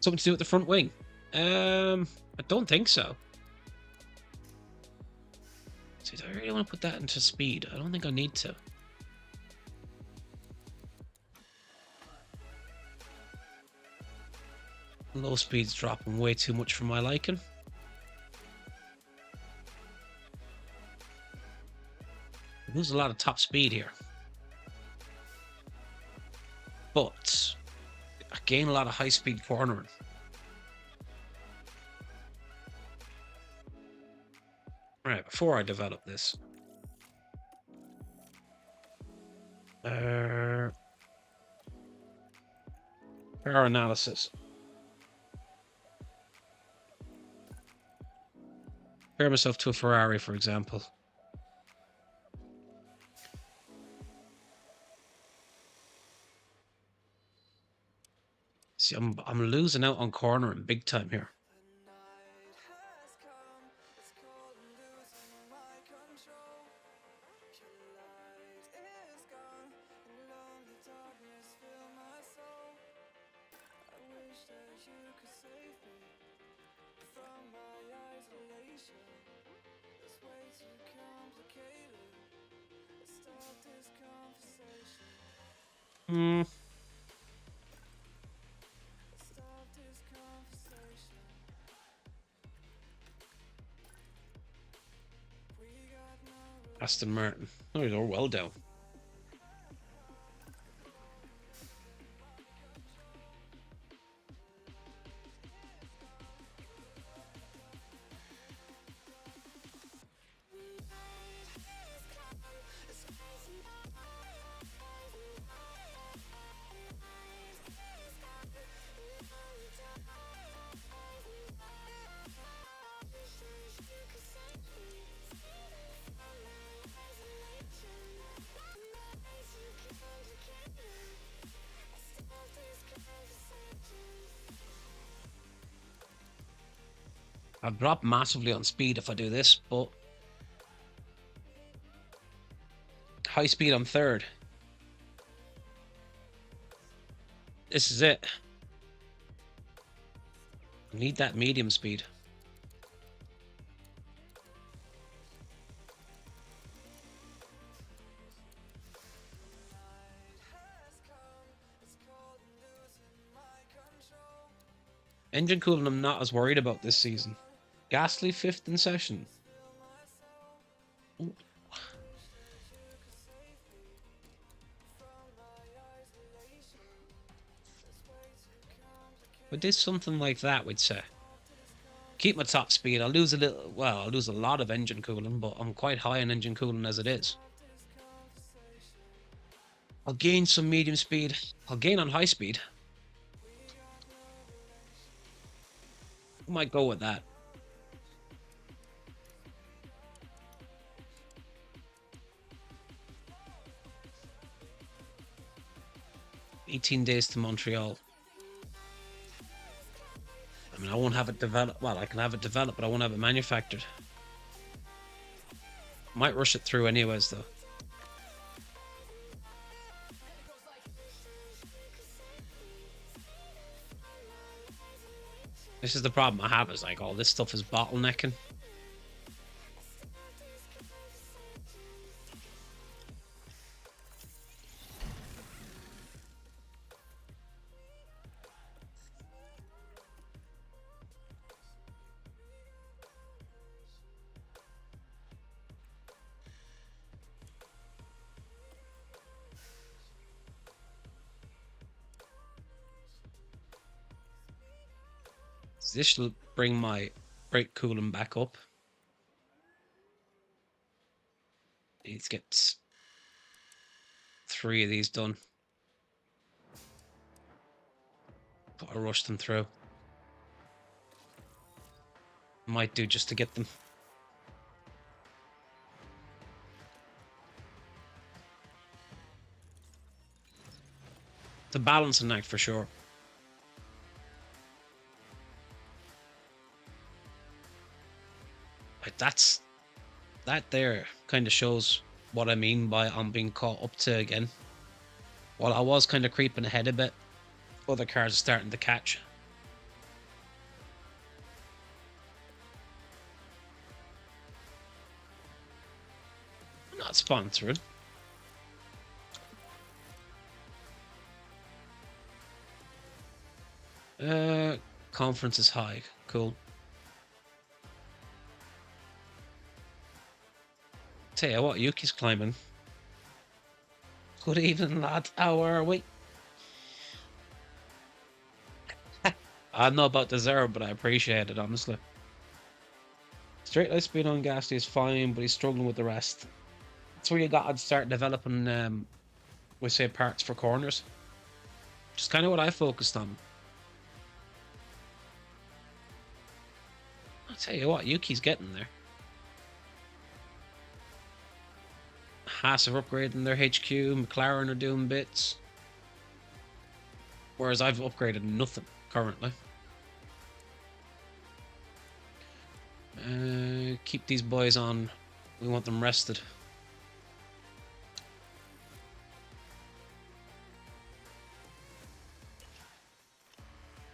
Something to do with the front wing? I don't think so. See, do I really want to put that into speed? I don't think I need to. Low speed's dropping way too much for my liking. I lose a lot of top speed here. But I gain a lot of high speed cornering. Alright, before I develop this. Power analysis. Compare myself to a Ferrari, for example. See, I'm losing out on cornering big time here. Hmm. Aston Martin. Oh, they're well down. I'll drop massively on speed if I do this, but high speed I'm third. This is it. I need that medium speed. Engine cooling I'm not as worried about this season. Gasly 5th in session. Ooh. We did something like that, we'd say. Keep my top speed. I'll lose a little, well, I'll lose a lot of engine cooling, but I'm quite high on engine cooling as it is. I'll gain some medium speed. I'll gain on high speed. I might go with that. "18 days to Montreal." I mean, I won't have it developed. Well, I can have it developed, but I won't have it manufactured. Might rush it through anyways, though. This is the problem I have, is like all this stuff is bottlenecking. This will bring my brake cooling back up. Need to get 3 of these done. But I rushed them through. Might do just to get them. It's a balancing act for sure. Right, that there kind of shows what I mean by I'm being caught up to again. While I was kind of creeping ahead a bit, other cars are starting to catch. I'm not sponsored. Conference is high. Cool. Tell you what, Yuki's climbing. Good evening, lad. How are we? I don't know about the zero, but I appreciate it, honestly. Straight line speed on Gasly is fine, but he's struggling with the rest. That's where you got to start developing, we say, parts for corners. Which is kind of what I focused on. I'll tell you what, Yuki's getting there. Haas are upgrading their HQ, McLaren are doing bits. Whereas I've upgraded nothing currently. Keep these boys on. We want them rested.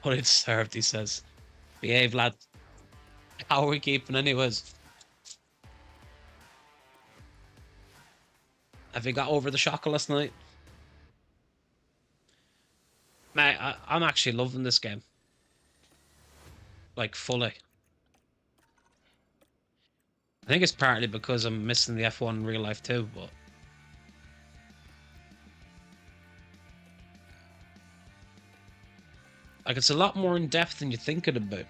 What it served, he says. Behave, lad. How are we keeping anyways? Have you got over the shock last night? Mate, I'm actually loving this game. Like, fully. I think it's partly because I'm missing the F1 in real life too, but... Like, it's a lot more in-depth than you think it'd be.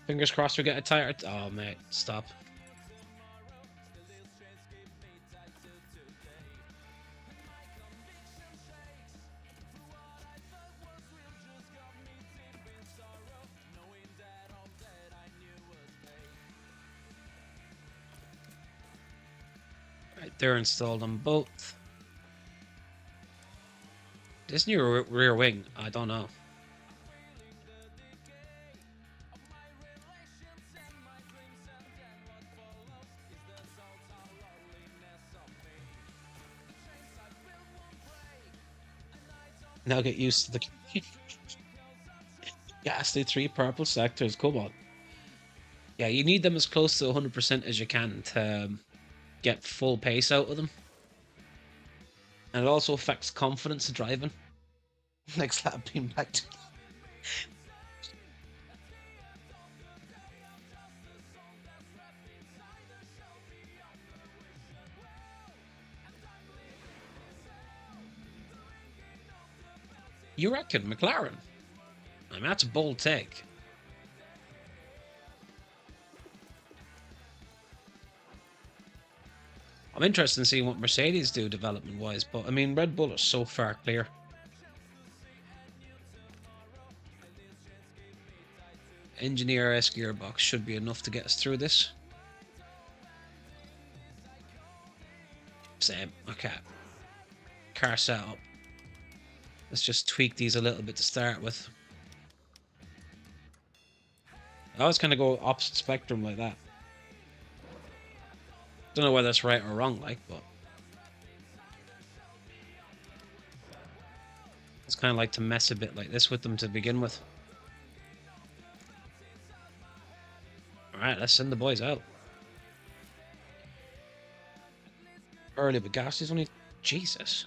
Fingers crossed we get a tighter... Oh, mate, stop. Right, they're installed on both. This new rear wing, I don't know. Now get used to the Gasly 3 purple sectors. Come on. Yeah, you need them as close to 100% as you can to get full pace out of them. And it also affects confidence of driving. Next lap being back to... You reckon McLaren? I mean, that's a bold take. I'm interested in seeing what Mercedes do development-wise, but I mean, Red Bull is so far clear. Engineer S gearbox should be enough to get us through this. Same. Okay. Car setup. Let's just tweak these a little bit to start with. I always kind of go opposite spectrum like that. Don't know whether that's right or wrong, like, but... It's kind of like to mess a bit like this with them to begin with. Alright, let's send the boys out. Early, but Gasly's only... Jesus.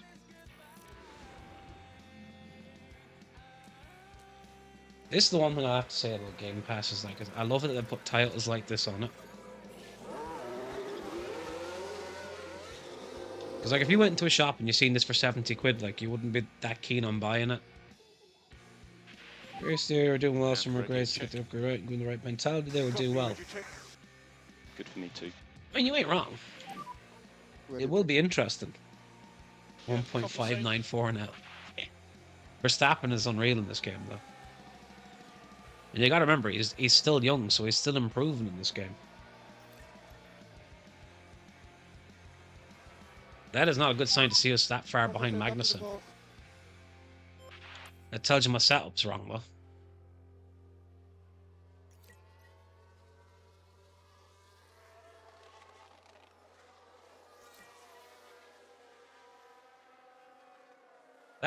This is the one thing I have to say about Game Pass is like, I love it that they put titles like this on it. Because like, if you went into a shop and you seen this for 70 quid, like, you wouldn't be that keen on buying it. Grace, they were doing well, some regrets, get the right mentality, they will do well. Good for me too. I mean, you ain't wrong. It will be interesting. 1.594 now. Verstappen is unreal in this game, though. And you gotta remember, he's still young, so he's still improving in this game. That is not a good sign to see us that far behind Magnussen. That tells you my setup's wrong, though.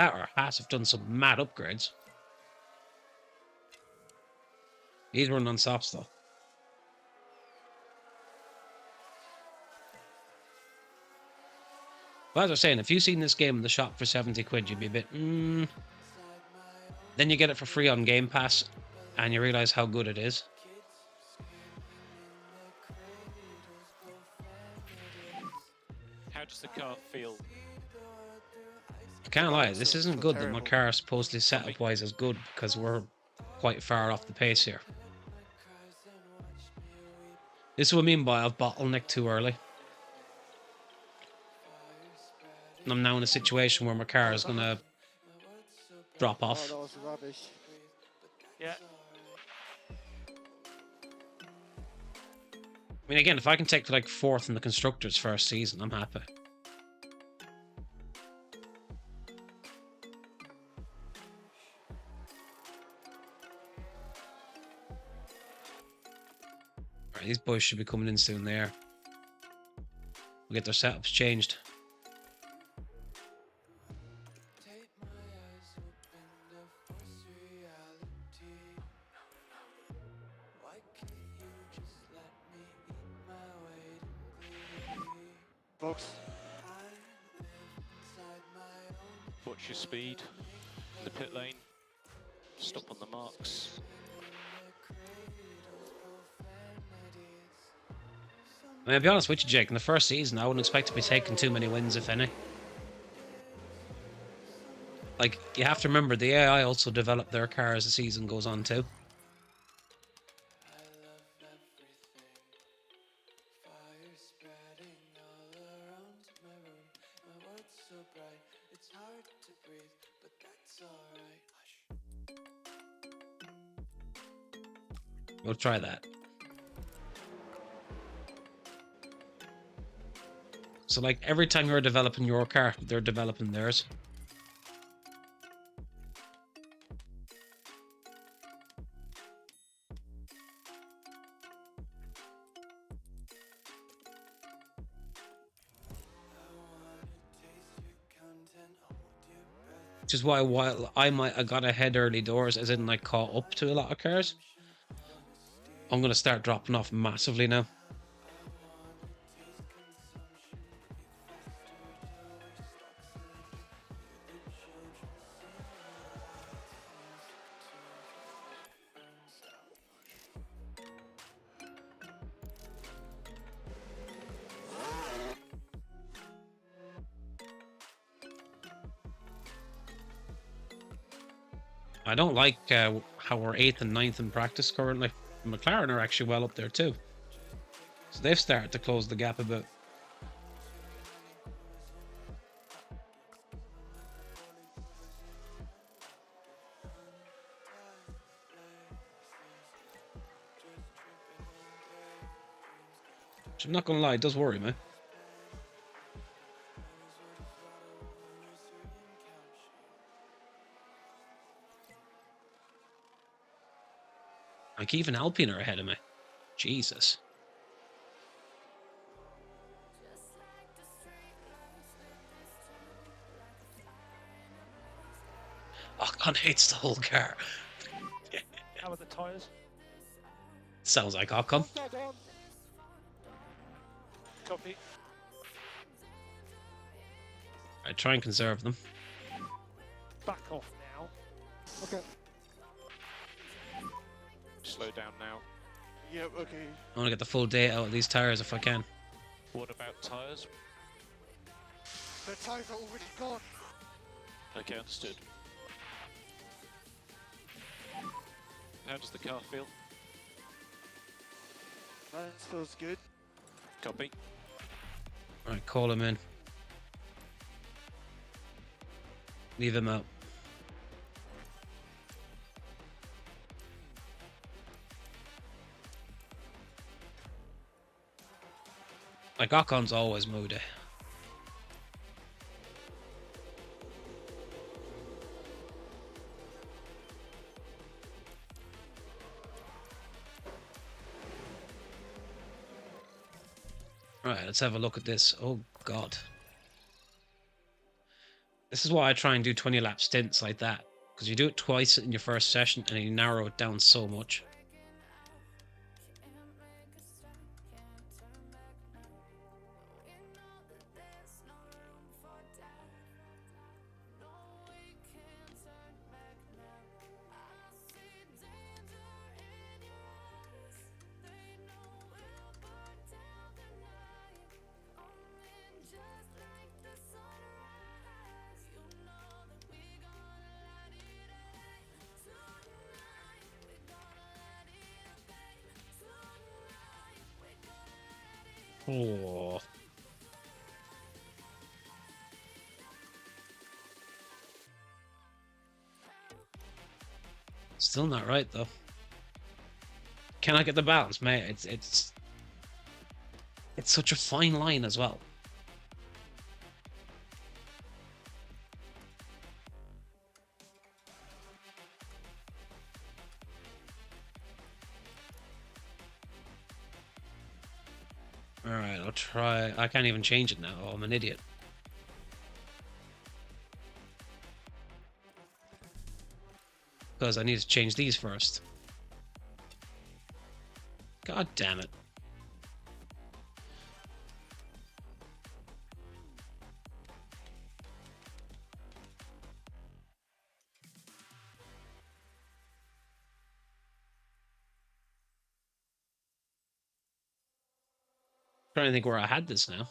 That or Haas have done some mad upgrades. He's running on softs though. But as I was saying, if you've seen this game in the shop for 70 quid, you'd be a bit, Then you get it for free on Game Pass, and you realise how good it is. How does the car feel? I can't lie, this isn't feel good that my terrible. car supposedly setup-wise is good, because we're quite far off the pace here. This is what I mean by I've bottlenecked too early. And I'm now in a situation where my car is going to drop Oh, off. that was rubbish. Yeah. I mean, again, if I can take like 4th in the Constructors' first season, I'm happy. Alright, these boys should be coming in soon there. We'll get their setups changed. Box. Watch your speed in the pit lane. Stop on the marks. I mean, I'll be honest with you, Jake, in the first season, I wouldn't expect to be taking too many wins, if any. Like, you have to remember, the AI also develop their car as the season goes on, too. We'll try that. So, like, every time you're developing your car, they're developing theirs. Which is why while I might have got ahead early doors, as in like caught up to a lot of cars, I'm going to start dropping off massively now. I don't like how we're 8th and 9th in practice currently. McLaren are actually well up there too. So they've started to close the gap a bit. Which I'm not going to lie, it does worry me. Like, even Alpine are ahead of me. Jesus. Ocon hates the whole car. How are the tyres? Sounds like Ocon. Put that on. Copy. I try and conserve them. Back off now. Okay. Slow down now. Yep, okay. I want to get the full day out of these tires if I can. What about tyres? The tires are already gone. Okay, understood. How does the car feel? Balance feels good. Copy. Alright, call him in. Leave him out. Like, Ocon's always moody. Right, let's have a look at this. Oh, God. This is why I try and do 20 lap stints like that, because you do it twice in your first session and you narrow it down so much. Oh. Still not right though. Can I get the balance, mate? It's such a fine line as well. Alright, I'll try. I can't even change it now. Oh, I'm an idiot. Because I need to change these first. God damn it. Trying to think where I had this now.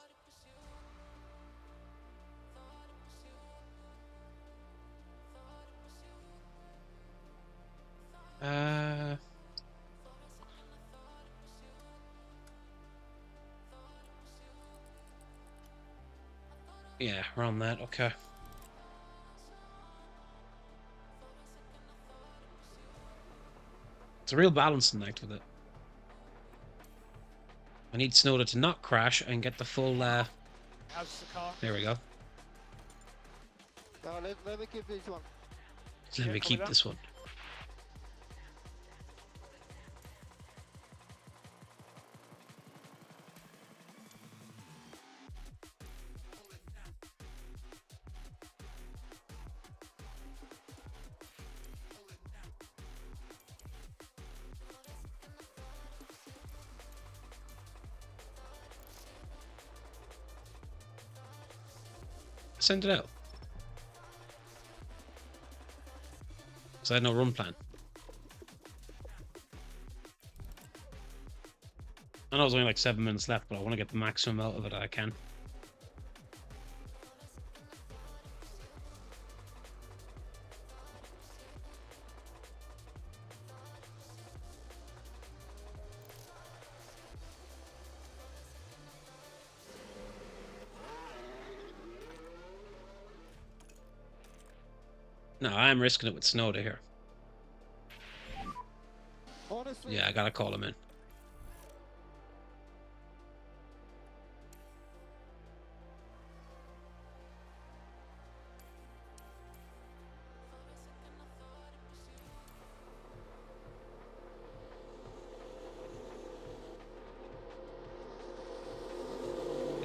Yeah, around that, okay. It's a real balancing act with it. I need Snowda to not crash and get the full, How's the car? there we go. Now let me keep this one. Let Yeah, me copy keep that. this one. Send it out. Because I had no run plan. I know there's only like 7 minutes left, but I want to get the maximum out of it I can. No, I am risking it with Snowda here. Honestly, Yeah, I gotta call him in.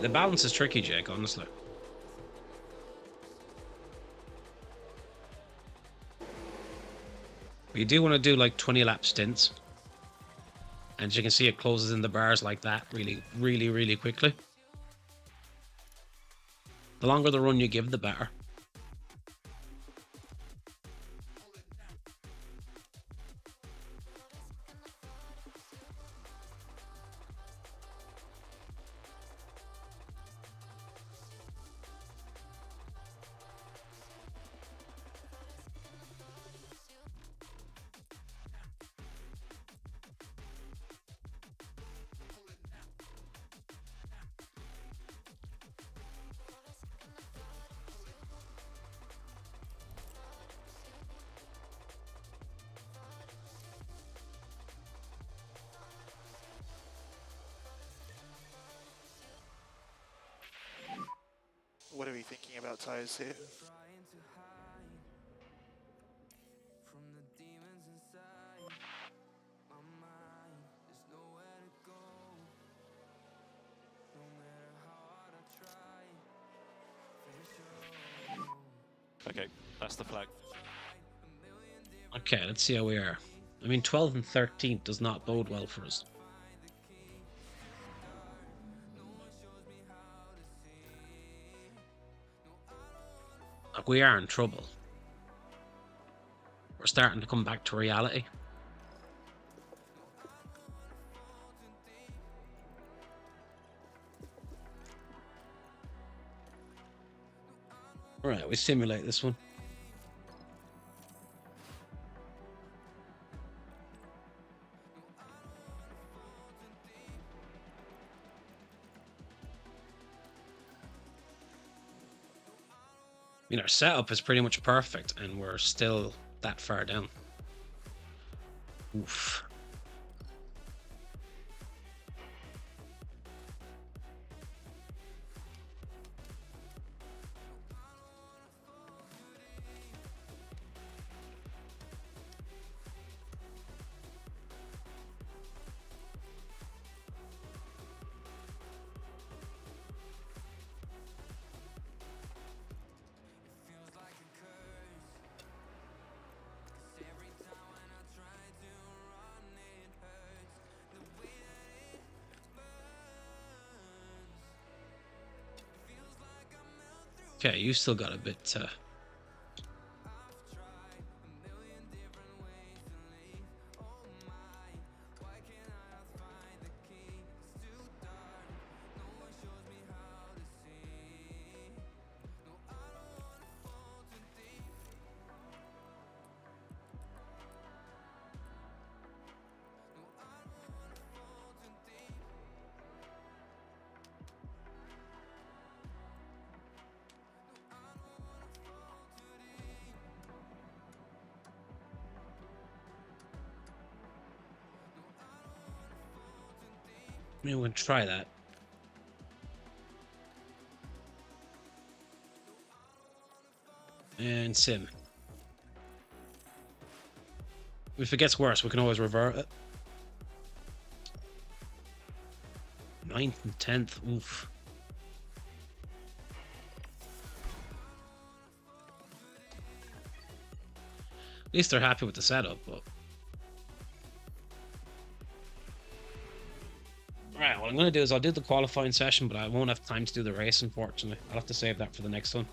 The balance is tricky, Jake, honestly. But you do want to do like 20 lap stints. And as you can see, it closes in the bars like that really quickly. The longer the run you give, the better. What are we thinking about tyres here? Okay, that's the flag. Okay, let's see how we are. I mean, 12th and 13th does not bode well for us. Like, we are in trouble. We're starting to come back to reality. Alright, we simulate this one. I mean, our setup is pretty much perfect, and we're still that far down. Oof. Okay, you still got a bit. Maybe we'll try that. And sim. If it gets worse, we can always revert it. 9th and 10th, oof. At least they're happy with the setup, but... Right, what I'm going to do is I'll do the qualifying session, but I won't have time to do the race, unfortunately. I'll have to save that for the next one.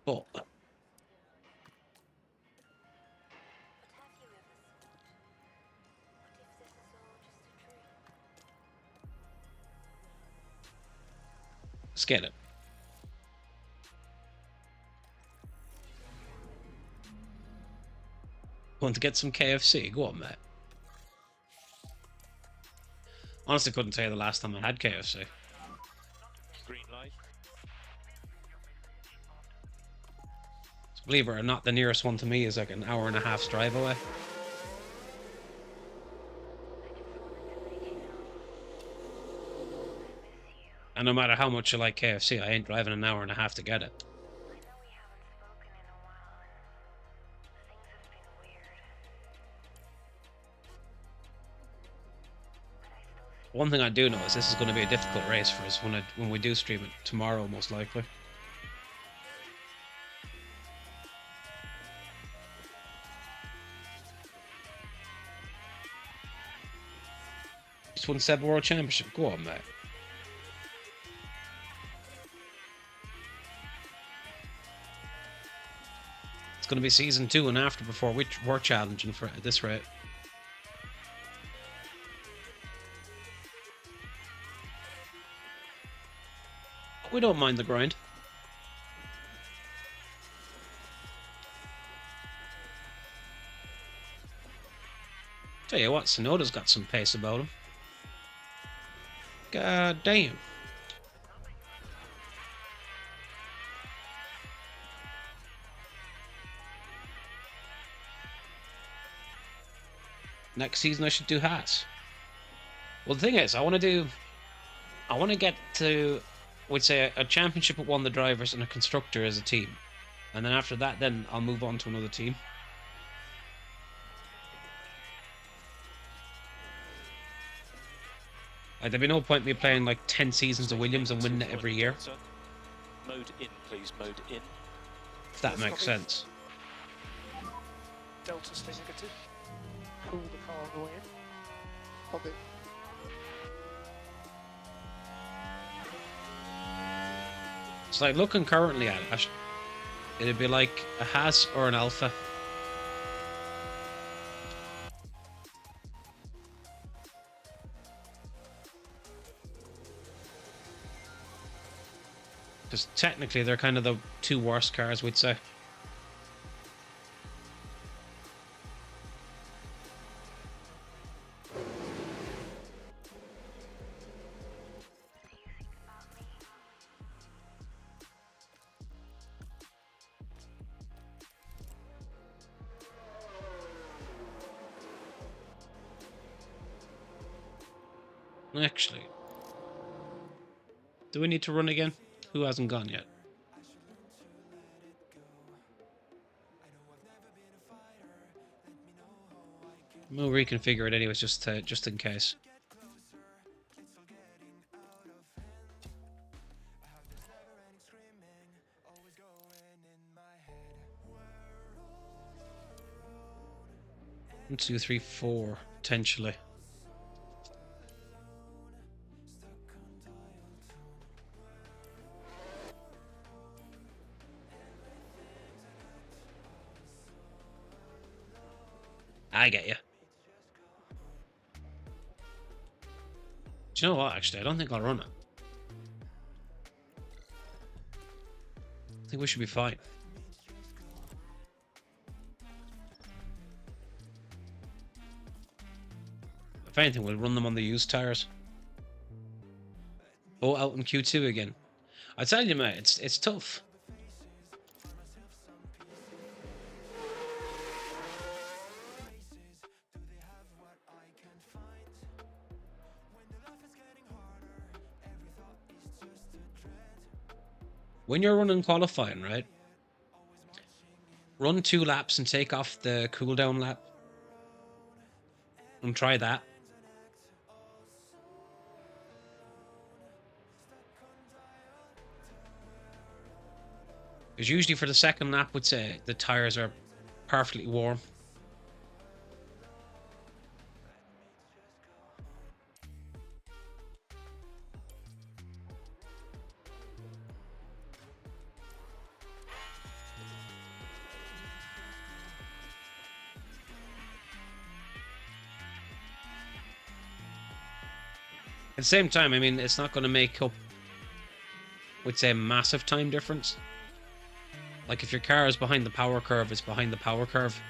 But... let's get it. Want to get some KFC? Go on, mate. Honestly, couldn't tell you the last time I had KFC. Green light. Believe it or not, the nearest one to me is like an hour and a half's drive away. And no matter how much you like KFC, I ain't driving an hour and a half to get it. One thing I do know is this is going to be a difficult race for us when we do stream it tomorrow, most likely. Just won 7 World Championship. Go on, mate. It's going to be season 2 and after before we're challenging for it at this rate. We don't mind the grind. Tell you what, Sonoda's got some pace about him. God damn. Next season I should do Haas. Well, the thing is, I want to get to, we'd say, a championship with one of the drivers and a constructor as a team. And then after that, then I'll move on to another team. Like, there'd be no point in me playing like 10 seasons of Williams and winning it every year. Mode in, please. Mode in. If that Yes, makes copy. sense. Delta stay negative. Cool the car on the way in. Copy. It's like looking currently at it. It'd be like a Haas or an Alpha. Because technically they're kind of the two worst cars, we'd say. Actually, do we need to run again? Who hasn't gone yet? We'll reconfigure it anyways, just in case. One, two, three, four, potentially. I get you. Do you know what, actually? I don't think I'll run it. I think we should be fine. If anything, we'll run them on the used tires. Oh, out in Q2 again. I tell you, mate, it's tough. When you're running qualifying, right? Run 2 laps and take off the cooldown lap. And try that. Because usually for the second lap, would say the tires are perfectly warm. At the same time, I mean, it's not going to make up, would say, a massive time difference. Like, if your car is behind the power curve, it's behind the power curve.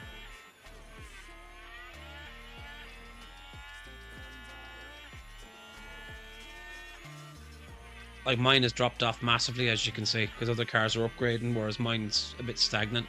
Like, mine has dropped off massively, as you can see, because other cars are upgrading, whereas mine's a bit stagnant.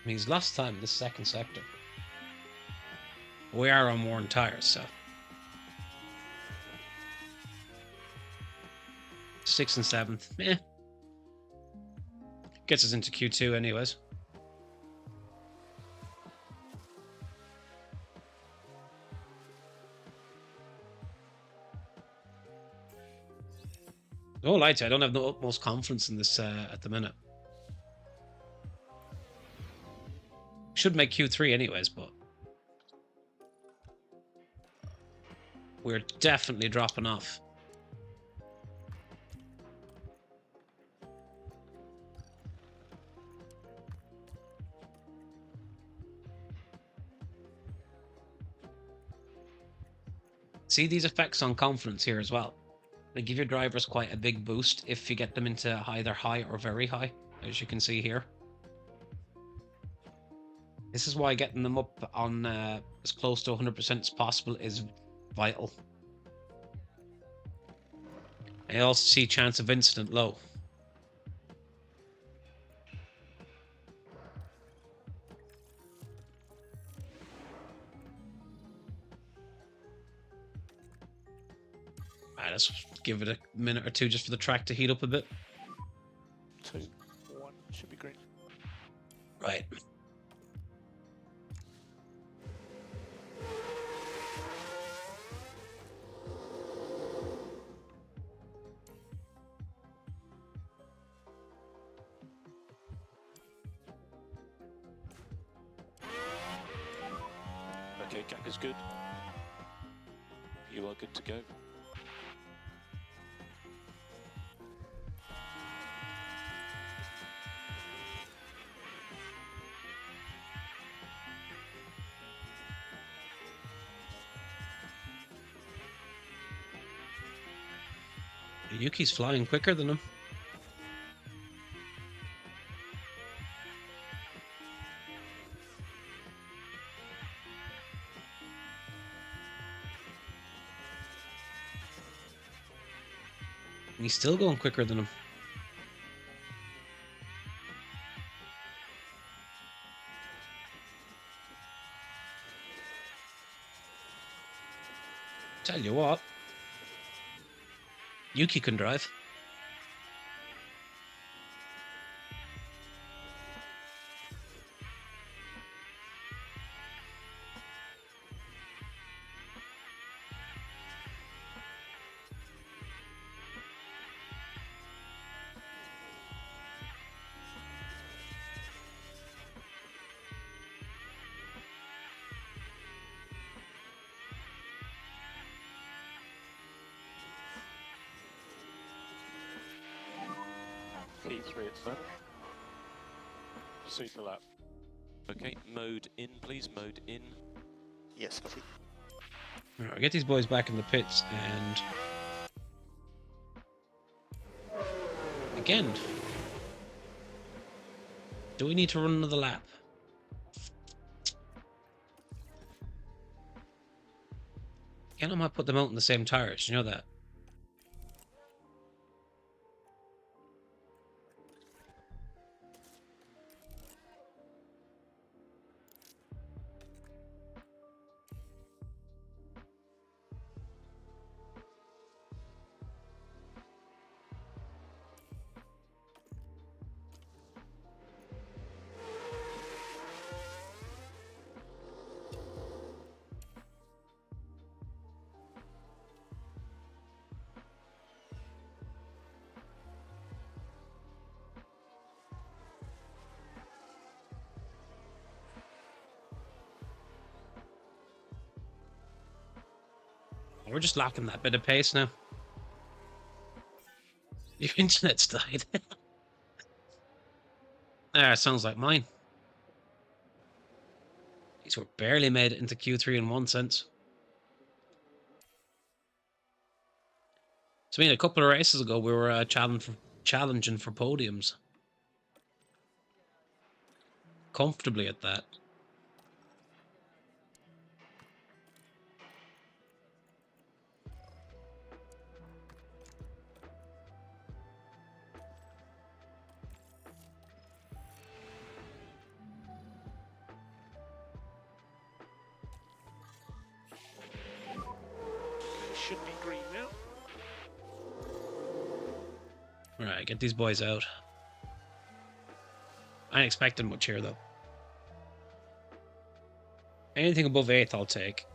I mean, he's lost time in this second sector. We are on worn tires, so 6th and 7th, meh. Gets us into Q2 anyways. Oh, light, I don't have the utmost confidence in this at the minute. Should make Q3 anyways, but we're definitely dropping off. See these effects on confidence here as well. They give your drivers quite a big boost if you get them into either high or very high, as you can see here. This is why getting them up on as close to 100% as possible is vital. I also see chance of incident low. Alright, let's give it a minute or two just for the track to heat up a bit. 2, 1, should be green. Right. Okay, gap is good. You are good to go. Yuki's flying quicker than him. And he's still going quicker than him. Tell you what, Yuki can drive. P3 at the moment. Super lap. Okay, mode in, please. Mode in. Yes, copy. Alright, get these boys back in the pits and... Again. Do we need to run another lap? Again, I might put them out in the same tires, you know that? We're just lacking that bit of pace now. Your internet's died. Ah, sounds like mine. These were barely made it into Q3 in one sense. So I mean, a couple of races ago, we were challenging for podiums. Comfortably at that. Should be green now. Alright, get these boys out. I ain't expecting much here, though. Anything above 8th, I'll take.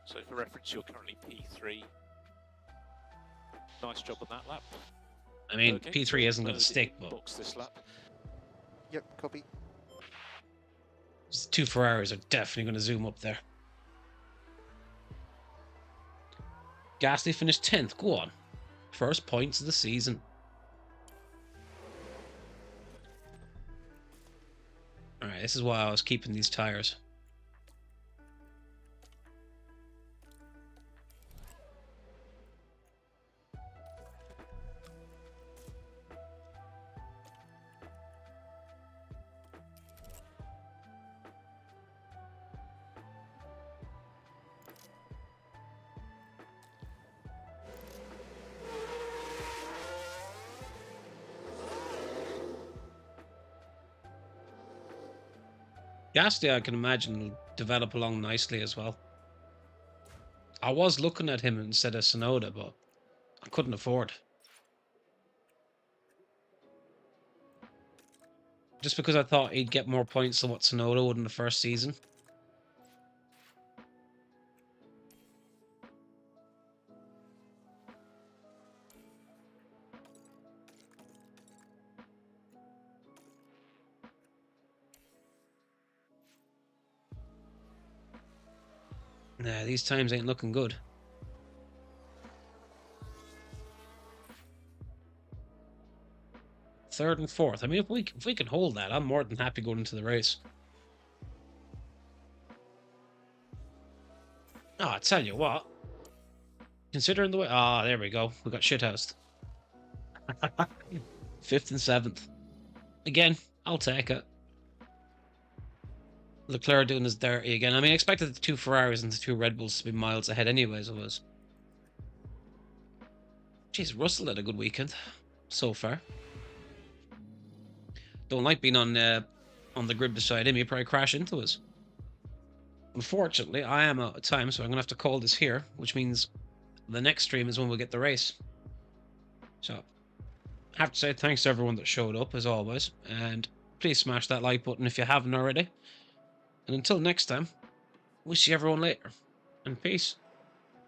So for reference, you're currently P3. Nice job on that lap. I mean, Okay, P3 isn't going to mode stick, in, but box this lap. Yep, copy. these two Ferraris are definitely going to zoom up there. Gasly finished 10th. Go on. First points of the season. Alright, this is why I was keeping these tires. Gasly, I can imagine, will develop along nicely as well. I was looking at him instead of Sonoda, but I couldn't afford. Just because I thought he'd get more points than what Sonoda would in the first season. Nah, these times ain't looking good. Third and fourth. I mean, if we can hold that, I'm more than happy going into the race. Oh, I tell you what. Considering the way... Ah, there we go. We got shithoused. 5th and 7th. Again, I'll take it. Leclerc doing his dirty again. I mean, I expected the 2 Ferraris and the 2 Red Bulls to be miles ahead anyways, it was. Jeez, Russell had a good weekend so far. Don't like being on the grid beside him. He'd probably crash into us. Unfortunately, I am out of time, so I'm going to have to call this here, which means the next stream is when we'll get the race. So, I have to say thanks to everyone that showed up, as always, and please smash that like button if you haven't already. And until next time, we'll see everyone later, and peace.